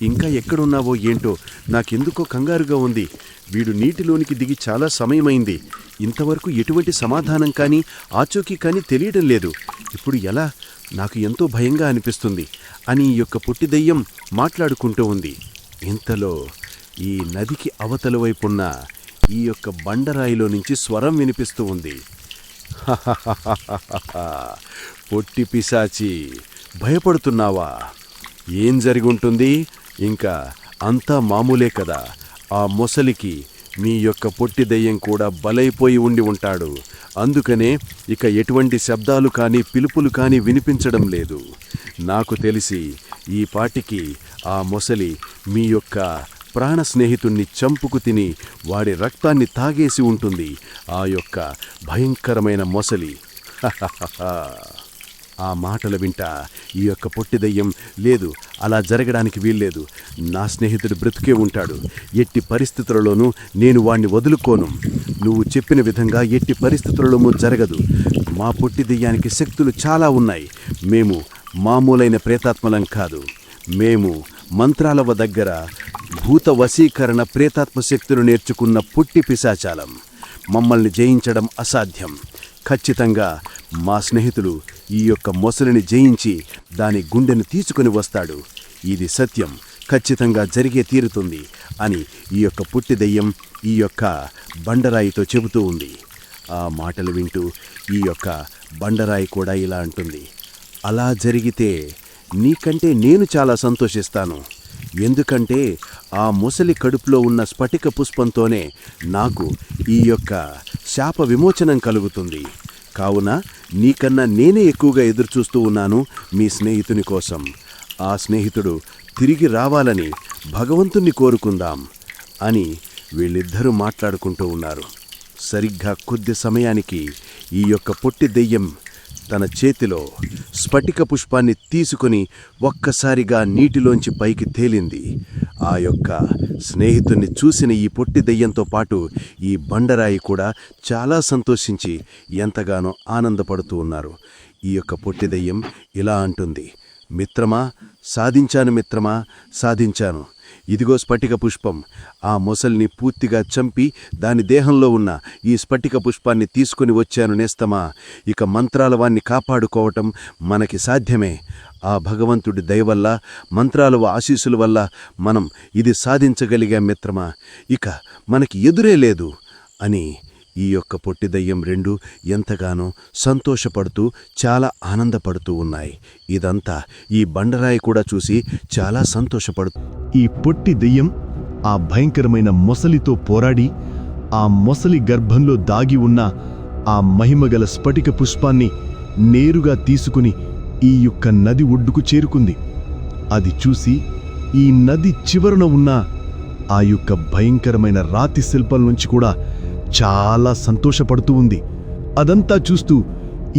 A: ఇంకా ఎక్కడున్నావో ఏంటో, నాకెందుకో కంగారుగా ఉంది. వీడు నీటిలోనికి దిగి చాలా సమయమైంది. ఇంతవరకు ఎటువంటి సమాధానం కానీ ఆచూకీ కానీ తెలియడం లేదు. ఇప్పుడు ఎలా? నాకు ఎంతో భయంగా అనిపిస్తుంది అని ఈ యొక్క పొట్టి దెయ్యం మాట్లాడుకుంటూ ఉంది. ఇంతలో ఈ నదికి అవతల వైపున్న ఈ యొక్క బండరాయిలో నుంచి స్వరం వినిపిస్తూ ఉంది. పొట్టి పిశాచి, భయపడుతున్నావా? ఏం జరిగుంటుంది? ఇంకా అంతా మామూలే కదా. ఆ మొసలికి మీ యొక్క పొట్టి దెయ్యం కూడా బలైపోయి ఉండి ఉంటాడు. అందుకనే ఇక ఎటువంటి శబ్దాలు కానీ పిలుపులు కానీ వినిపించడం లేదు. నాకు తెలిసి ఈ పాటికి ఆ మొసలి మీ యొక్క ప్రాణ స్నేహితుణ్ణి చంపుకు తిని వాడి రక్తాన్ని తాగేసి ఉంటుంది. ఆ యొక్క భయంకరమైన మొసలి. ఆ మాటలు వింటా ఈ యొక్క పొట్టి దెయ్యం, లేదు, అలా జరగడానికి వీల్లేదు, నా స్నేహితుడు బ్రతికే ఉంటాడు, ఎట్టి పరిస్థితులలోనూ నేను వాణ్ణి వదులుకోను, నువ్వు చెప్పిన విధంగా ఎట్టి పరిస్థితులలోనూ జరగదు, మా పొట్టి దెయ్యానికి శక్తులు చాలా ఉన్నాయి, మేము మామూలైన ప్రేతాత్మలం కాదు, మేము మంత్రాలవ దగ్గర భూత వశీకరణ ప్రేతాత్మ శక్తులు నేర్చుకున్న పుట్టి పిశాచాలం, మమ్మల్ని జయించడం అసాధ్యం. ఖచ్చితంగా మా స్నేహితుడు ఈ యొక్క మొసలిని జయించి దాని గుండెను తీసుకుని వస్తాడు. ఇది సత్యం, ఖచ్చితంగా జరిగే తీరుతుంది అని ఈ యొక్క పుట్టి దెయ్యం ఈ యొక్క బండరాయితో చెబుతూ ఉంది. ఆ మాటలు వింటూ ఈ యొక్క బండరాయి కూడా ఇలా అంటుంది, అలా జరిగితే నీకంటే నేను చాలా సంతోషిస్తాను. ఎందుకంటే ఆ మొసలి కడుపులో ఉన్న స్ఫటిక పుష్పంతోనే నాకు ఈ యొక్క శాప విమోచనం కలుగుతుంది. కావున నీకన్నా నేనే ఎక్కువగా ఎదురుచూస్తూ ఉన్నాను మీ స్నేహితుని కోసం. ఆ స్నేహితుడు తిరిగి రావాలని భగవంతుణ్ణి కోరుకుందాం అని వీళ్ళిద్దరూ మాట్లాడుకుంటూ ఉన్నారు. సరిగ్గా కొద్ది సమయానికి ఈ యొక్క పొట్టి దెయ్యం తన చేతిలో స్ఫటిక పుష్పాన్ని తీసుకుని ఒక్కసారిగా నీటిలోంచి పైకి తేలింది. ఆ యొక్క స్నేహితుణ్ణి చూసిన ఈ పొట్టి దెయ్యంతో పాటు ఈ బండరాయి కూడా చాలా సంతోషించి ఎంతగానో ఆనందపడుతూ ఉన్నారు. ఈ యొక్క పొట్టి దెయ్యం ఇలా అంటుంది, మిత్రమా, సాధించాను మిత్రమా, సాధించాను. ఇదిగో స్ఫటిక పుష్పం. ఆ మొసల్ని పూర్తిగా చంపి దాని దేహంలో ఉన్న ఈ స్ఫటిక పుష్పాన్ని తీసుకుని వచ్చాను నేస్తమా. ఇక మంత్రాల వాణ్ణి కాపాడుకోవటం మనకి సాధ్యమే. ఆ భగవంతుడి దయ వల్ల, మంత్రాల ఆశీస్సుల వల్ల మనం ఇది సాధించగలిగాం మిత్రమా. ఇక మనకి ఎదురే లేదు అని ఈ యొక్క పొట్టి దెయ్యం రెండు ఎంతగానో సంతోషపడుతూ చాలా ఆనందపడుతూ ఉన్నాయి. ఇదంతా ఈ బండరాయి కూడా చూసి చాలా సంతోషపడుతూ,
J: ఈ పొట్టి దెయ్యం ఆ భయంకరమైన మొసలితో పోరాడి ఆ మొసలి గర్భంలో దాగి ఉన్న ఆ మహిమగల స్ఫటిక పుష్పాన్ని నేరుగా తీసుకుని ఈ యొక్క నది ఒడ్డుకు చేరుకుంది. అది చూసి ఈ నది చివరన ఉన్న ఆ యొక్క భయంకరమైన రాతి శిల్పం నుంచి కూడా చాలా సంతోషపడుతూ ఉంది. అదంతా చూస్తూ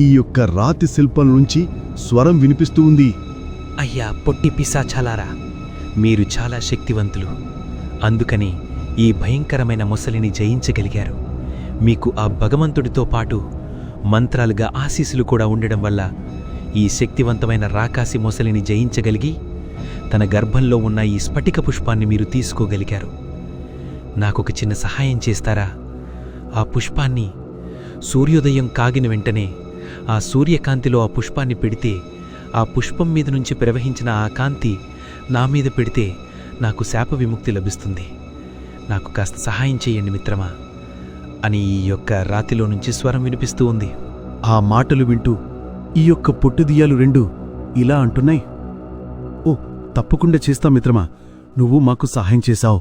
J: ఈ యొక్క రాతి శిల్పం నుంచి స్వరం వినిపిస్తూ ఉంది,
M: అయ్యా పొట్టి పిశాచాలారా, మీరు చాలా శక్తివంతులు. అందుకని ఈ భయంకరమైన మొసలిని జయించగలిగారు. మీకు ఆ భగవంతుడితో పాటు మంత్రాలుగా ఆశీస్సులు కూడా ఉండడం వల్ల ఈ శక్తివంతమైన రాకాసి మొసలిని జయించగలిగి తన గర్భంలో ఉన్న ఈ స్ఫటిక పుష్పాన్ని మీరు తీసుకోగలిగారు. నాకొక చిన్న సహాయం చేస్తారా? ఆ పుష్పాన్ని సూర్యోదయం కాగిన వెంటనే ఆ సూర్యకాంతిలో ఆ పుష్పాన్ని పెడితే ఆ పుష్పం మీద నుంచి ప్రవహించిన ఆ కాంతి నా మీద పెడితే నాకు శాప విముక్తి లభిస్తుంది. నాకు కాస్త సహాయం చేయండి మిత్రమా అని ఈ యొక్క రాతిలో నుంచి స్వరం వినిపిస్తూ ఉంది.
J: ఆ మాటలు వింటూ ఈ యొక్క పొట్టిదియ్యాలు రెండు ఇలా అంటున్నాయి, ఓ తప్పకుండా చేస్తాం మిత్రమా, నువ్వు మాకు సహాయం చేశావు.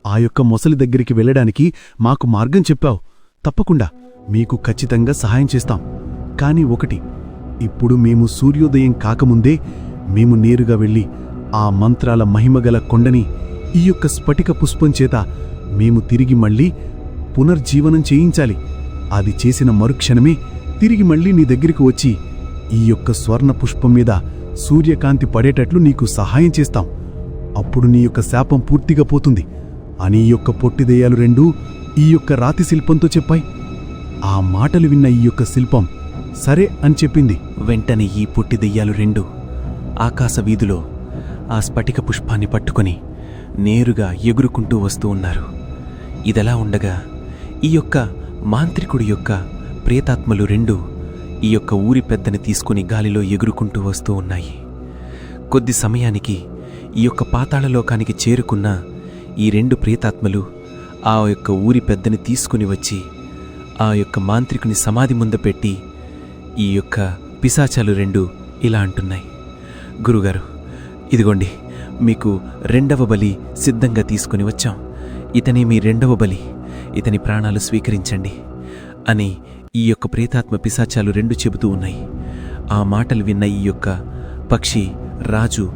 J: ఆ యొక్క మొసలి దగ్గరికి వెళ్ళడానికి మాకు మార్గం చెప్పావు. తప్పకుండా మీకు ఖచ్చితంగా సహాయం చేస్తాం. కానీ ఒకటి, ఇప్పుడు మేము సూర్యోదయం కాకముందే మేము నేరుగా వెళ్ళి ఆ మంత్రాల మహిమగల కొండని ఈ యొక్క స్ఫటిక పుష్పం చేత మేము తిరిగి మళ్ళీ పునర్జీవనం చేయించాలి. అది చేసిన మరుక్షణమే తిరిగి మళ్ళీ నీ దగ్గరికి వచ్చి ఈ యొక్క స్వర్ణ పుష్పం మీద సూర్యకాంతి పడేటట్లు నీకు సహాయం చేస్తాం. అప్పుడు నీ యొక్క శాపం పూర్తిగా పోతుంది అని ఈ యొక్క పొట్టిదెయ్యాలు రెండూ ఈ యొక్క రాతి శిల్పంతో చెప్పాయి. ఆ మాటలు విన్న ఈ యొక్క శిల్పం సరే అని చెప్పింది.
M: వెంటనే ఈ పొట్టి దెయ్యాలు రెండు ఆకాశ వీధిలో ఆ స్ఫటిక పుష్పాన్ని పట్టుకొని నేరుగా ఎగురుకుంటూ వస్తూ ఉన్నారు. ఇదలా ఉండగా ఈ యొక్క మాంత్రికుడి యొక్క ప్రేతాత్మలు రెండు ఈ యొక్క ఊరి పెద్దని తీసుకుని గాలిలో ఎగురుకుంటూ వస్తూ ఉన్నాయి. కొద్ది సమయానికి ఈ యొక్క పాతాళలోకానికి చేరుకున్న ఈ రెండు ప్రేతాత్మలు ఆ యొక్క ఊరి పెద్దని తీసుకుని వచ్చి ఆ యొక్క మాంత్రికుని సమాధి ముందు పెట్టి ఈ యొక్క పిశాచాలు రెండు ఇలా అంటున్నాయి, గురుగారు, ఇదిగోండి మీకు రెండవ బలి సిద్ధంగా తీసుకుని వచ్చాం. ఇతని మీ రెండవ బలి, ఇతని ప్రాణాలు స్వీకరించండి అని ఈ యొక్క ప్రేతాత్మ పిశాచాలు రెండు చెబుతూ ఉన్నాయి. ఆ మాటలు విన్న ఈ యొక్క పక్షి రాజు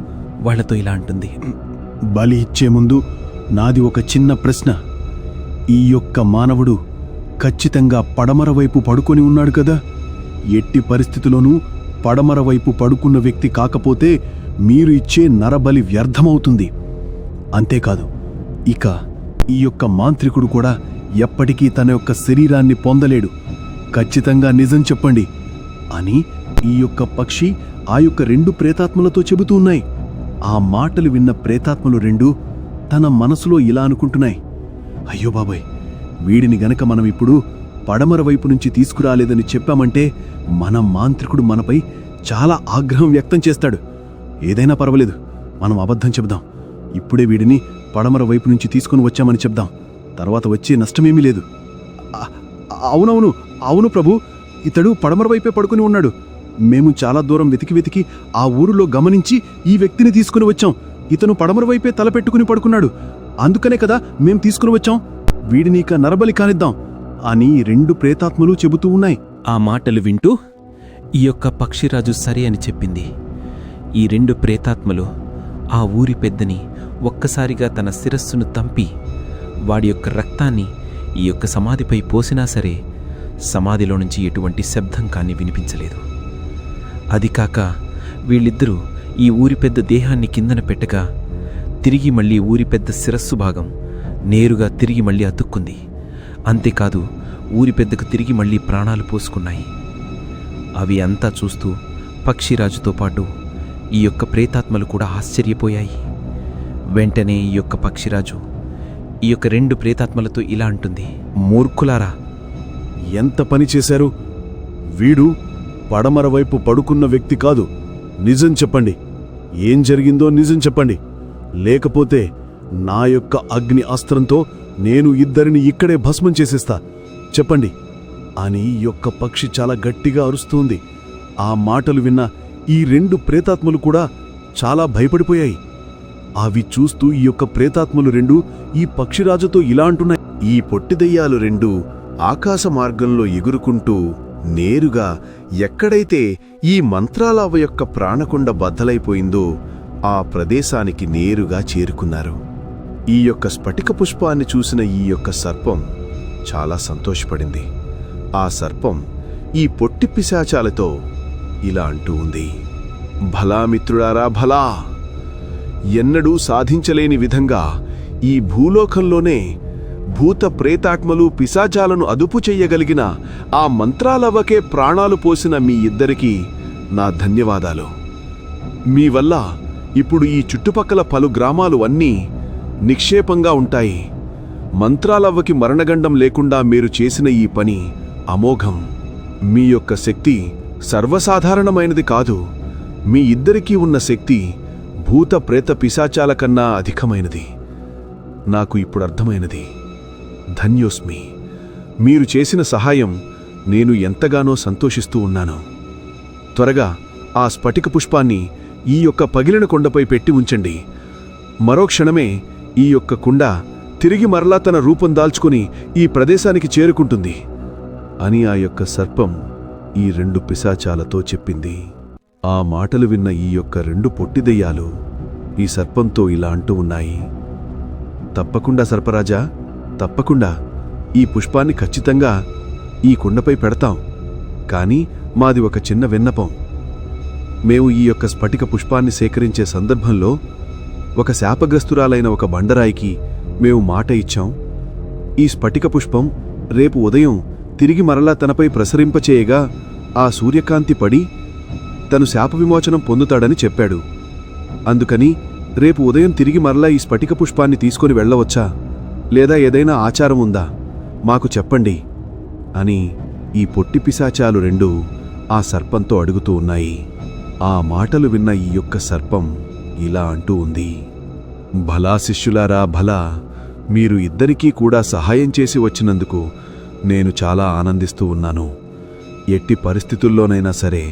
M: వాళ్లతో ఇలా అంటుంది,
K: బలి ఇచ్చే ముందు నాది ఒక చిన్న ప్రశ్న. ఈ యొక్క మానవుడు ఖచ్చితంగా పడమర వైపు పడుకొని ఉన్నాడు కదా? ఎట్టి పరిస్థితిలోనూ పడమర వైపు పడుకున్న వ్యక్తి కాకపోతే మీరు ఇచ్చే నరబలి వ్యర్థమవుతుంది. అంతేకాదు, ఇక ఈ యొక్క మాంత్రికుడు కూడా ఎప్పటికీ తన యొక్క శరీరాన్ని పొందలేడు. ఖచ్చితంగా నిజం చెప్పండి అని ఈ యొక్క పక్షి ఆ యొక్క రెండు ప్రేతాత్మలతో చెబుతూ ఉన్నాయి. ఆ మాటలు విన్న ప్రేతాత్మలు రెండు తన మనసులో ఇలా అనుకుంటున్నాయి, అయ్యో బాబాయ్, వీడిని గనక మనం ఇప్పుడు పడమర వైపు నుంచి తీసుకురాలేదని చెప్పామంటే మన మాంత్రికుడు మనపై చాలా ఆగ్రహం వ్యక్తం చేస్తాడు. ఏదైనా పర్వాలేదు, మనం అబద్ధం చెబుదాం. ఇప్పుడే వీడిని పడమర వైపు నుంచి తీసుకుని వచ్చామని చెప్దాం. తర్వాత వచ్చే నష్టమేమీ లేదు. అవునవును అవును ప్రభు, ఇతడు పడమర వైపే పడుకుని ఉన్నాడు. మేము చాలా దూరం వెతికి ఆ ఊరిలో గమనించి ఈ వ్యక్తిని తీసుకుని వచ్చాం. ఇతను పడమర వైపే తలపెట్టుకుని పడుకున్నాడు. అందుకనే కదా మేం తీసుకుని వచ్చాం. వీడినీక నరబలి కానిద్దాం అని రెండు ప్రేతాత్మలు చెబుతూ ఉన్నాయి.
M: ఆ మాటలు వింటూ ఈ యొక్క పక్షిరాజు సరే అని చెప్పింది. ఈ రెండు ప్రేతాత్మలు ఆ ఊరి పెద్దని ఒక్కసారిగా తన శిరస్సును తంపి వాడి యొక్క రక్తాన్ని ఈ యొక్క సమాధిపై పోసినా సరే సమాధిలో నుంచి ఎటువంటి శబ్దం కానీ వినిపించలేదు. అది కాక వీళ్ళిద్దరూ ఈ ఊరి పెద్ద దేహాన్ని కిందన పెట్టగా తిరిగి మళ్ళీ ఊరి పెద్ద శిరస్సు భాగం నేరుగా తిరిగి మళ్ళీ అతుక్కుంది. అంతేకాదు, ఊరి పెద్దకు తిరిగి మళ్ళీ ప్రాణాలు పోసుకున్నాయి. అవి అంతా చూస్తూ పక్షిరాజుతో పాటు ఈ యొక్క ప్రేతాత్మలు కూడా ఆశ్చర్యపోయాయి. వెంటనే ఈ యొక్క పక్షిరాజు ఈ యొక్క రెండు ప్రేతాత్మలతో ఇలా అంటుంది,
K: మూర్ఖులారా, ఎంత పని చేశారు? వీడు పడమర వైపు పడుకున్న వ్యక్తి కాదు. నిజం చెప్పండి, ఏం జరిగిందో నిజం చెప్పండి. లేకపోతే నా యొక్క అగ్ని అస్త్రంతో నేను ఇద్దరిని ఇక్కడే భస్మం చేసేస్తా. చెప్పండి అని ఈ యొక్క పక్షి చాలా గట్టిగా అరుస్తుంది. ఆ మాటలు విన్న ఈ రెండు ప్రేతాత్మలు కూడా చాలా భయపడిపోయాయి. అవి చూస్తూ ఈ యొక్క ప్రేతాత్మలు రెండు ఈ పక్షిరాజుతో ఇలా అంటున్నాయి,
A: ఈ పొట్టిదయ్యాలు రెండు ఆకాశ మార్గంలో ఎగురుకుంటూ నేరుగా ఎక్కడైతే ఈ మంత్రాలవ్వ యొక్క ప్రాణకుండ బద్దలైపోయిందో ఆ ప్రదేశానికి నేరుగా చేరుకున్నారు. ఈ యొక్క స్ఫటిక పుష్పాన్ని చూసిన ఈ యొక్క సర్పం చాలా సంతోషపడింది. ఆ సర్పం ఈ పొట్టి పిశాచాలతో ఇలా అంటూ ఉంది, భలా మిత్రుడారా భలా, ఎన్నడూ సాధించలేని విధంగా ఈ భూలోకంలోనే భూత ప్రేతాత్మలు పిశాచాలను అదుపు చెయ్యగలిగిన ఆ మంత్రాలవ్వకే ప్రాణాలు పోసిన మీ ఇద్దరికీ నా ధన్యవాదాలు. మీ వల్ల ఇప్పుడు ఈ చుట్టుపక్కల పలు గ్రామాలు అన్నీ నిక్షేపంగా ఉంటాయి. మంత్రాలవ్వకి మరణగండం లేకుండా మీరు చేసిన ఈ పని అమోఘం. మీ యొక్క శక్తి సర్వసాధారణమైనది కాదు. మీ ఇద్దరికీ ఉన్న శక్తి భూత ప్రేత పిశాచాల కన్నా అధికమైనది. నాకు ఇప్పుడు అర్థమైనది. ధన్యోస్మి. మీరు చేసిన సహాయం నేను ఎంతగానో సంతోషిస్తూ ఉన్నాను. త్వరగా ఆ స్ఫటిక పుష్పాన్ని ఈ యొక్క పగిలిన కొండపై పెట్టి ఉంచండి. మరో క్షణమే ఈ యొక్క కుండ తిరిగి మరలా తన రూపం దాల్చుకుని ఈ ప్రదేశానికి చేరుకుంటుంది అని ఆ యొక్క సర్పం ఈ రెండు పిశాచాలతో చెప్పింది. ఆ మాటలు విన్న ఈ యొక్క రెండు పొట్టిదెయ్యాలు ఈ సర్పంతో ఇలా అంటూ ఉన్నాయి, తప్పకుండా సర్పరాజా, తప్పకుండా ఈ పుష్పాన్ని ఖచ్చితంగా ఈ కుండపై పెడతాం. కానీ మాది ఒక చిన్న విన్నపం. మేము ఈ యొక్క స్ఫటిక పుష్పాన్ని సేకరించే సందర్భంలో ఒక శాపగ్రస్తురాలైన ఒక బండరాయికి మేము మాట ఇచ్చాం. ఈ స్ఫటిక పుష్పం రేపు ఉదయం తిరిగి మరలా తనపై ప్రసరింపచేయగా ఆ సూర్యకాంతి పడి తను శాప విమోచనం పొందుతాడని చెప్పాడు. అందుకని రేపు ఉదయం తిరిగి మరలా ఈ స్ఫటిక పుష్పాన్ని తీసుకొని వెళ్ళవచ్చా, లేదా ఏదైనా ఆచారం ఉందా, మాకు చెప్పండి అని ఈ పొట్టి పిశాచాలు రెండు ఆ సర్పంతో అడుగుతూ ఉన్నాయి. ఆ మాటలు విన్న ఈ యొక్క సర్పం ఇలా అంటూ ఉంది. భలా శిష్యులారా భలా, మీరు ఇద్దరికీ కూడా సహాయం చేసి వచ్చినందుకు నేను చాలా ఆనందిస్తూ ఉన్నాను. ఎట్టి పరిస్థితుల్లోనైనా సరే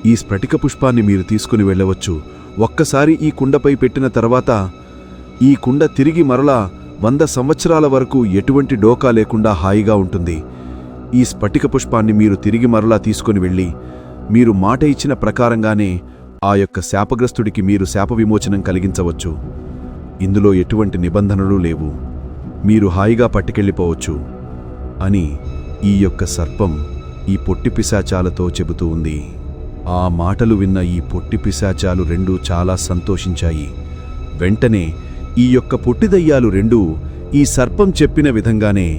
A: ఈ స్ఫటిక పుష్పాన్ని మీరు తీసుకుని వెళ్ళవచ్చు. ఒక్కసారి ఈ కుండపై పెట్టిన తర్వాత ఈ కుండ తిరిగి మరలా 100 సంవత్సరాల వరకు ఎటువంటి డోకా లేకుండా హాయిగా ఉంటుంది. ఈ స్ఫటిక పుష్పాన్ని మీరు తిరిగి మరలా తీసుకుని వెళ్ళి మీరు మాట ఇచ్చిన ప్రకారంగానే ఆ యొక్క శాపగ్రస్తుడికి మీరు శాప విమోచనం కలిగించవచ్చు. ఇందులో ఎటువంటి నిబంధనలు లేవు, మీరు హాయిగా పట్టుకెళ్ళిపోవచ్చు అని ఈ యొక్క సర్పం ఈ పొట్టి పిశాచాలతో చెబుతూ ఉంది. ఆ మాటలు విన్న ఈ పొట్టి పిశాచాలు రెండూ చాలా సంతోషించాయి. వెంటనే ఈ యొక్క పొట్టి దయ్యాలు రెండూ ఈ సర్పం చెప్పిన విధంగానే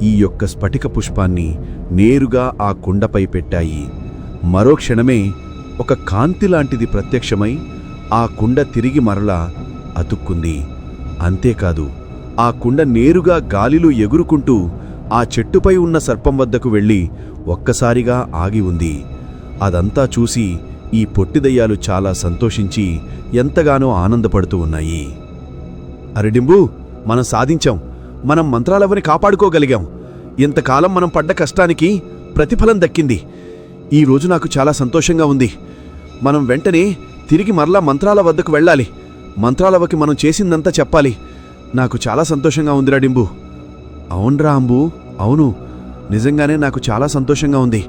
A: ఈ యొక్క స్ఫటిక పుష్పాన్ని నేరుగా ఆ కుండపై పెట్టాయి. మరో క్షణమే ఒక కాంతి లాంటిది ప్రత్యక్షమై ఆ కుండ తిరిగి మరలా అతుక్కుంది. అంతేకాదు, ఆ కుండ నేరుగా గాలిలో ఎగురుకుంటూ ఆ చెట్టుపై ఉన్న సర్పం వద్దకు వెళ్ళి ఒక్కసారిగా ఆగి ఉంది. అదంతా చూసి ఈ పొట్టిదయ్యాలు చాలా సంతోషించి ఎంతగానో ఆనందపడుతూ ఉన్నాయి. అరెడింబు, మనం సాధించాం, మనం మంత్రాలవని కాపాడుకోగలిగాం. ఇంతకాలం మనం పడ్డ కష్టానికి ప్రతిఫలం దక్కింది. ఈరోజు నాకు చాలా సంతోషంగా ఉంది. మనం వెంటనే తిరిగి మరలా మంత్రాల వద్దకు వెళ్ళాలి. మంత్రాలవకి మనం చేసిందంతా చెప్పాలి. నాకు చాలా సంతోషంగా ఉందిరా డింబు. అవునరా అంబు, అవును, నిజంగానే నాకు చాలా సంతోషంగా ఉంది.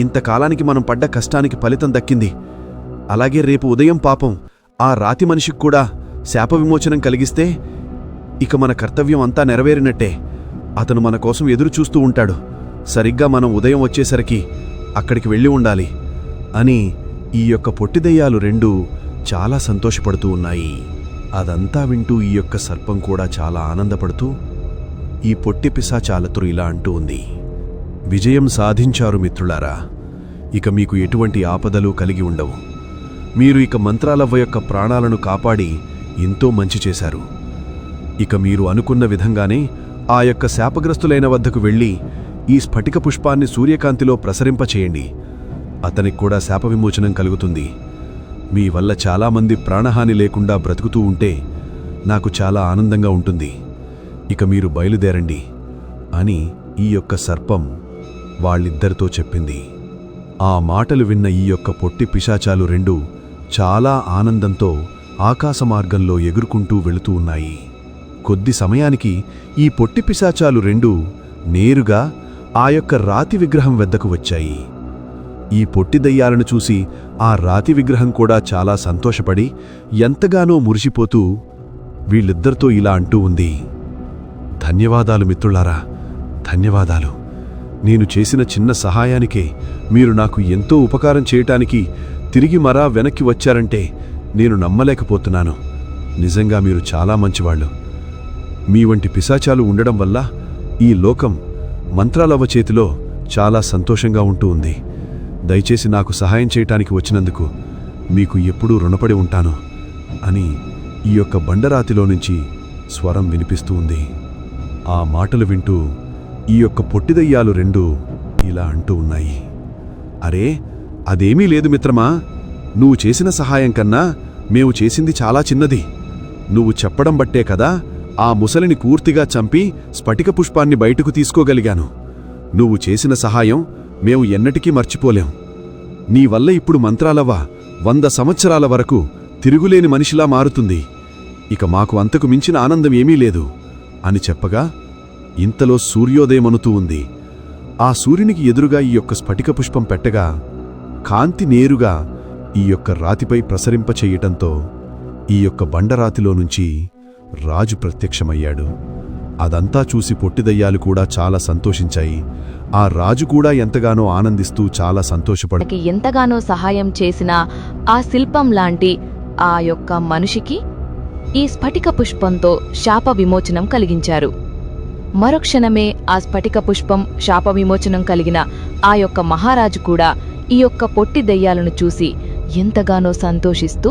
A: ఇంతకాలానికి మనం పడ్డ కష్టానికి ఫలితం దక్కింది. అలాగే రేపు ఉదయం పాపం ఆ రాతి మనిషికి కూడా శాప విమోచనం కలిగిస్తే ఇక మన కర్తవ్యం అంతా నెరవేరినట్టే. అతను మన కోసం ఎదురు చూస్తూ ఉంటాడు. సరిగ్గా మనం ఉదయం వచ్చేసరికి అక్కడికి వెళ్ళి ఉండాలి అని ఈ యొక్క పొట్టిదయ్యాలు రెండూ చాలా సంతోషపడుతూ ఉన్నాయి. అదంతా వింటూ ఈ యొక్క సర్పం కూడా చాలా ఆనందపడుతూ ఈ పొట్టి పిశాచాలతో ఇలా అంటూ ఉంది. విజయం సాధించారు మిత్రులారా. ఇక మీకు ఎటువంటి ఆపదలు కలిగి ఉండవు. మీరు ఇక మంత్రాలవ్వ యొక్క ప్రాణాలను కాపాడి ఎంతో మంచి చేశారు. ఇక మీరు అనుకున్న విధంగానే ఆ యొక్క శాపగ్రస్తులైన వద్దకు వెళ్ళి ఈ స్ఫటిక పుష్పాన్ని సూర్యకాంతిలో ప్రసరింపచేయండి. అతనికి కూడా శాప విమోచనం కలుగుతుంది. మీ వల్ల చాలామంది ప్రాణహాని లేకుండా బ్రతుకుతూ ఉంటే నాకు చాలా ఆనందంగా ఉంటుంది. ఇక మీరు బయలుదేరండి అని ఈ యొక్క సర్పం వాళ్ళిద్దరితో చెప్పింది. ఆ మాటలు విన్న ఈ యొక్క పొట్టి పిశాచాలు రెండూ చాలా ఆనందంతో ఆకాశమార్గంలో ఎగురుకుంటూ వెళుతూ ఉన్నాయి. కొద్ది సమయానికి ఈ పొట్టి పిశాచాలు రెండూ నేరుగా ఆ యొక్క రాతి విగ్రహం వద్దకు వచ్చాయి. ఈ పొట్టి దయ్యాలను చూసి ఆ రాతి విగ్రహం కూడా చాలా సంతోషపడి ఎంతగానో మురిసిపోతూ వీళ్ళిద్దరితో ఇలా అంటూ ఉంది. ధన్యవాదాలు మిత్రులారా, ధన్యవాదాలు. నేను చేసిన చిన్న సహాయానికే మీరు నాకు ఎంతో ఉపకారం చేయటానికి తిరిగి మరా వెనక్కి వచ్చారంటే నేను నమ్మలేకపోతున్నాను. నిజంగా మీరు చాలా మంచివాళ్ళు. మీ వంటి పిశాచాలు ఉండడం వల్ల ఈ లోకం మంత్రాలవ్వ చేతిలో చాలా సంతోషంగా ఉంటూ ఉంది. దయచేసి నాకు సహాయం చేయటానికి వచ్చినందుకు మీకు ఎప్పుడూ రుణపడి ఉంటాను అని ఈ యొక్క బండరాతిలో నుంచి స్వరం వినిపిస్తూ ఉంది. ఆ మాటలు వింటూ ఈ యొక్క పొట్టిదయ్యాలు రెండూ ఇలా అంటూ ఉన్నాయి. అరే, అదేమీ లేదు మిత్రమా. నువ్వు చేసిన సహాయం కన్నా మేము చేసింది చాలా చిన్నది. నువ్వు చెప్పడం బట్టే కదా ఆ ముసలిని పూర్తిగా చంపి స్ఫటిక పుష్పాన్ని బయటకు తీసుకోగలిగాను. నువ్వు చేసిన సహాయం మేము ఎన్నటికీ మర్చిపోలేం. నీ వల్ల ఇప్పుడు మంత్రాలవ్వ 100 సంవత్సరాల వరకు తిరుగులేని మనిషిలా మారుతుంది. ఇక మాకు అంతకు మించిన ఆనందం ఏమీ లేదు అని చెప్పగా ఇంతలో సూర్యోదయమనుతూ ఉంది. ఆ సూర్యునికి ఎదురుగా ఈ యొక్క స్ఫటిక పుష్పం పెట్టగా కాంతి నేరుగా ఈ యొక్క రాతిపై ప్రసరింపచెయ్యటంతో ఈ యొక్క బండరాతిలో నుంచి రాజు ప్రత్యక్షమయ్యాడు. అదంతా చూసి పొట్టిదయ్యాలు కూడా చాలా సంతోషించాయి. ఆ రాజు కూడా ఎంతగానో ఆనందిస్తూ చాలా సంతోషపడి
G: ఎంతగానో సహాయం చేసిన ఆ శిల్పం లాంటి ఆ యొక్క మనిషికి ఈ స్ఫటిక పుష్పంతో శాప విమోచనం కలిగించారు. మరుక్షణమే ఆ స్ఫటిక పుష్పం శాప విమోచనం కలిగిన ఆ యొక్క మహారాజు కూడా ఈ యొక్క పొట్టి దెయ్యాలను చూసి ఎంతగానో సంతోషిస్తూ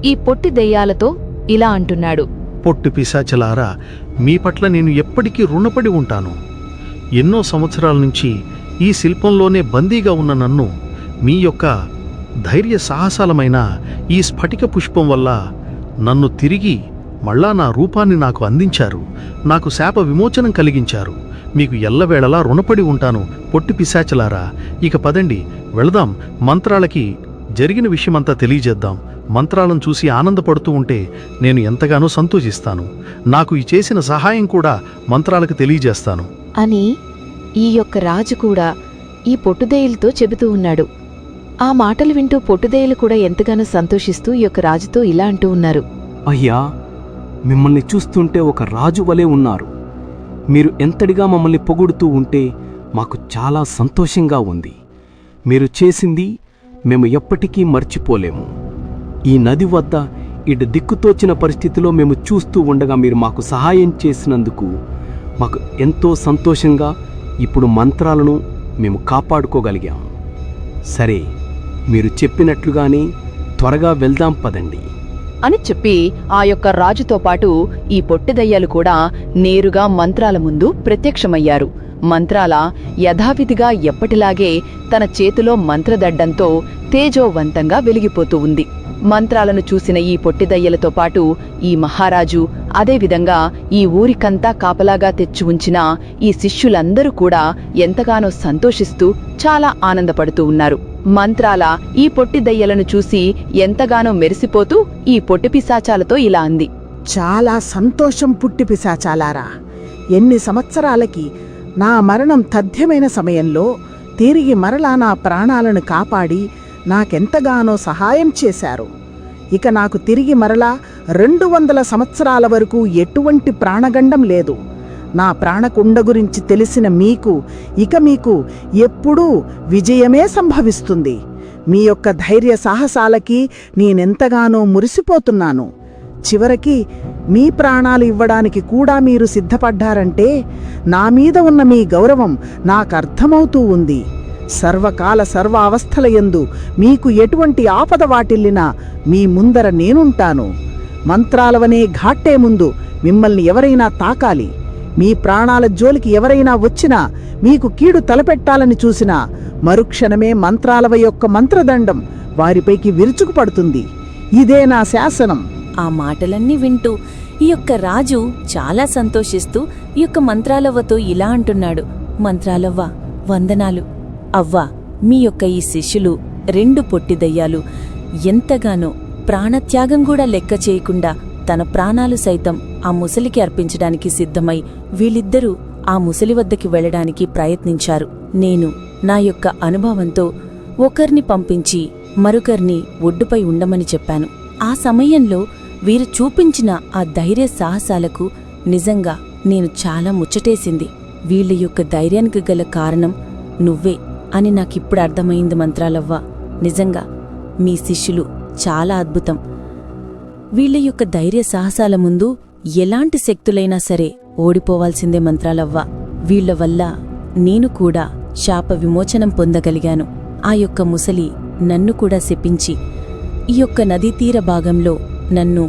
G: ఈ పొట్టి దెయ్యాలతో ఇలా అంటున్నాడు.
F: పొట్టు పిశాచలారా, మీ పట్ల నేను ఎప్పటికీ రుణపడి ఉంటాను. ఎన్నో సంవత్సరాల నుంచి ఈ శిల్పంలోనే బందీగా ఉన్న నన్ను మీ యొక్క ధైర్య సాహసాలమైన ఈ స్ఫటిక పుష్పం వల్ల నన్ను తిరిగి మళ్ళా నా రూపాన్ని నాకు అందించారు. నాకు శాప విమోచనం కలిగించారు. మీకు ఎల్లవేళలా రుణపడి ఉంటాను పొట్టి పిశాచలారా. ఇక పదండి, వెళదాం. మంత్రాలకి జరిగిన విషయమంతా తెలియజేద్దాం. మంత్రాలను చూసి ఆనందపడుతూ ఉంటే నేను ఎంతగానో సంతోషిస్తాను. నాకు ఈ చేసిన సహాయం కూడా మంత్రాలకు తెలియజేస్తాను
G: అని ఈ యొక్క రాజు కూడా ఈ పొట్టుదేయులతో చెబుతూ ఉన్నాడు. ఆ మాటలు వింటూ పొట్టుదేయులు కూడా ఎంతగానో సంతోషిస్తూ ఈ యొక్క రాజుతో ఇలా అంటూ ఉన్నారు.
M: అయ్యా, మిమ్మల్ని చూస్తుంటే ఒక రాజు వలె ఉన్నారు. మీరు ఎంతటిగా మమ్మల్ని పొగుడుతూ ఉంటే మాకు చాలా సంతోషంగా ఉంది. మీరు చేసింది మేము ఎప్పటికీ మర్చిపోలేము. ఈ నది వద్ద ఇటు దిక్కుతోచిన పరిస్థితిలో మేము చూస్తూ ఉండగా మీరు మాకు సహాయం చేసినందుకు మాకు ఎంతో సంతోషంగా ఇప్పుడు మంత్రాలను మేము కాపాడుకోగలిగాము. సరే, మీరు చెప్పినట్లుగానే త్వరగా వెళ్దాం పదండి
G: అని చెప్పి ఆ యొక్క రాజుతో పాటు ఈ పొట్టిదయ్యాలు కూడా నేరుగా మంత్రాల ముందు ప్రత్యక్షమయ్యారు. మంత్రాల యథావిధిగా ఎప్పటిలాగే తన చేతిలో మంత్రదడ్డంతో తేజోవంతంగా వెలిగిపోతూ ఉంది. మంత్రాలను చూసిన ఈ పొట్టిదయ్యలతో పాటు ఈ మహారాజు, అదేవిధంగా ఈ ఊరికంతా కాపలాగా తెచ్చి ఉంచిన ఈ శిష్యులందరూ కూడా ఎంతగానో సంతోషిస్తూ చాలా ఆనందపడుతూ ఉన్నారు. మంత్రాల ఈ పొట్టిదయ్యలను చూసి ఎంతగానో మెరిసిపోతూ ఈ పొట్టి పిశాచాలతో ఇలా అంది.
O: చాలా సంతోషం పుట్టి పిశాచాలారా. ఎన్ని సంవత్సరాలకి నా మరణం తథ్యమైన సమయంలో తిరిగి మరలా నా ప్రాణాలను కాపాడి నాకెంతగానో సహాయం చేశారు. ఇక నాకు తిరిగి మరలా 200 సంవత్సరాల వరకు ఎటువంటి ప్రాణగండం లేదు. నా ప్రాణకుండ గురించి తెలిసిన మీకు ఎప్పుడూ విజయమే సంభవిస్తుంది. మీ యొక్క ధైర్య సాహసాలకి నేనెంతగానో మురిసిపోతున్నాను. చివరికి మీ ప్రాణాలు ఇవ్వడానికి కూడా మీరు సిద్ధపడ్డారంటే నా మీద ఉన్న మీ గౌరవం నాకర్థమవుతూ ఉంది. సర్వకాల సర్వ అవస్థలయందు మీకు ఎటువంటి ఆపద వాటిల్లినా మీ ముందర నేనుంటాను. మంత్రాలవనే ఘాట్టే ముందు మిమ్మల్ని ఎవరైనా తాకాలి, మీ ప్రాణాల జోలికి ఎవరైనా వచ్చినా, మీకు కీడు తలపెట్టాలని చూసినా మరుక్షణమే మంత్రాలవ యొక్క మంత్రదండం వారిపైకి విరుచుకుపడుతుంది. ఇదే నా శాసనం.
P: ఆ మాటలన్నీ వింటూ ఈ యొక్క రాజు చాలా సంతోషిస్తూ ఈ యొక్క మంత్రాలవ్వతో ఇలా అంటున్నాడు. మంత్రాలవ్వ, వందనాలు. అవ్వా, మీ యొక్క ఈ శిష్యులు 2 పొట్టిదయ్యాలు ఎంతగానో ప్రాణత్యాగం కూడా లెక్క చేయకుండా తన ప్రాణాలు సైతం ఆ ముసలికి అర్పించడానికి సిద్ధమై వీళ్ళిద్దరూ ఆ ముసలి వద్దకి వెళ్లడానికి ప్రయత్నించారు. నేను నా యొక్క అనుభవంతో ఒకరిని పంపించి మరొకరిని ఒడ్డుపై ఉండమని చెప్పాను. ఆ సమయంలో వీరు చూపించిన ఆ ధైర్య సాహసాలకు నిజంగా నేను చాలా ముచ్చటేసింది. వీళ్ళ యొక్క ధైర్యానికి గల కారణం నువ్వే అని నాకిప్పుడు అర్థమైంది మంత్రాలవ్వ. నిజంగా మీ శిష్యులు చాలా అద్భుతం. వీళ్ళ యొక్క ధైర్య సాహసాల ముందు ఎలాంటి శక్తులైనా సరే ఓడిపోవాల్సిందే మంత్రాలవ్వ. వీళ్ల వల్ల నేను కూడా శాప విమోచనం పొందగలిగాను. ఆ యొక్క ముసలి నన్ను కూడా శపించి ఈ యొక్క నదీతీర భాగంలో నన్ను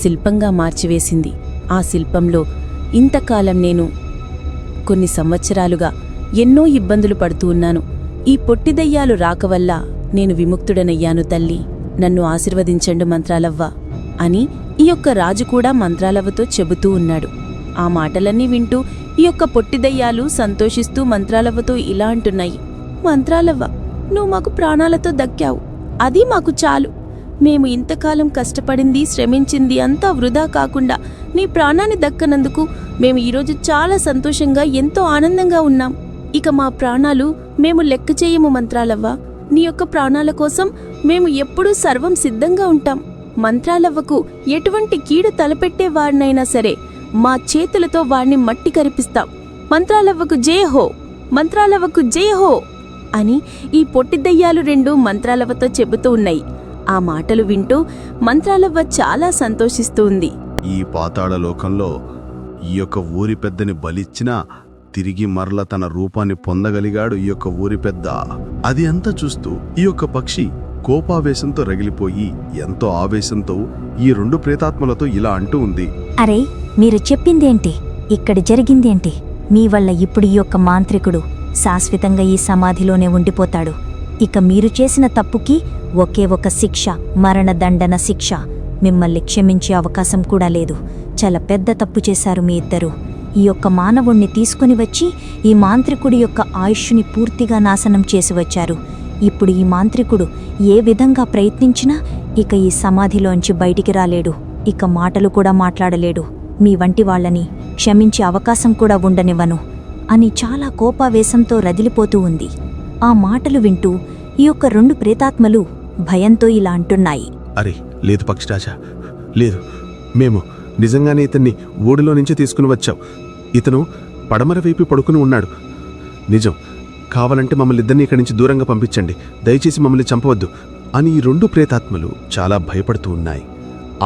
P: శిల్పంగా మార్చివేసింది. ఆ శిల్పంలో ఇంతకాలం నేను కొన్ని సంవత్సరాలుగా ఎన్నో ఇబ్బందులు పడుతూ ఉన్నాను. ఈ పొట్టిదయ్యాలు రాకవల్ల నేను విముక్తుడనయ్యాను తల్లి, నన్ను ఆశీర్వదించండు మంత్రాలవ్వ అని ఈ యొక్క రాజు కూడా మంత్రాలవ్వతో చెబుతూ ఉన్నాడు. ఆ మాటలన్నీ వింటూ ఈ యొక్క పొట్టిదయ్యాలు సంతోషిస్తూ మంత్రాలవ్వతో ఇలా అంటున్నాయి. మంత్రాలవ్వ, నువ్వు మాకు ప్రాణాలతో దక్కావు, అది మాకు చాలు. మేము ఇంతకాలం కష్టపడింది, శ్రమించింది అంతా వృధా కాకుండా నీ ప్రాణాన్ని దక్కనందుకు మేము ఈరోజు చాలా సంతోషంగా ఎంతో ఆనందంగా ఉన్నాం. ఇక మా ప్రాణాలు మేము లెక్క చేయము మంత్రాలవ్వ. నీ యొక్క ప్రాణాల కోసం మేము ఎప్పుడూ సర్వం సిద్ధంగా ఉంటాం. మంత్రాలవ్వకు ఎటువంటి కీడు తలపెట్టే వారినైనా సరే మా చేతులతో వారిని మట్టి కరిపిస్తాం. మంత్రాలవ్వకు జయహో, మంత్రాలవ్వకు జయహో అని ఈ పొట్టిదయ్యాలు 2 మంత్రాలవ్వతో చెబుతూ ఉన్నాయి. ఆ మాటలు వింటూ మంత్రాలవ్వ చాలా సంతోషిస్తూ ఉంది.
J: ఈ పాతాళ లోకంలో ఈ యొక్క ఊరి పెద్దని బలిచ్చినా తిరిగి మరల తన రూపాన్ని పొందగలిగాడు ఈ యొక్క ఊరి పెద్ద. అది అంతా చూస్తూ ఈ యొక్క పక్షి
A: కోపావేశంతో రగిలిపోయి ఎంతో ఆవేశంతో ఈ 2 ప్రేతాత్మలతో ఇలా అంటూ ఉంది.
C: అరే, మీరు చెప్పిందేంటి? ఇక్కడ జరిగిందేంటి? మీ వల్ల ఇప్పుడు ఈ యొక్క మాంత్రికుడు శాశ్వతంగా ఈ సమాధిలోనే ఉండిపోతాడు. ఇక మీరు చేసిన తప్పుకి ఒకే ఒక శిక్ష, మరణదండన శిక్ష. మిమ్మల్ని క్షమించే అవకాశం కూడా లేదు. చాలా పెద్ద తప్పు చేశారు మీ ఇద్దరు. ఈ యొక్క మానవుణ్ణి తీసుకుని వచ్చి ఈ మాంత్రికుడి యొక్క ఆయుష్ని పూర్తిగా నాశనం చేసి వచ్చారు. ఇప్పుడు ఈ మాంత్రికుడు ఏ విధంగా ప్రయత్నించినా ఇక ఈ సమాధిలోంచి బయటికి రాలేడు. ఇక మాటలు కూడా మాట్లాడలేడు. మీ వంటి వాళ్ళని క్షమించే అవకాశం కూడా ఉండనివ్వను అని చాలా కోపావేశంతో రదిలిపోతూ ఉంది. ఆ మాటలు వింటూ ఈ యొక్క 2 ప్రేతాత్మలు భయంతో ఇలా అంటున్నాయి.
A: అరే లేదు పక్షిరాజా, లేదు. మేము నిజంగానే ఇతన్ని ఓడిలో నుంచి తీసుకుని వచ్చాం. ఇతను పడమర వైపు పడుకుని ఉన్నాడు. నిజం. కావాలంటే మమ్మల్ని ఇద్దరిని ఇక్కడి నుంచి దూరంగా పంపించండి. దయచేసి మమ్మల్ని చంపవద్దు అని ఈ 2 ప్రేతాత్మలు చాలా భయపడుతూ ఉన్నాయి.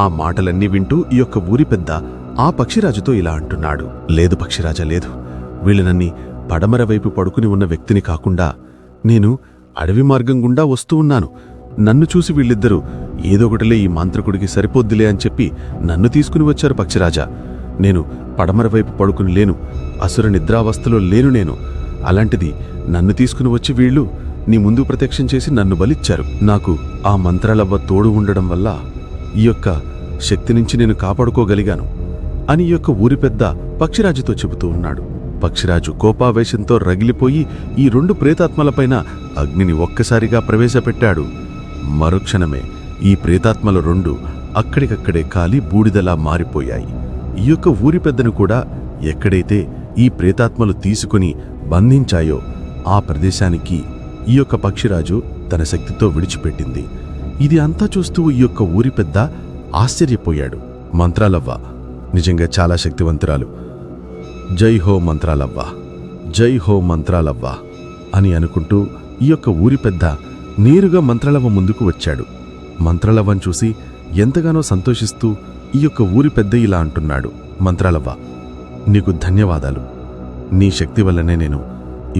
A: ఆ మాటలన్నీ వింటూ ఈ యొక్క ఊరి పెద్ద ఆ పక్షిరాజుతో ఇలా అంటున్నాడు. లేదు పక్షిరాజా, లేదు. వీళ్ళనన్ని పడమర వైపు పడుకుని ఉన్న వ్యక్తిని కాకుండా నేను అడవి మార్గం గుండా వస్తూ ఉన్నాను. నన్ను చూసి వీళ్ళిద్దరూ ఏదో ఒకటిలే ఈ మాంత్రికుడికి సరిపోద్దిలే అని చెప్పి నన్ను తీసుకుని వచ్చారు పక్షిరాజా. నేను పడమర వైపు పడుకుని లేను. అసుర నిద్రావస్థలో లేను నేను. అలాంటిది నన్ను తీసుకుని వచ్చి వీళ్ళు నీ ముందు ప్రత్యక్షం చేసి నన్ను బలిచ్చారు. నాకు ఆ మంత్రాలవ్వ తోడు ఉండడం వల్ల ఈ యొక్క శక్తి నుంచి నేను కాపాడుకోగలిగాను అని ఈ యొక్క ఊరి పెద్ద పక్షిరాజుతో చెబుతూ ఉన్నాడు. పక్షిరాజు కోపావేశంతో రగిలిపోయి ఈ 2 ప్రేతాత్మలపైన అగ్నిని ఒక్కసారిగా ప్రవేశపెట్టాడు. మరుక్షణమే ఈ ప్రేతాత్మలు 2 అక్కడికక్కడే కాలి బూడిదలా మారిపోయాయి. ఈ యొక్క ఊరి పెద్దను కూడా ఎక్కడైతే ఈ ప్రేతాత్మలు తీసుకుని బంధించాయో ఆ ప్రదేశానికి ఈ యొక్క పక్షిరాజు తన శక్తితో విడిచిపెట్టింది. ఇది అంతా చూస్తూ ఈ యొక్క ఊరి పెద్ద ఆశ్చర్యపోయాడు. మంత్రాలవ్వ నిజంగా చాలా శక్తివంతురాలు. జై హో మంత్రాలవ్వ, జై హో మంత్రాలవ్వ అని అనుకుంటూ ఈ యొక్క ఊరి పెద్ద నేరుగా మంత్రాలవ్వ ముందుకు వచ్చాడు. మంత్రాలవ్వను చూసి ఎంతగానో సంతోషిస్తూ ఈ యొక్క ఊరి పెద్ద ఇలా అంటున్నాడు. మంత్రాలవ్వ, నీకు ధన్యవాదాలు. నీ శక్తి వల్లనే నేను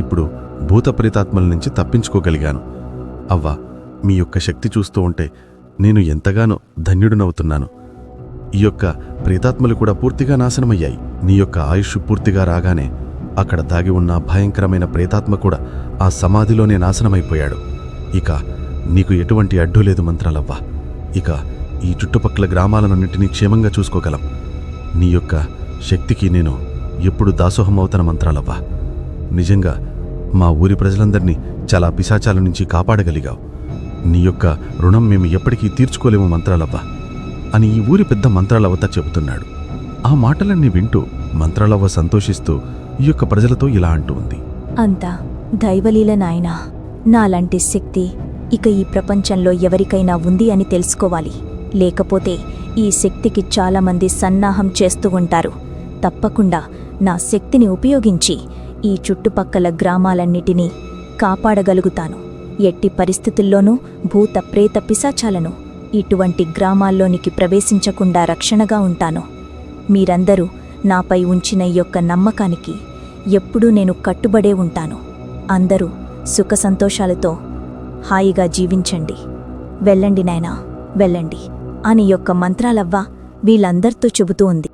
A: ఇప్పుడు భూత ప్రేతాత్మల నుంచి తప్పించుకోగలిగాను. అవ్వ, మీ యొక్క శక్తి చూస్తూ ఉంటే నేను ఎంతగానో ధన్యుడినవుతున్నాను. ఈ యొక్క ప్రేతాత్మలు కూడా పూర్తిగా నాశనమయ్యాయి. నీ యొక్క ఆయుష్ పూర్తిగా రాగానే అక్కడ దాగి ఉన్న భయంకరమైన ప్రేతాత్మ కూడా ఆ సమాధిలోనే నాశనమైపోయాడు. ఇక నీకు ఎటువంటి అడ్డు లేదు మంత్రాలవ్వ. ఇక ఈ చుట్టుపక్కల గ్రామాలన్నింటినీ క్షేమంగా చూసుకోగలం. నీ యొక్క శక్తికి నేను ఎప్పుడు దాసోహమవుతాను మంత్రాలవ్వ. నిజంగా మా ఊరి ప్రజలందరినీ చాలా పిశాచాల నుంచి కాపాడగలిగావు. నీ యొక్క రుణం మేము ఎప్పటికీ తీర్చుకోలేము మంత్రాలవ్వ అని ఈ ఊరి పెద్ద మంత్రాలవ్వతో చెబుతున్నాడు. ఆ మాటలన్నీ వింటూ మంత్రాలవ్వ సంతోషిస్తూ ఈ యొక్క ప్రజలతో ఇలా అంటూ ఉంది.
C: అంతా దైవలీల నాయనా. నాలాంటి శక్తి ఇక ఈ ప్రపంచంలో ఎవరికైనా ఉంది అని తెలుసుకోవాలి. లేకపోతే ఈ శక్తికి చాలామంది సన్నాహం చేస్తూ ఉంటారు. తప్పకుండా నా శక్తిని ఉపయోగించి ఈ చుట్టుపక్కల గ్రామాలన్నిటినీ కాపాడగలుగుతాను. ఎట్టి పరిస్థితుల్లోనూ భూత ప్రేత పిశాచాలను ఇటువంటి గ్రామాల్లోనికి ప్రవేశించకుండా రక్షణగా ఉంటాను. మీరందరూ నాపై ఉంచిన ఈ యొక్క నమ్మకానికి ఎప్పుడూ నేను కట్టుబడే ఉంటాను. అందరూ సుఖ సంతోషాలతో హాయిగా జీవించండి. వెళ్ళండి నాయనా, వెళ్ళండి అని యొక్క మంత్రాలవ్వ వీళ్ళందరితో చెబుతూ ఉంది.